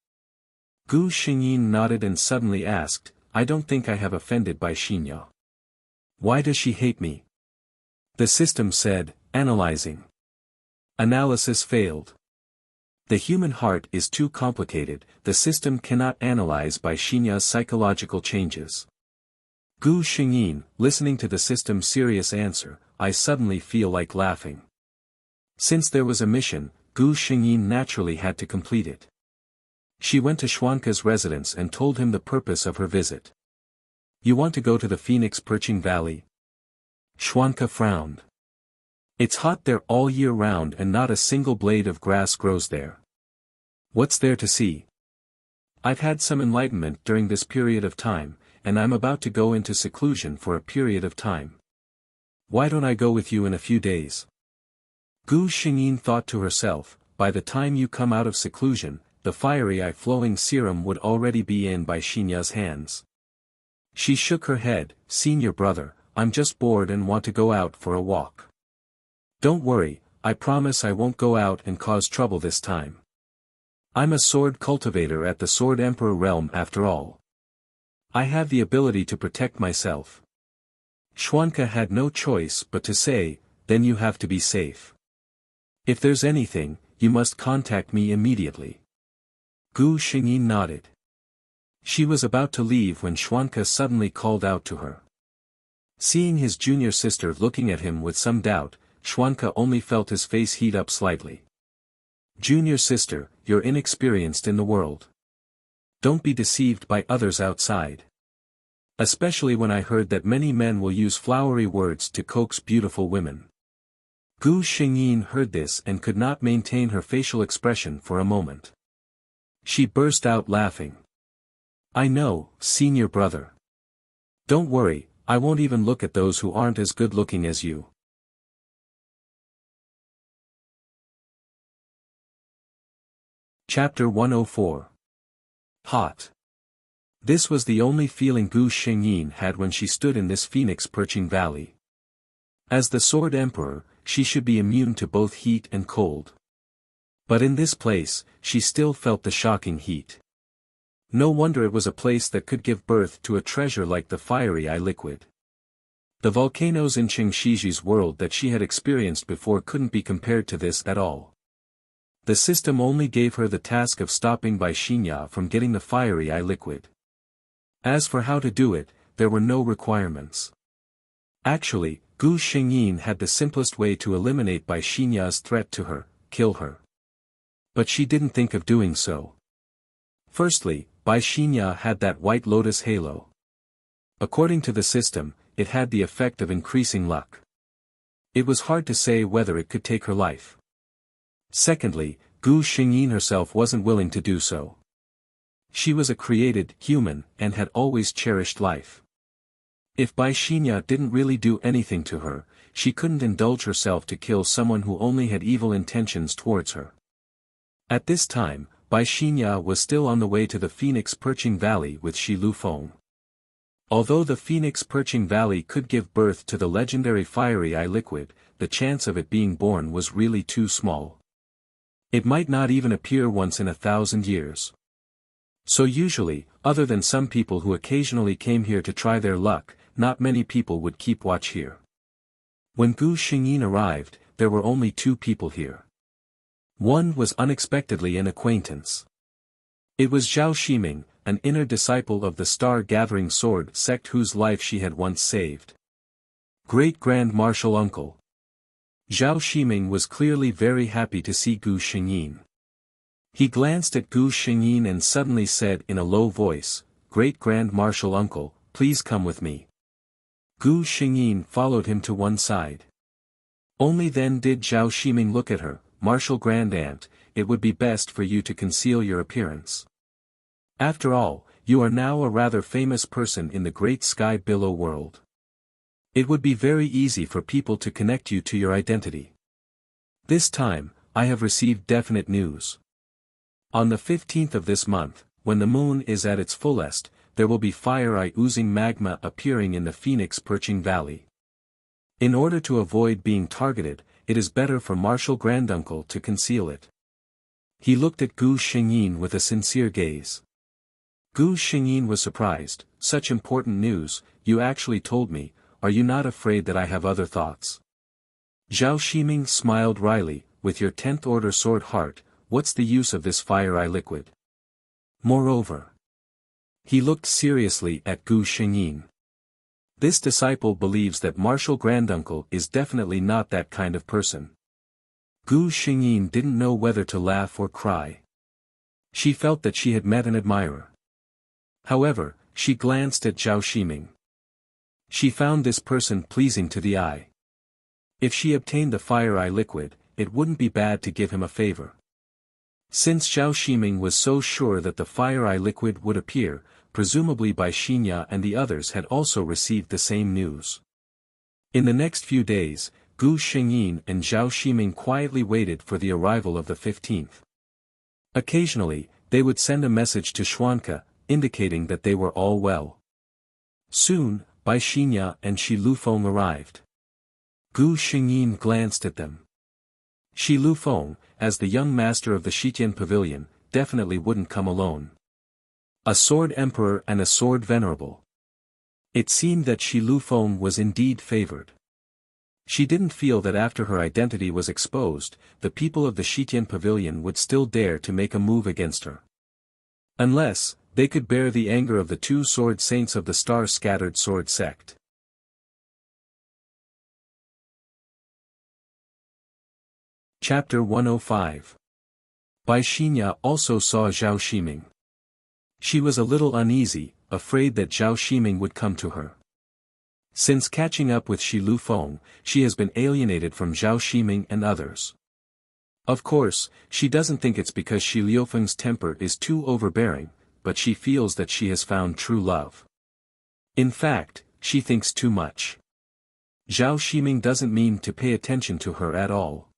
Gu Xingyin nodded and suddenly asked, I don't think I have offended Bai Xinya. Why does she hate me? The system said, analyzing. Analysis failed. The human heart is too complicated, the system cannot analyze Bai Xinya's psychological changes. Gu Xingyin, listening to the system's serious answer, I suddenly feel like laughing. Since there was a mission, Gu Xingyin naturally had to complete it. She went to Xuanke's residence and told him the purpose of her visit. You want to go to the Phoenix Perching Valley? Xuanke frowned. It's hot there all year round and not a single blade of grass grows there. What's there to see? I've had some enlightenment during this period of time, and I'm about to go into seclusion for a period of time. Why don't I go with you in a few days? Gu Xingyin thought to herself, by the time you come out of seclusion, the fiery eye-flowing serum would already be in Bai Xinya's hands. She shook her head, Senior brother, I'm just bored and want to go out for a walk. Don't worry, I promise I won't go out and cause trouble this time. I'm a sword cultivator at the Sword Emperor realm after all. I have the ability to protect myself. Xuanke had no choice but to say, then you have to be safe. If there's anything, you must contact me immediately. Gu Xingyin nodded. She was about to leave when Xuanke suddenly called out to her. Seeing his junior sister looking at him with some doubt, Xuanke only felt his face heat up slightly. Junior sister, you're inexperienced in the world. Don't be deceived by others outside. Especially when I heard that many men will use flowery words to coax beautiful women. Gu Xingyin heard this and could not maintain her facial expression for a moment. She burst out laughing. I know, senior brother. Don't worry, I won't even look at those who aren't as good looking as you. Chapter 104. Hot. This was the only feeling Gu Xingyin had when she stood in this phoenix-perching valley. As the Sword Emperor, she should be immune to both heat and cold. But in this place, she still felt the shocking heat. No wonder it was a place that could give birth to a treasure like the fiery eye liquid. The volcanoes in Qingshiji's world that she had experienced before couldn't be compared to this at all. The system only gave her the task of stopping Bai Xinya from getting the fiery eye liquid. As for how to do it, there were no requirements. Actually, Gu Xingyin had the simplest way to eliminate Bai Xinya's threat to her, kill her. But she didn't think of doing so. Firstly, Bai Xinya had that white lotus halo. According to the system, it had the effect of increasing luck. It was hard to say whether it could take her life. Secondly, Gu Xingyin herself wasn't willing to do so. She was a created human and had always cherished life. If Bai Xinya didn't really do anything to her, she couldn't indulge herself to kill someone who only had evil intentions towards her. At this time, Bai Xinya was still on the way to the Phoenix-Perching Valley with Shi Lufeng. Although the Phoenix-Perching Valley could give birth to the legendary fiery eye liquid, the chance of it being born was really too small. It might not even appear once in 1,000 years. So usually, other than some people who occasionally came here to try their luck, not many people would keep watch here. When Gu Xingyin arrived, there were only 2 people here. One was unexpectedly an acquaintance. It was Zhao Ximing, an inner disciple of the Star-Gathering Sword sect whose life she had once saved. Great-Grand Marshal Uncle. Zhao Ximing was clearly very happy to see Gu Xingyin. He glanced at Gu Xingyin and suddenly said in a low voice, Great-Grand Marshal Uncle, please come with me. Gu Xingyin followed him to one side. Only then did Zhao Ximing look at her, Marshal Grand Aunt, it would be best for you to conceal your appearance. After all, you are now a rather famous person in the great sky billow world. It would be very easy for people to connect you to your identity. This time, I have received definite news. On the 15th of this month, when the moon is at its fullest, there will be fire-eye oozing magma appearing in the Phoenix-Perching Valley. In order to avoid being targeted, it is better for Marshal Granduncle to conceal it. He looked at Gu Xingyin with a sincere gaze. Gu Xingyin was surprised, such important news, you actually told me, are you not afraid that I have other thoughts? Zhao Ximing smiled wryly, with your 10th order sword heart, what's the use of this fire-eye liquid? Moreover. He looked seriously at Gu Xingyin. This disciple believes that Marshal Granduncle is definitely not that kind of person. Gu Xingyin didn't know whether to laugh or cry. She felt that she had met an admirer. However, she glanced at Zhao Ximing. She found this person pleasing to the eye. If she obtained the fire eye liquid, it wouldn't be bad to give him a favor. Since Zhao Ximing was so sure that the fire eye liquid would appear, presumably Bai Xinya and the others had also received the same news. In the next few days, Gu Xingyin and Zhao Ximing quietly waited for the arrival of the 15th. Occasionally, they would send a message to Xuanke, indicating that they were all well. Soon, Bai Xinya and Shi Lufeng arrived. Gu Xingyin glanced at them. Shi Lufeng, as the young master of the Shitian Pavilion, definitely wouldn't come alone. A sword emperor and a sword venerable. It seemed that Shi Lufeng was indeed favored. She didn't feel that after her identity was exposed, the people of the Shitian Pavilion would still dare to make a move against her. Unless, they could bear the anger of the two sword saints of the star-scattered sword sect. Chapter 105. Bai Xinya also saw Zhao Ximing. She was a little uneasy, afraid that Zhao Ximing would come to her. Since catching up with Shi Lufeng, she has been alienated from Zhao Ximing and others. Of course, she doesn't think it's because Shi Lufeng's temper is too overbearing, but she feels that she has found true love. In fact, she thinks too much. Zhao Ximing doesn't mean to pay attention to her at all.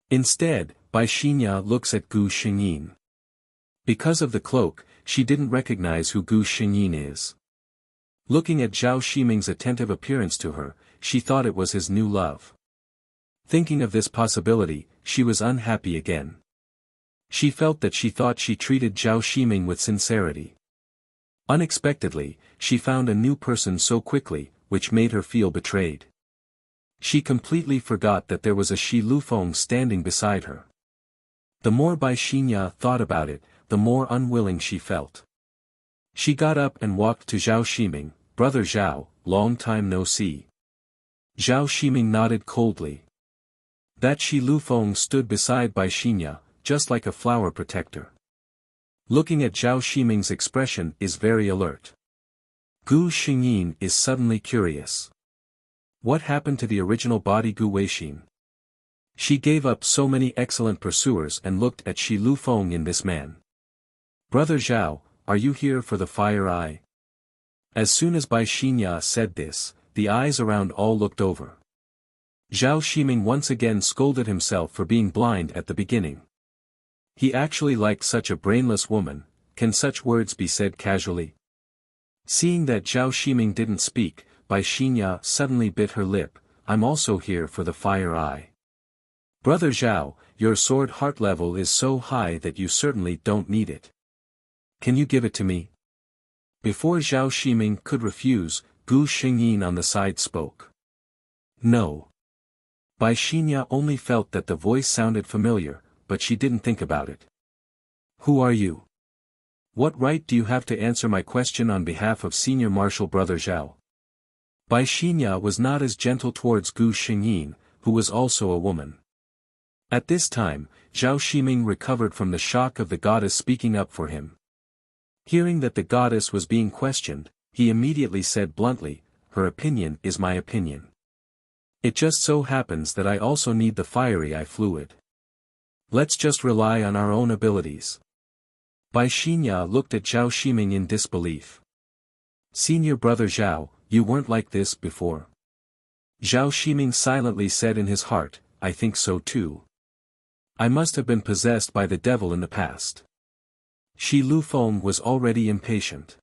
Instead, Bai Xinya looks at Gu Xingyin. Because of the cloak, she didn't recognize who Gu Xingyin is. Looking at Zhao Ximing's attentive appearance to her, she thought it was his new love. Thinking of this possibility, she was unhappy again. She felt that she thought she treated Zhao Ximing with sincerity. Unexpectedly, she found a new person so quickly, which made her feel betrayed. She completely forgot that there was a Shi Lufeng standing beside her. The more Bai Xinya thought about it, the more unwilling she felt. She got up and walked to Zhao Ximing. "Brother Zhao, long time no see." Zhao Ximing nodded coldly. That Shi Lufeng stood beside Bai Xinya, just like a flower protector. Looking at Zhao Ximing's expression is very alert. Gu Xingyin is suddenly curious. What happened to the original body Gu Weixin? She gave up so many excellent pursuers and looked at Shi Lufeng in this man. "Brother Zhao, are you here for the fire eye?" As soon as Bai Xinya said this, the eyes around all looked over. Zhao Ximing once again scolded himself for being blind at the beginning. He actually liked such a brainless woman. Can such words be said casually? Seeing that Zhao Ximing didn't speak, Bai Xinya suddenly bit her lip. "I'm also here for the fire eye." "Brother Zhao, your sword heart level is so high that you certainly don't need it. Can you give it to me?" Before Zhao Ximing could refuse, Gu Xingyin on the side spoke. "No." Bai Xinya only felt that the voice sounded familiar, but she didn't think about it. "Who are you? What right do you have to answer my question on behalf of Senior Marshal Brother Zhao?" Bai Xinya was not as gentle towards Gu Xingyin, who was also a woman. At this time, Zhao Ximing recovered from the shock of the goddess speaking up for him. Hearing that the goddess was being questioned, he immediately said bluntly, "Her opinion is my opinion. It just so happens that I also need the fiery eye fluid. Let's just rely on our own abilities." Bai Xinya looked at Zhao Ximing in disbelief. "Senior Brother Zhao, you weren't like this before." Zhao Ximing silently said in his heart, "I think so too. I must have been possessed by the devil in the past." Shi Lufeng was already impatient.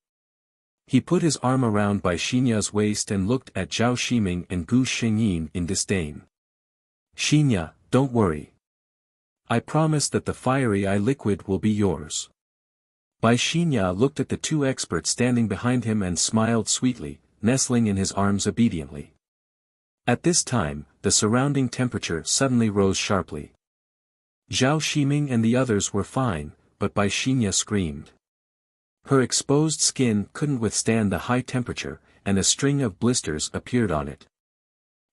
He put his arm around Bai Xinya's waist and looked at Zhao Ximing and Gu Xingyin in disdain. "Xinya, don't worry. I promise that the fiery eye liquid will be yours." Bai Xinya looked at the two experts standing behind him and smiled sweetly, nestling in his arms obediently. At this time, the surrounding temperature suddenly rose sharply. Zhao Ximing and the others were fine, but Bai Xinya screamed. Her exposed skin couldn't withstand the high temperature, and a string of blisters appeared on it.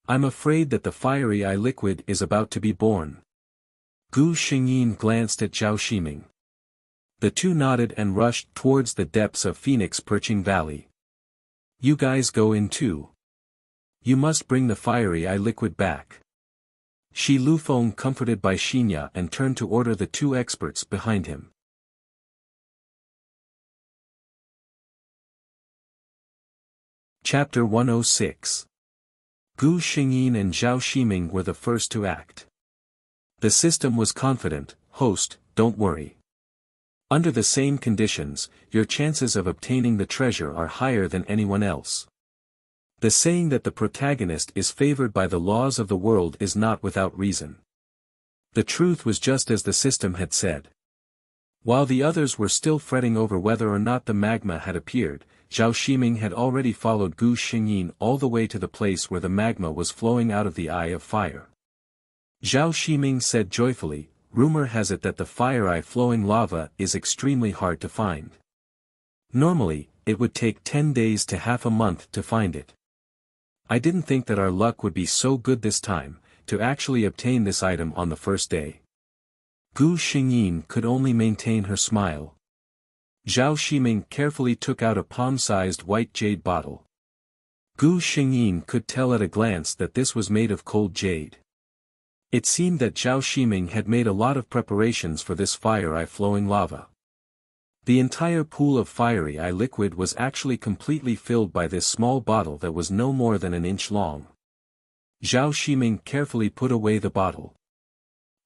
"I'm afraid that the fiery eye liquid is about to be born." Gu Xingyin glanced at Zhao Ximing. The two nodded and rushed towards the depths of Phoenix Perching Valley. "You guys go in too." You must bring the fiery eye liquid back. Shi Lufeng comforted by Xinya and turned to order the two experts behind him. Chapter 106. Gu Xingyin and Zhao Ximing were the first to act. The system was confident, "Host, don't worry. Under the same conditions, your chances of obtaining the treasure are higher than anyone else." The saying that the protagonist is favored by the laws of the world is not without reason. The truth was just as the system had said. While the others were still fretting over whether or not the magma had appeared, Zhao Ximing had already followed Gu Xingyin all the way to the place where the magma was flowing out of the Eye of Fire. Zhao Ximing said joyfully, "Rumor has it that the fire eye flowing lava is extremely hard to find. Normally, it would take 10 days to half a month to find it. I didn't think that our luck would be so good this time, to actually obtain this item on the first day." Gu Xingyin could only maintain her smile. Zhao Ximing carefully took out a palm-sized white jade bottle. Gu Xingyin could tell at a glance that this was made of cold jade. It seemed that Zhao Ximing had made a lot of preparations for this fire eye flowing lava. The entire pool of fiery eye liquid was actually completely filled by this small bottle that was no more than an inch long. Zhao Ximing carefully put away the bottle.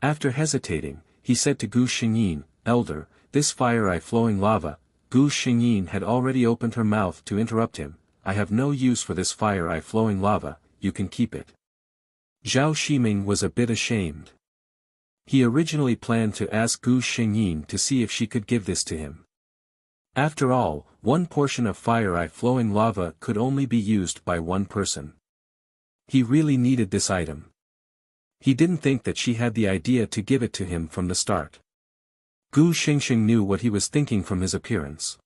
After hesitating, he said to Gu Xingyin, "Elder, this fire eye flowing lava." Gu Xingyin had already opened her mouth to interrupt him. "I have no use for this fire eye flowing lava, you can keep it." Zhao Ximing was a bit ashamed. He originally planned to ask Gu Xingyin to see if she could give this to him. After all, one portion of fire eye flowing lava could only be used by one person. He really needed this item. He didn't think that she had the idea to give it to him from the start. Gu Xingxing knew what he was thinking from his appearance.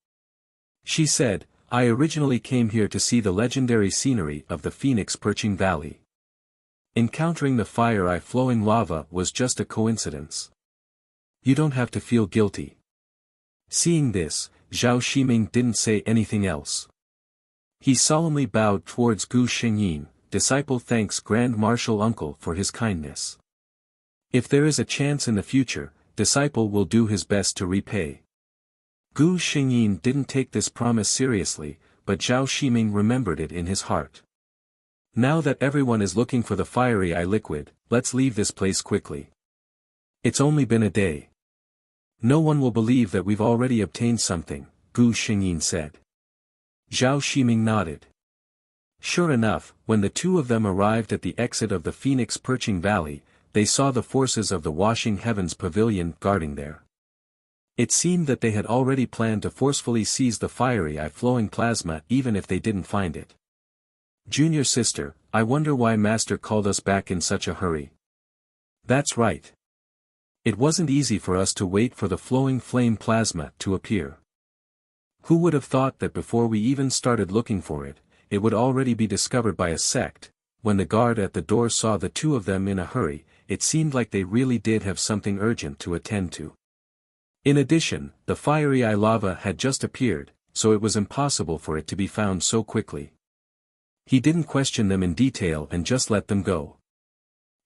She said, "I originally came here to see the legendary scenery of the Phoenix Perching Valley. Encountering the fire eye flowing lava was just a coincidence. You don't have to feel guilty." Seeing this, Zhao Ximing didn't say anything else. He solemnly bowed towards Gu Xingyin, "Disciple thanks Grand Marshal Uncle for his kindness. If there is a chance in the future, disciple will do his best to repay." Gu Xingyin didn't take this promise seriously, but Zhao Ximing remembered it in his heart. "Now that everyone is looking for the fiery eye liquid, let's leave this place quickly. It's only been a day. No one will believe that we've already obtained something," Gu Xingyin said. Zhao Ximing nodded. Sure enough, when the two of them arrived at the exit of the Phoenix Perching Valley, they saw the forces of the Washing Heavens Pavilion guarding there. It seemed that they had already planned to forcefully seize the fiery eye flowing plasma even if they didn't find it. "Junior sister, I wonder why Master called us back in such a hurry." "That's right. It wasn't easy for us to wait for the flowing flame plasma to appear. Who would have thought that before we even started looking for it, it would already be discovered by a sect?" When the guard at the door saw the two of them in a hurry, it seemed like they really did have something urgent to attend to. In addition, the fiery eye lava had just appeared, so it was impossible for it to be found so quickly. He didn't question them in detail and just let them go.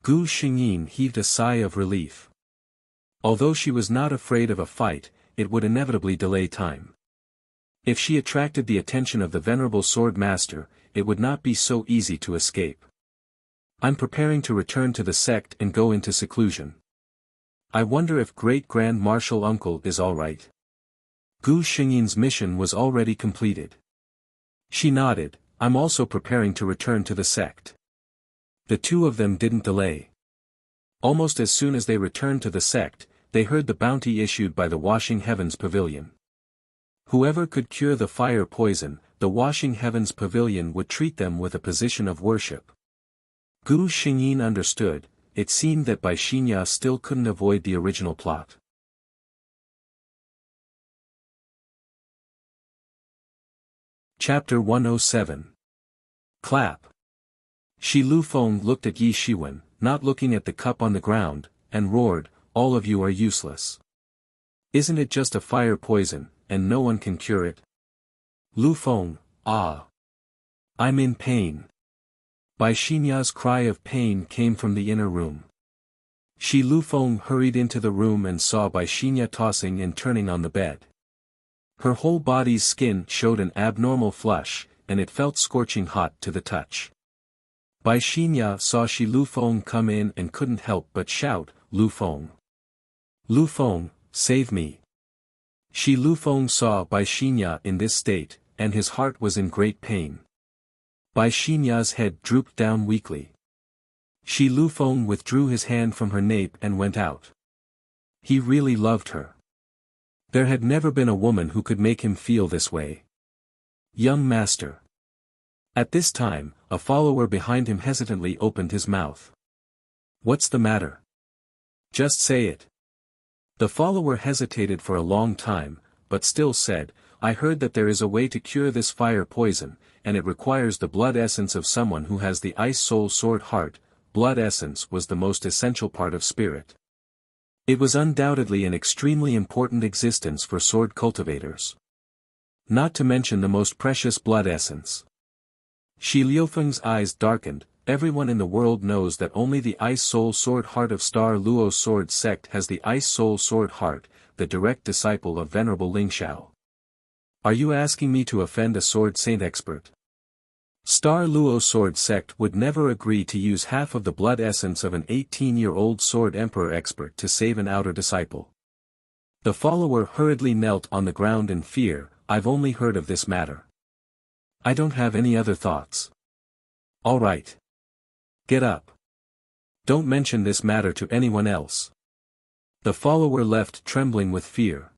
Gu Xingyin heaved a sigh of relief. Although she was not afraid of a fight, it would inevitably delay time. If she attracted the attention of the venerable sword master, it would not be so easy to escape. "I'm preparing to return to the sect and go into seclusion. I wonder if Great Grand Marshal Uncle is all right." Gu Xingyin's mission was already completed. She nodded, "I'm also preparing to return to the sect." The two of them didn't delay. Almost as soon as they returned to the sect, they heard the bounty issued by the Washing Heavens Pavilion. Whoever could cure the fire poison, the Washing Heavens Pavilion would treat them with a position of worship. Gu Xingyin understood. It seemed that Bai Xinya still couldn't avoid the original plot. Chapter 107. Clap. Shi Lufeng looked at Yi Shiwen, not looking at the cup on the ground, and roared, "All of you are useless. Isn't it just a fire poison, and no one can cure it?" Lufeng, "Ah. I'm in pain." Bai Xinya's cry of pain came from the inner room. Shi Lufeng hurried into the room and saw Bai Xinya tossing and turning on the bed. Her whole body's skin showed an abnormal flush, and it felt scorching hot to the touch. Bai Xinya saw Shi Lufeng come in and couldn't help but shout, "Lufeng! Lufeng, save me!" Shi Lufeng saw Bai Xinya in this state, and his heart was in great pain. Bai Xinya's head drooped down weakly. Shi Lufeng withdrew his hand from her nape and went out. He really loved her. There had never been a woman who could make him feel this way. Young master. At this time, a follower behind him hesitantly opened his mouth. What's the matter? Just say it. The follower hesitated for a long time, but still said, I heard that there is a way to cure this fire poison, and it requires the blood essence of someone who has the ice soul sword heart. Blood essence was the most essential part of spirit. It was undoubtedly an extremely important existence for sword cultivators. Not to mention the most precious blood essence. Shi Liufeng's eyes darkened. Everyone in the world knows that only the Ice Soul Sword Heart of Star Luo Sword Sect has the Ice Soul Sword Heart, the direct disciple of Venerable Ling Xiao. Are you asking me to offend a sword saint expert? Star Luo Sword Sect would never agree to use half of the blood essence of an 18-year-old sword emperor expert to save an outer disciple. The follower hurriedly knelt on the ground in fear. I've only heard of this matter. I don't have any other thoughts. All right. Get up. Don't mention this matter to anyone else. The follower left trembling with fear.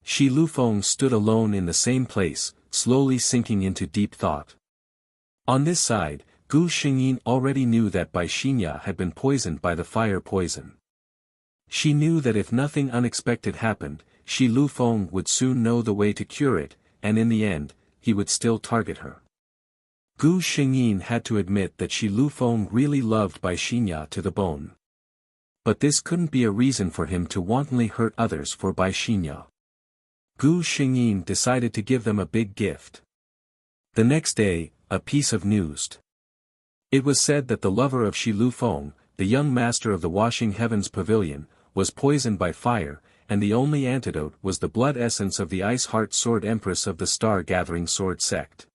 Shi Lufeng stood alone in the same place, slowly sinking into deep thought. On this side, Gu Xingyin already knew that Bai Xinya had been poisoned by the fire poison. She knew that if nothing unexpected happened, Shi Lufeng would soon know the way to cure it, and in the end, he would still target her. Gu Xingyin had to admit that Shi Lufeng really loved Bai Xinya to the bone. But this couldn't be a reason for him to wantonly hurt others for Bai Xinya. Gu Xingyin decided to give them a big gift. The next day, a piece of news. It was said that the lover of Shi Lufeng, the young master of the Washing Heavens Pavilion, was poisoned by fire, and the only antidote was the blood essence of the Ice Heart Sword Empress of the Star-Gathering Sword Sect.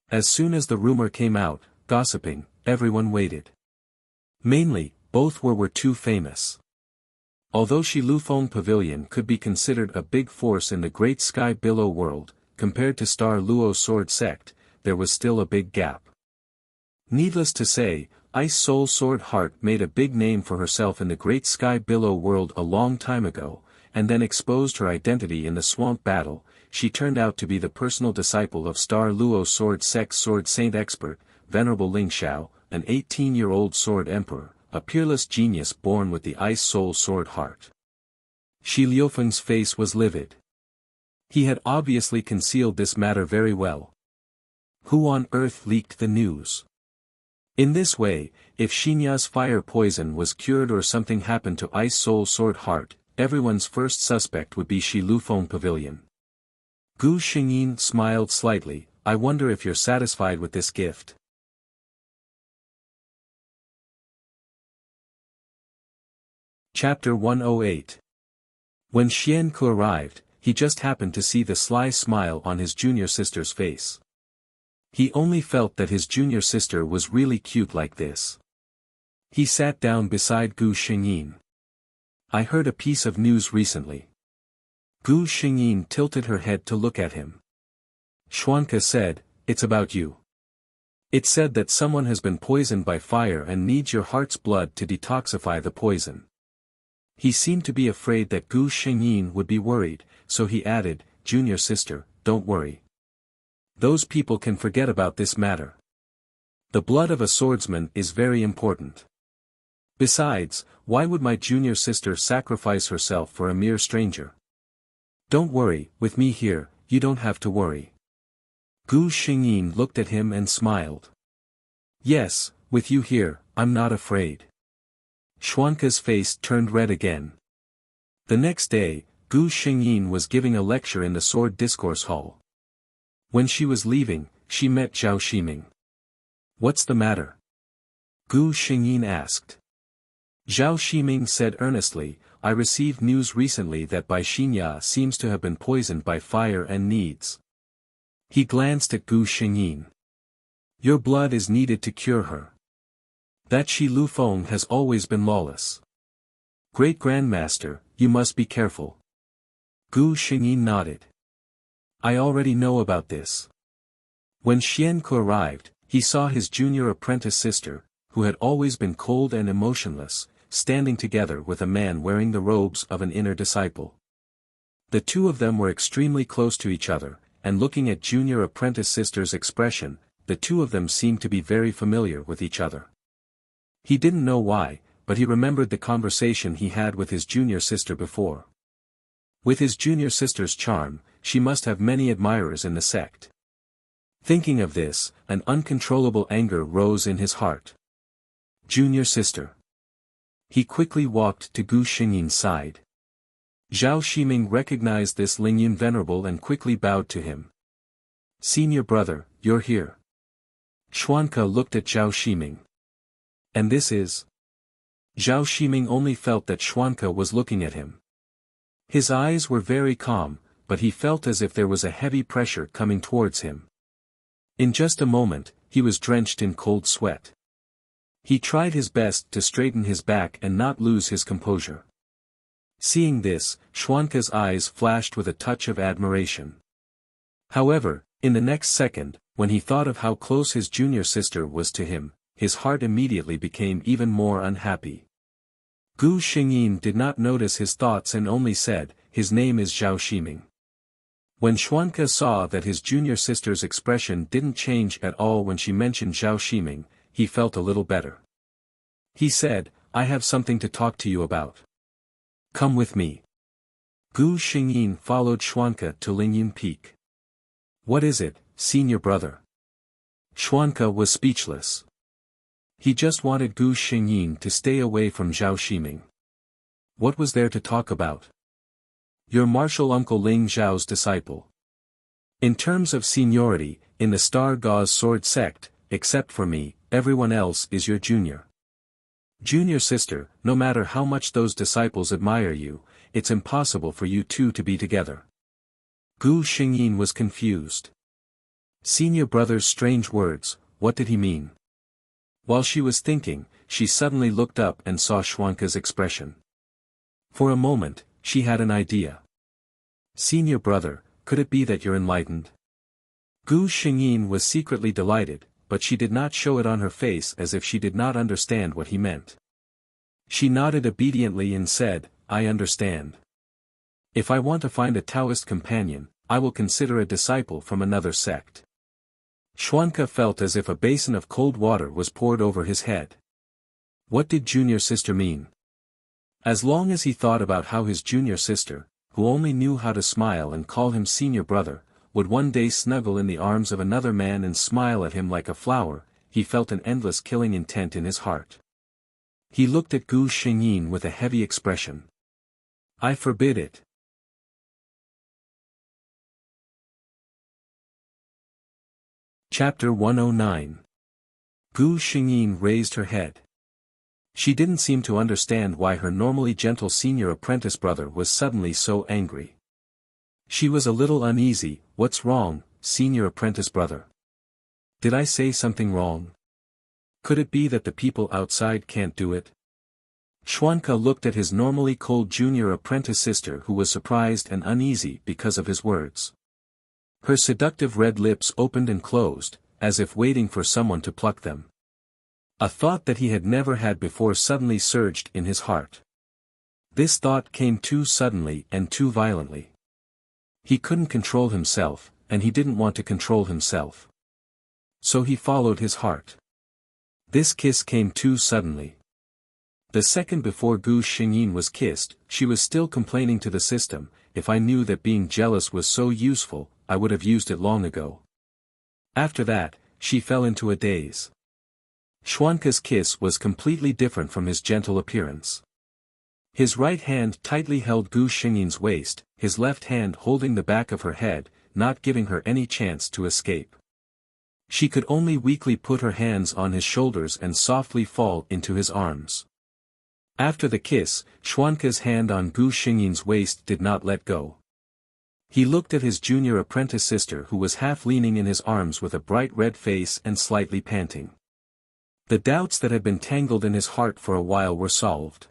As soon as the rumor came out, gossiping, everyone waited. Mainly, both were too famous. Although Shi Lufeng Pavilion could be considered a big force in the Great Sky Billow world, compared to Star Luo Sword Sect, there was still a big gap. Needless to say, Ice Soul Sword Heart made a big name for herself in the Great Sky Billow world a long time ago, and then exposed her identity in the swamp battle. She turned out to be the personal disciple of Star Luo Sword Sect Sword Saint Expert, Venerable Ling Xiao, an 18-year-old sword emperor, a peerless genius born with the Ice Soul Sword Heart. Shi Liufeng's face was livid. He had obviously concealed this matter very well. Who on earth leaked the news? In this way, if Xinya's fire poison was cured or something happened to Ice Soul Sword Heart, everyone's first suspect would be Shi Lufeng Pavilion. Gu Xingyin smiled slightly. I wonder if you're satisfied with this gift. Chapter 108. When Xianku arrived, he just happened to see the sly smile on his junior sister's face. He only felt that his junior sister was really cute like this. He sat down beside Gu Xingyin. I heard a piece of news recently. Gu Xingyin tilted her head to look at him. Xuanke said, it's about you. It said that someone has been poisoned by fire and needs your heart's blood to detoxify the poison. He seemed to be afraid that Gu Xingyin would be worried, so he added, Junior sister, don't worry. Those people can forget about this matter. The blood of a swordsman is very important. Besides, why would my junior sister sacrifice herself for a mere stranger? Don't worry, with me here, you don't have to worry. Gu Xingyin looked at him and smiled. Yes, with you here, I'm not afraid. Xuanke's face turned red again. The next day, Gu Xingyin was giving a lecture in the Sword Discourse Hall. When she was leaving, she met Zhao Ximing. What's the matter? Gu Xingyin asked. Zhao Shiming said earnestly, I received news recently that Bai Xinya seems to have been poisoned by fire and needs. He glanced at Gu Xingyin. Your blood is needed to cure her. That Shi Lufeng has always been lawless. Great Grandmaster, you must be careful. Gu Xingyin nodded. I already know about this. When Xianke arrived, he saw his junior apprentice sister, who had always been cold and emotionless, standing together with a man wearing the robes of an inner disciple. The two of them were extremely close to each other, and looking at junior apprentice sister's expression, the two of them seemed to be very familiar with each other. He didn't know why, but he remembered the conversation he had with his junior sister before. With his junior sister's charm, she must have many admirers in the sect. Thinking of this, an uncontrollable anger rose in his heart. Junior sister. He quickly walked to Gu Xingyin's side. Zhao Shiming recognized this Lingyun venerable and quickly bowed to him. Senior brother, you're here. Xuanke looked at Zhao Shiming. And this is? Zhao Shiming only felt that Xuanke was looking at him. His eyes were very calm, but he felt as if there was a heavy pressure coming towards him. In just a moment, he was drenched in cold sweat. He tried his best to straighten his back and not lose his composure. Seeing this, Xuanke's eyes flashed with a touch of admiration. However, in the next second, when he thought of how close his junior sister was to him, his heart immediately became even more unhappy. Gu Xingyin did not notice his thoughts and only said, his name is Zhao Shiming. When Xuanke saw that his junior sister's expression didn't change at all when she mentioned Zhao Shiming, he felt a little better. He said, I have something to talk to you about. Come with me. Gu Xingyin followed Xuanke to Lingyun Peak. What is it, senior brother? Xuanke was speechless. He just wanted Gu Xingyin to stay away from Zhao Shiming. What was there to talk about? Your martial uncle Ling Zhao's disciple. In terms of seniority, in the Star Gauze Sword sect, except for me, everyone else is your junior. Junior sister, no matter how much those disciples admire you, it's impossible for you two to be together. Gu Xingyin was confused. Senior brother's strange words, what did he mean? While she was thinking, she suddenly looked up and saw Xuanke's expression. For a moment, she had an idea. Senior brother, could it be that you're enlightened? Gu Xingyin was secretly delighted, but she did not show it on her face as if she did not understand what he meant. She nodded obediently and said, I understand. If I want to find a Taoist companion, I will consider a disciple from another sect. Xuanke felt as if a basin of cold water was poured over his head. What did junior sister mean? As long as he thought about how his junior sister, who only knew how to smile and call him senior brother, would one day snuggle in the arms of another man and smile at him like a flower, he felt an endless killing intent in his heart. He looked at Gu Xingyin with a heavy expression. I forbid it. Chapter 109. Gu Xingyin raised her head. She didn't seem to understand why her normally gentle senior apprentice brother was suddenly so angry. She was a little uneasy. What's wrong, senior apprentice brother? Did I say something wrong? Could it be that the people outside can't do it? Xuanke looked at his normally cold junior apprentice sister who was surprised and uneasy because of his words. Her seductive red lips opened and closed, as if waiting for someone to pluck them. A thought that he had never had before suddenly surged in his heart. This thought came too suddenly and too violently. He couldn't control himself, and he didn't want to control himself. So he followed his heart. This kiss came too suddenly. The second before Gu Xingyin was kissed, she was still complaining to the system, if I knew that being jealous was so useful, I would have used it long ago. After that, she fell into a daze. Xuanke's kiss was completely different from his gentle appearance. His right hand tightly held Gu Xingyin's waist, his left hand holding the back of her head, not giving her any chance to escape. She could only weakly put her hands on his shoulders and softly fall into his arms. After the kiss, Schwanka's hand on Gu Xingyin's waist did not let go. He looked at his junior apprentice sister who was half leaning in his arms with a bright red face and slightly panting. The doubts that had been tangled in his heart for a while were solved.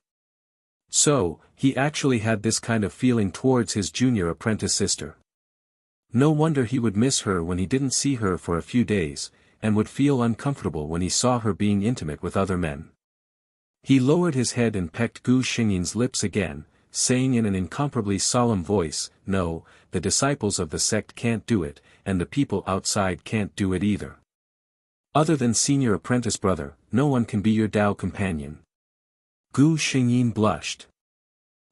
So, he actually had this kind of feeling towards his junior apprentice sister. No wonder he would miss her when he didn't see her for a few days, and would feel uncomfortable when he saw her being intimate with other men. He lowered his head and pecked Gu Xingyin's lips again, saying in an incomparably solemn voice, "No, the disciples of the sect can't do it, and the people outside can't do it either. Other than senior apprentice brother, no one can be your Tao companion." Gu Xingyin blushed.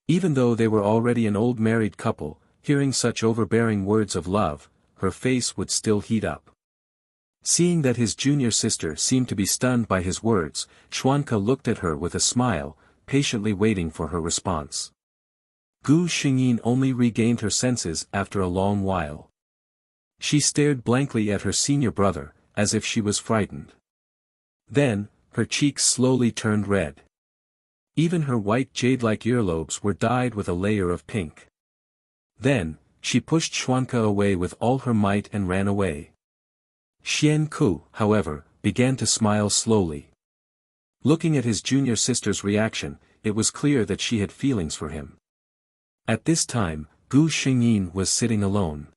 Even though they were already an old married couple, hearing such overbearing words of love, her face would still heat up. Seeing that his junior sister seemed to be stunned by his words, Schwanka looked at her with a smile, patiently waiting for her response. Gu Xingyin only regained her senses after a long while. She stared blankly at her senior brother, as if she was frightened. Then, her cheeks slowly turned red. Even her white jade-like earlobes were dyed with a layer of pink. Then, she pushed Schwanka away with all her might and ran away. Xian Ku, however, began to smile slowly. Looking at his junior sister's reaction, it was clear that she had feelings for him. At this time, Gu Xingyin was sitting alone.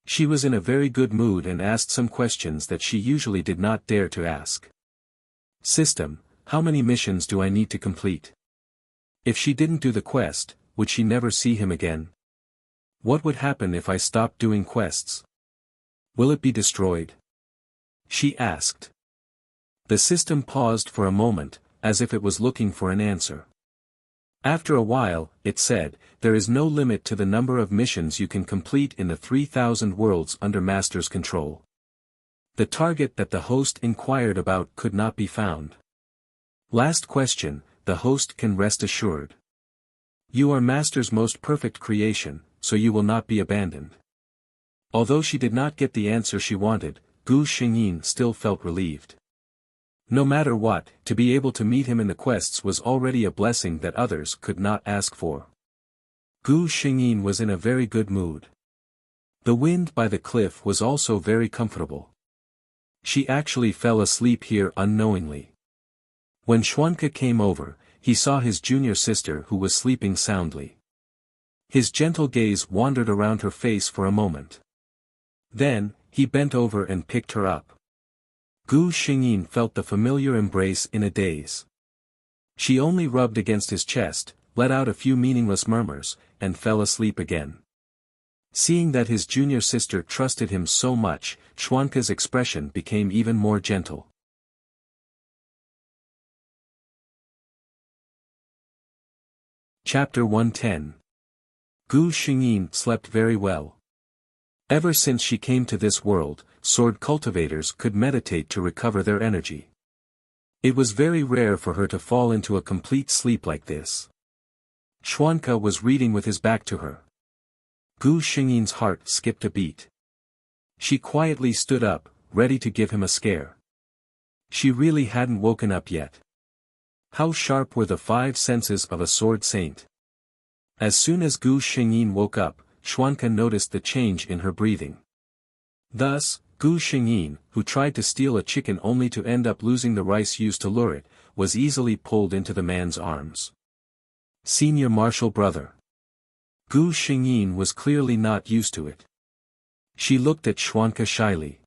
She was in a very good mood and asked some questions that she usually did not dare to ask. "System, how many missions do I need to complete? If she didn't do the quest, would she never see him again? What would happen if I stopped doing quests? Will it be destroyed?" she asked. The system paused for a moment, as if it was looking for an answer. After a while, it said, "There is no limit to the number of missions you can complete in the 3,000 worlds under Master's control." The target that the host inquired about could not be found. Last question, the host can rest assured. You are Master's most perfect creation, so you will not be abandoned. Although she did not get the answer she wanted, Gu Xingyin still felt relieved. No matter what, to be able to meet him in the quests was already a blessing that others could not ask for. Gu Xingyin was in a very good mood. The wind by the cliff was also very comfortable. She actually fell asleep here unknowingly. When Schwanka came over, he saw his junior sister who was sleeping soundly. His gentle gaze wandered around her face for a moment. Then, he bent over and picked her up. Gu Xingyin felt the familiar embrace in a daze. She only rubbed against his chest, let out a few meaningless murmurs, and fell asleep again. Seeing that his junior sister trusted him so much, Schwanka's expression became even more gentle. Chapter 110. Gu Xingyin slept very well. Ever since she came to this world, sword cultivators could meditate to recover their energy. It was very rare for her to fall into a complete sleep like this. Schwanka was reading with his back to her. Gu Xingyin's heart skipped a beat. She quietly stood up, ready to give him a scare. She really hadn't woken up yet. How sharp were the 5 senses of a sword saint. As soon as Gu Xingyin woke up, Schwanka noticed the change in her breathing. Thus, Gu Xingyin, who tried to steal a chicken only to end up losing the rice used to lure it, was easily pulled into the man's arms. Senior martial brother. Gu Xingyin was clearly not used to it. She looked at Schwanka shyly.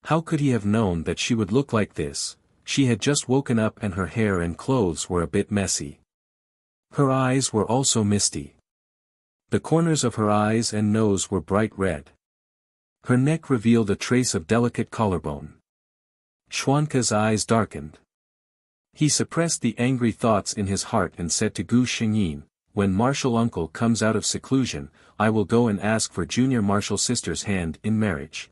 How could he have known that she would look like this? She had just woken up and her hair and clothes were a bit messy. Her eyes were also misty. The corners of her eyes and nose were bright red. Her neck revealed a trace of delicate collarbone. Schwanka's eyes darkened. He suppressed the angry thoughts in his heart and said to Gu Xingyin, "When martial uncle comes out of seclusion, I will go and ask for junior martial sister's hand in marriage.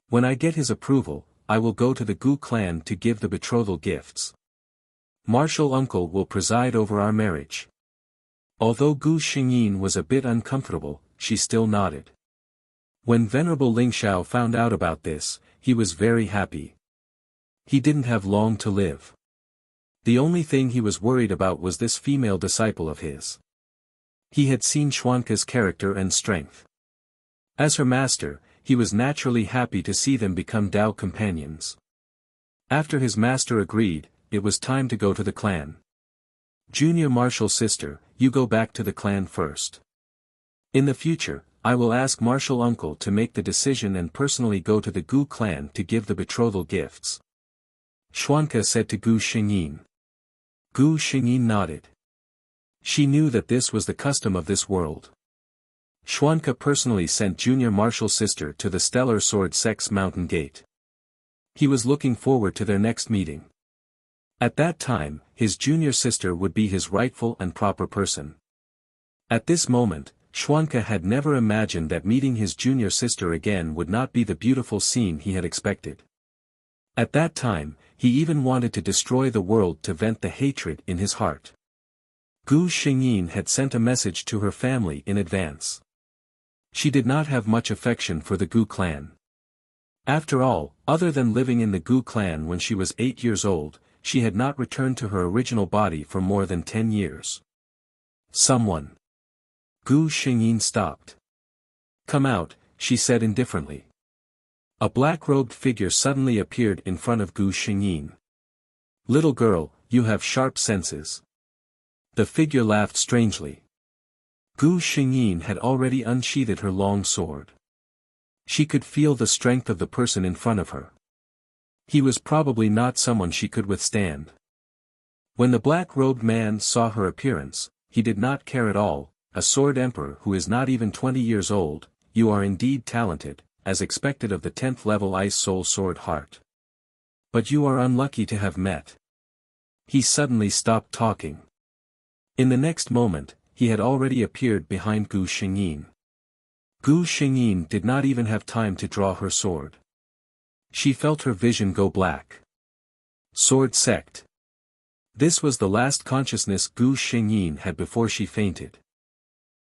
When I get his approval, I will go to the Gu clan to give the betrothal gifts. Martial uncle will preside over our marriage." Although Gu Xingyin was a bit uncomfortable, she still nodded. When Venerable Lingxiao found out about this, he was very happy. He didn't have long to live. The only thing he was worried about was this female disciple of his. He had seen Xuanca's character and strength. As her master, he was naturally happy to see them become Dao companions. After his master agreed, it was time to go to the clan. Junior martial sister, you go back to the clan first. In the future, I will ask martial uncle to make the decision and personally go to the Gu clan to give the betrothal gifts. Xuanca said to Gu Xingyin. Gu Xingyin nodded. She knew that this was the custom of this world. Xuanca personally sent junior martial sister to the Stellar Sword Sect's mountain gate. He was looking forward to their next meeting. At that time, his junior sister would be his rightful and proper person. At this moment, Xuanca had never imagined that meeting his junior sister again would not be the beautiful scene he had expected. At that time, he even wanted to destroy the world to vent the hatred in his heart. Gu Xingyin had sent a message to her family in advance. She did not have much affection for the Gu clan. After all, other than living in the Gu clan when she was 8 years old, she had not returned to her original body for more than 10 years. Someone. Gu Xingyin stopped. Come out, she said indifferently. A black-robed figure suddenly appeared in front of Gu Xingyin. Little girl, you have sharp senses. The figure laughed strangely. Gu Xingyin had already unsheathed her long sword. She could feel the strength of the person in front of her. He was probably not someone she could withstand. When the black-robed man saw her appearance, he did not care at all. A sword emperor who is not even 20 years old, you are indeed talented, as expected of the 10th level Ice Soul Sword Heart. But you are unlucky to have met. He suddenly stopped talking. In the next moment, he had already appeared behind Gu Xingyin. Gu Xingyin did not even have time to draw her sword. She felt her vision go black. Sword sect. This was the last consciousness Gu Xingyin had before she fainted.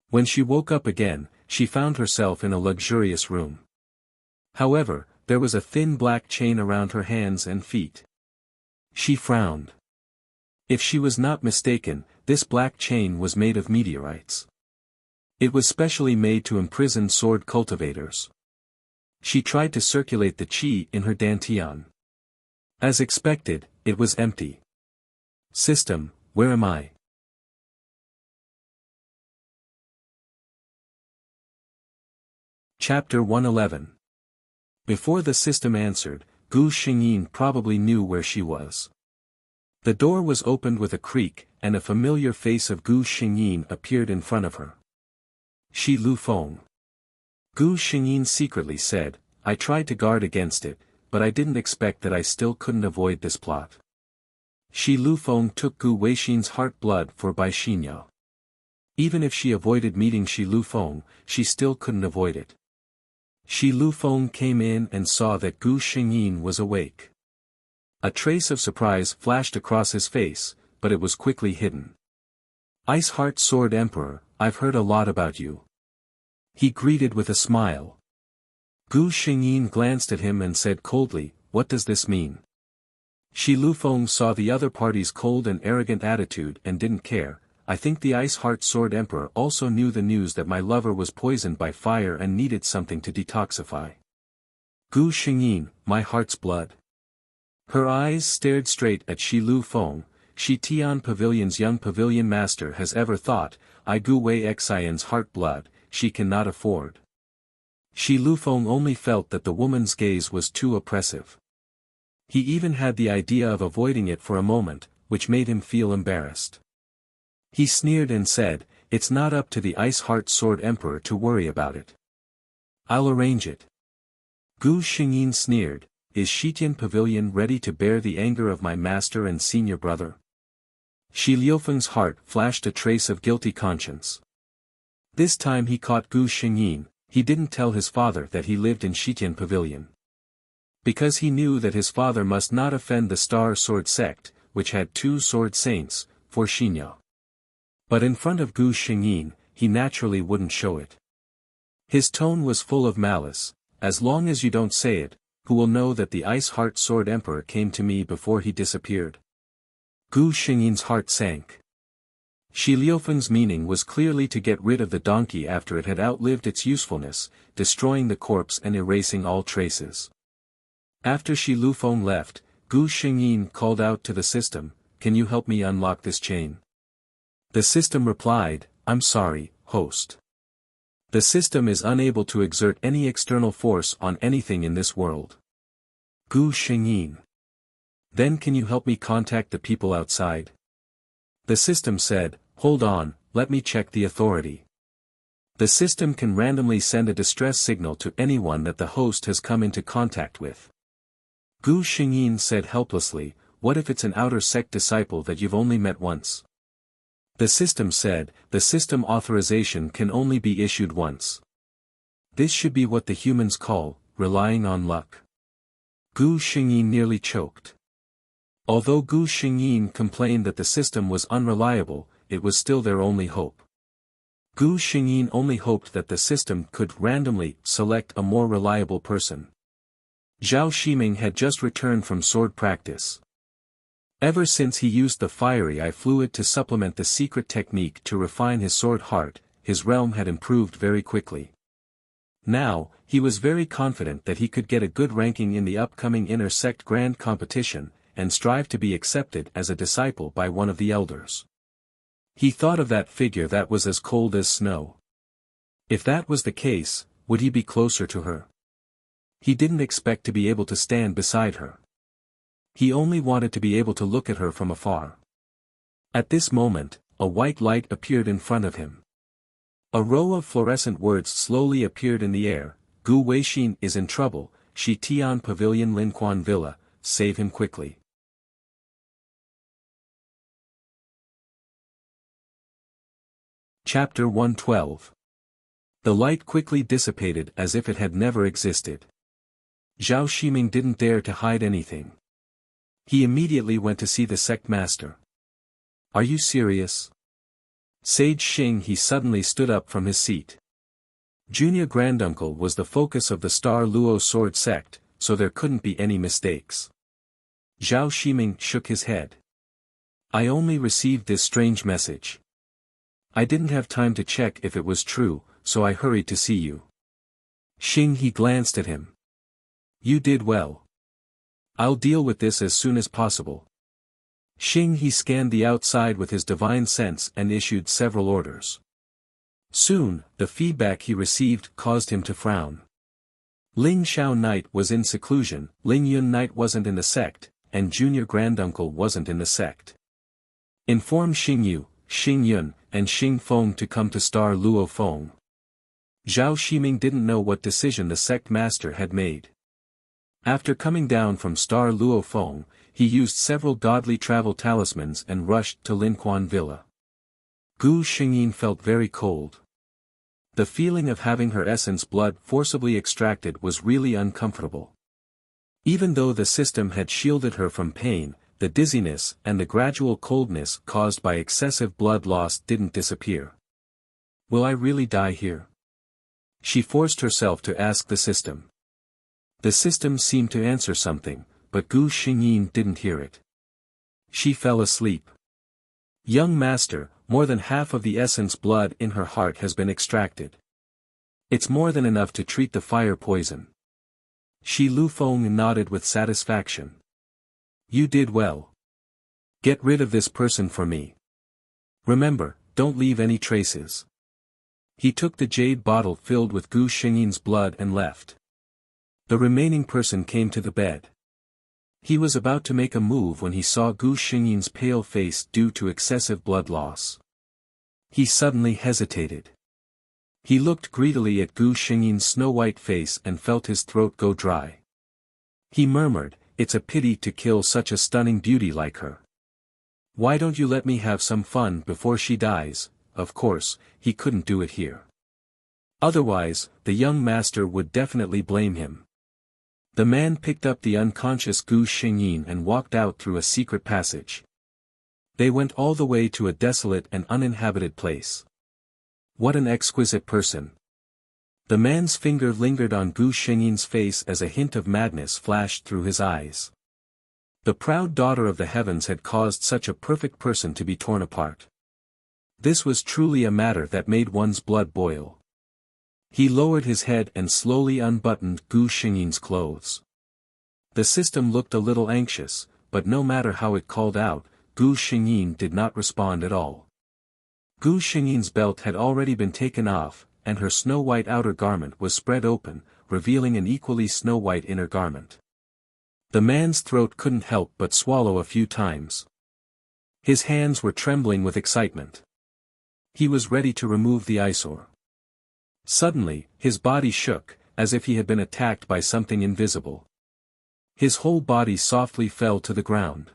When she woke up again, she found herself in a luxurious room. However, there was a thin black chain around her hands and feet. She frowned. If she was not mistaken, this black chain was made of meteorites. It was specially made to imprison sword cultivators. She tried to circulate the qi in her dantian. As expected, it was empty. System, where am I? Chapter 111. Before the system answered, Gu Xingyin probably knew where she was. The door was opened with a creak, and a familiar face of Gu Xingyin appeared in front of her. Shi Lu Feng. Gu Xingyin secretly said, I tried to guard against it, but I didn't expect that I still couldn't avoid this plot. Shi Lu Feng took Gu Weixin's heart blood for Bai Xinyao. Even if she avoided meeting Shi Lu Feng, she still couldn't avoid it. Shi Lu Feng came in and saw that Gu Xingyin was awake. A trace of surprise flashed across his face, but it was quickly hidden. Ice Heart Sword Emperor, I've heard a lot about you. He greeted with a smile. Gu Xingyin glanced at him and said coldly, what does this mean? Shi Lu Feng saw the other party's cold and arrogant attitude and didn't care. I think the Ice Heart Sword Emperor also knew the news that my lover was poisoned by fire and needed something to detoxify. Gu Xingyin, my heart's blood. Her eyes stared straight at Shi Lu Feng. Shi Tian Pavilion's young pavilion master has ever thought, I Gu Wei Xian's heart blood, she cannot afford. Shi Lu Feng only felt that the woman's gaze was too oppressive. He even had the idea of avoiding it for a moment, which made him feel embarrassed. He sneered and said, it's not up to the Ice Heart Sword Emperor to worry about it. I'll arrange it. Gu Xingyin sneered, is Shitian Pavilion ready to bear the anger of my master and senior brother? Shi Liufeng's heart flashed a trace of guilty conscience. This time he caught Gu Xingyin. He didn't tell his father that he lived in Shitian Pavilion. Because he knew that his father must not offend the Star Sword Sect, which had 2 sword saints, for Xinyao. But in front of Gu Xingyin, he naturally wouldn't show it. His tone was full of malice. As long as you don't say it, who will know that the Ice Heart Sword Emperor came to me before he disappeared? Gu Xingyin's heart sank. Shi Liufeng's meaning was clearly to get rid of the donkey after it had outlived its usefulness, destroying the corpse and erasing all traces. After Shi Liufeng left, Gu Xingyin called out to the system, "Can you help me unlock this chain?" The system replied, "I'm sorry, host. The system is unable to exert any external force on anything in this world." Gu Xingyin. "Then can you help me contact the people outside?" The system said, "Hold on, let me check the authority." The system can randomly send a distress signal to anyone that the host has come into contact with. Gu Xingyin said helplessly, "What if it's an outer sect disciple that you've only met once?" The system said, "The system authorization can only be issued once. This should be what the humans call, relying on luck." Gu Xingyin nearly choked. Although Gu Xingyin complained that the system was unreliable, it was still their only hope. Gu Xingyin only hoped that the system could randomly select a more reliable person. Zhao Shiming had just returned from sword practice. Ever since he used the fiery eye fluid to supplement the secret technique to refine his sword heart, his realm had improved very quickly. Now, he was very confident that he could get a good ranking in the upcoming inner sect grand competition, and strive to be accepted as a disciple by one of the elders. He thought of that figure that was as cold as snow. If that was the case, would he be closer to her? He didn't expect to be able to stand beside her. He only wanted to be able to look at her from afar. At this moment, a white light appeared in front of him. A row of fluorescent words slowly appeared in the air. "Gu Weixin is in trouble, Shi Tian Pavilion Linquan Villa, save him quickly." Chapter 112. The light quickly dissipated as if it had never existed. Zhao Shiming didn't dare to hide anything. He immediately went to see the sect master. "Are you serious?" Sage Xing. He suddenly stood up from his seat. Junior Granduncle was the focus of the Star Luo sword sect, so there couldn't be any mistakes. Zhao Shiming shook his head. "I only received this strange message. I didn't have time to check if it was true, so I hurried to see you." Xing. He glanced at him. "You did well. I'll deal with this as soon as possible." Xing. He scanned the outside with his divine sense and issued several orders. Soon, the feedback he received caused him to frown. Ling Xiao Knight was in seclusion, Ling Yun Knight wasn't in the sect, and Junior Granduncle wasn't in the sect. Inform Xing Yu, Xing Yun, and Xing Feng to come to Star Luo Feng. Zhao Shiming didn't know what decision the sect master had made. After coming down from Star Luo Feng, he used several godly travel talismans and rushed to Linquan Villa. Gu Xingyin felt very cold. The feeling of having her essence blood forcibly extracted was really uncomfortable. Even though the system had shielded her from pain, the dizziness and the gradual coldness caused by excessive blood loss didn't disappear. "Will I really die here?" She forced herself to ask the system. The system seemed to answer something, but Gu Xingyin didn't hear it. She fell asleep. "Young master, more than half of the essence blood in her heart has been extracted. It's more than enough to treat the fire poison." Shi Lufeng nodded with satisfaction. "You did well. Get rid of this person for me. Remember, don't leave any traces." He took the jade bottle filled with Gu Xingyin's blood and left. The remaining person came to the bed. He was about to make a move when he saw Gu Xingyin's pale face due to excessive blood loss. He suddenly hesitated. He looked greedily at Gu Xingyin's snow-white face and felt his throat go dry. He murmured, "It's a pity to kill such a stunning beauty like her. Why don't you let me have some fun before she dies?" Of course, he couldn't do it here. Otherwise, the young master would definitely blame him. The man picked up the unconscious Gu Xingyin and walked out through a secret passage. They went all the way to a desolate and uninhabited place. "What an exquisite person. The man's finger lingered on Gu Shengyin's face as a hint of madness flashed through his eyes. The proud daughter of the heavens had caused such a perfect person to be torn apart. This was truly a matter that made one's blood boil. He lowered his head and slowly unbuttoned Gu Shengyin's clothes. The system looked a little anxious, but no matter how it called out, Gu Shengyin did not respond at all. Gu Shengyin's belt had already been taken off, and her snow-white outer garment was spread open, revealing an equally snow-white inner garment. The man's throat couldn't help but swallow a few times. His hands were trembling with excitement. He was ready to remove the eyesore. Suddenly, his body shook, as if he had been attacked by something invisible. His whole body softly fell to the ground.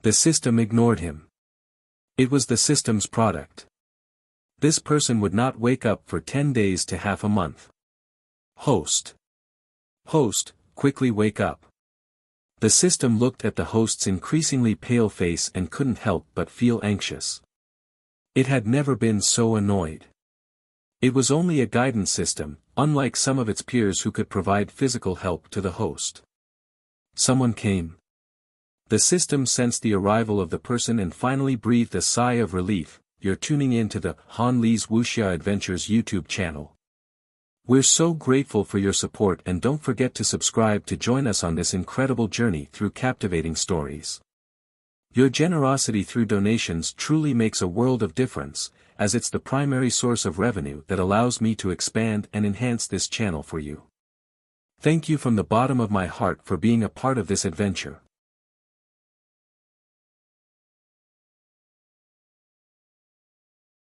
The system ignored him. It was the system's product. This person would not wake up for 10 days to half a month. Host. Host, quickly wake up. The system looked at the host's increasingly pale face and couldn't help but feel anxious. It had never been so annoyed. It was only a guidance system, unlike some of its peers who could provide physical help to the host. Someone came. The system sensed the arrival of the person and finally breathed a sigh of relief. You're tuning in to the Han Li's Wuxia Adventures YouTube channel. We're so grateful for your support, and don't forget to subscribe to join us on this incredible journey through captivating stories. Your generosity through donations truly makes a world of difference, as it's the primary source of revenue that allows me to expand and enhance this channel for you. Thank you from the bottom of my heart for being a part of this adventure.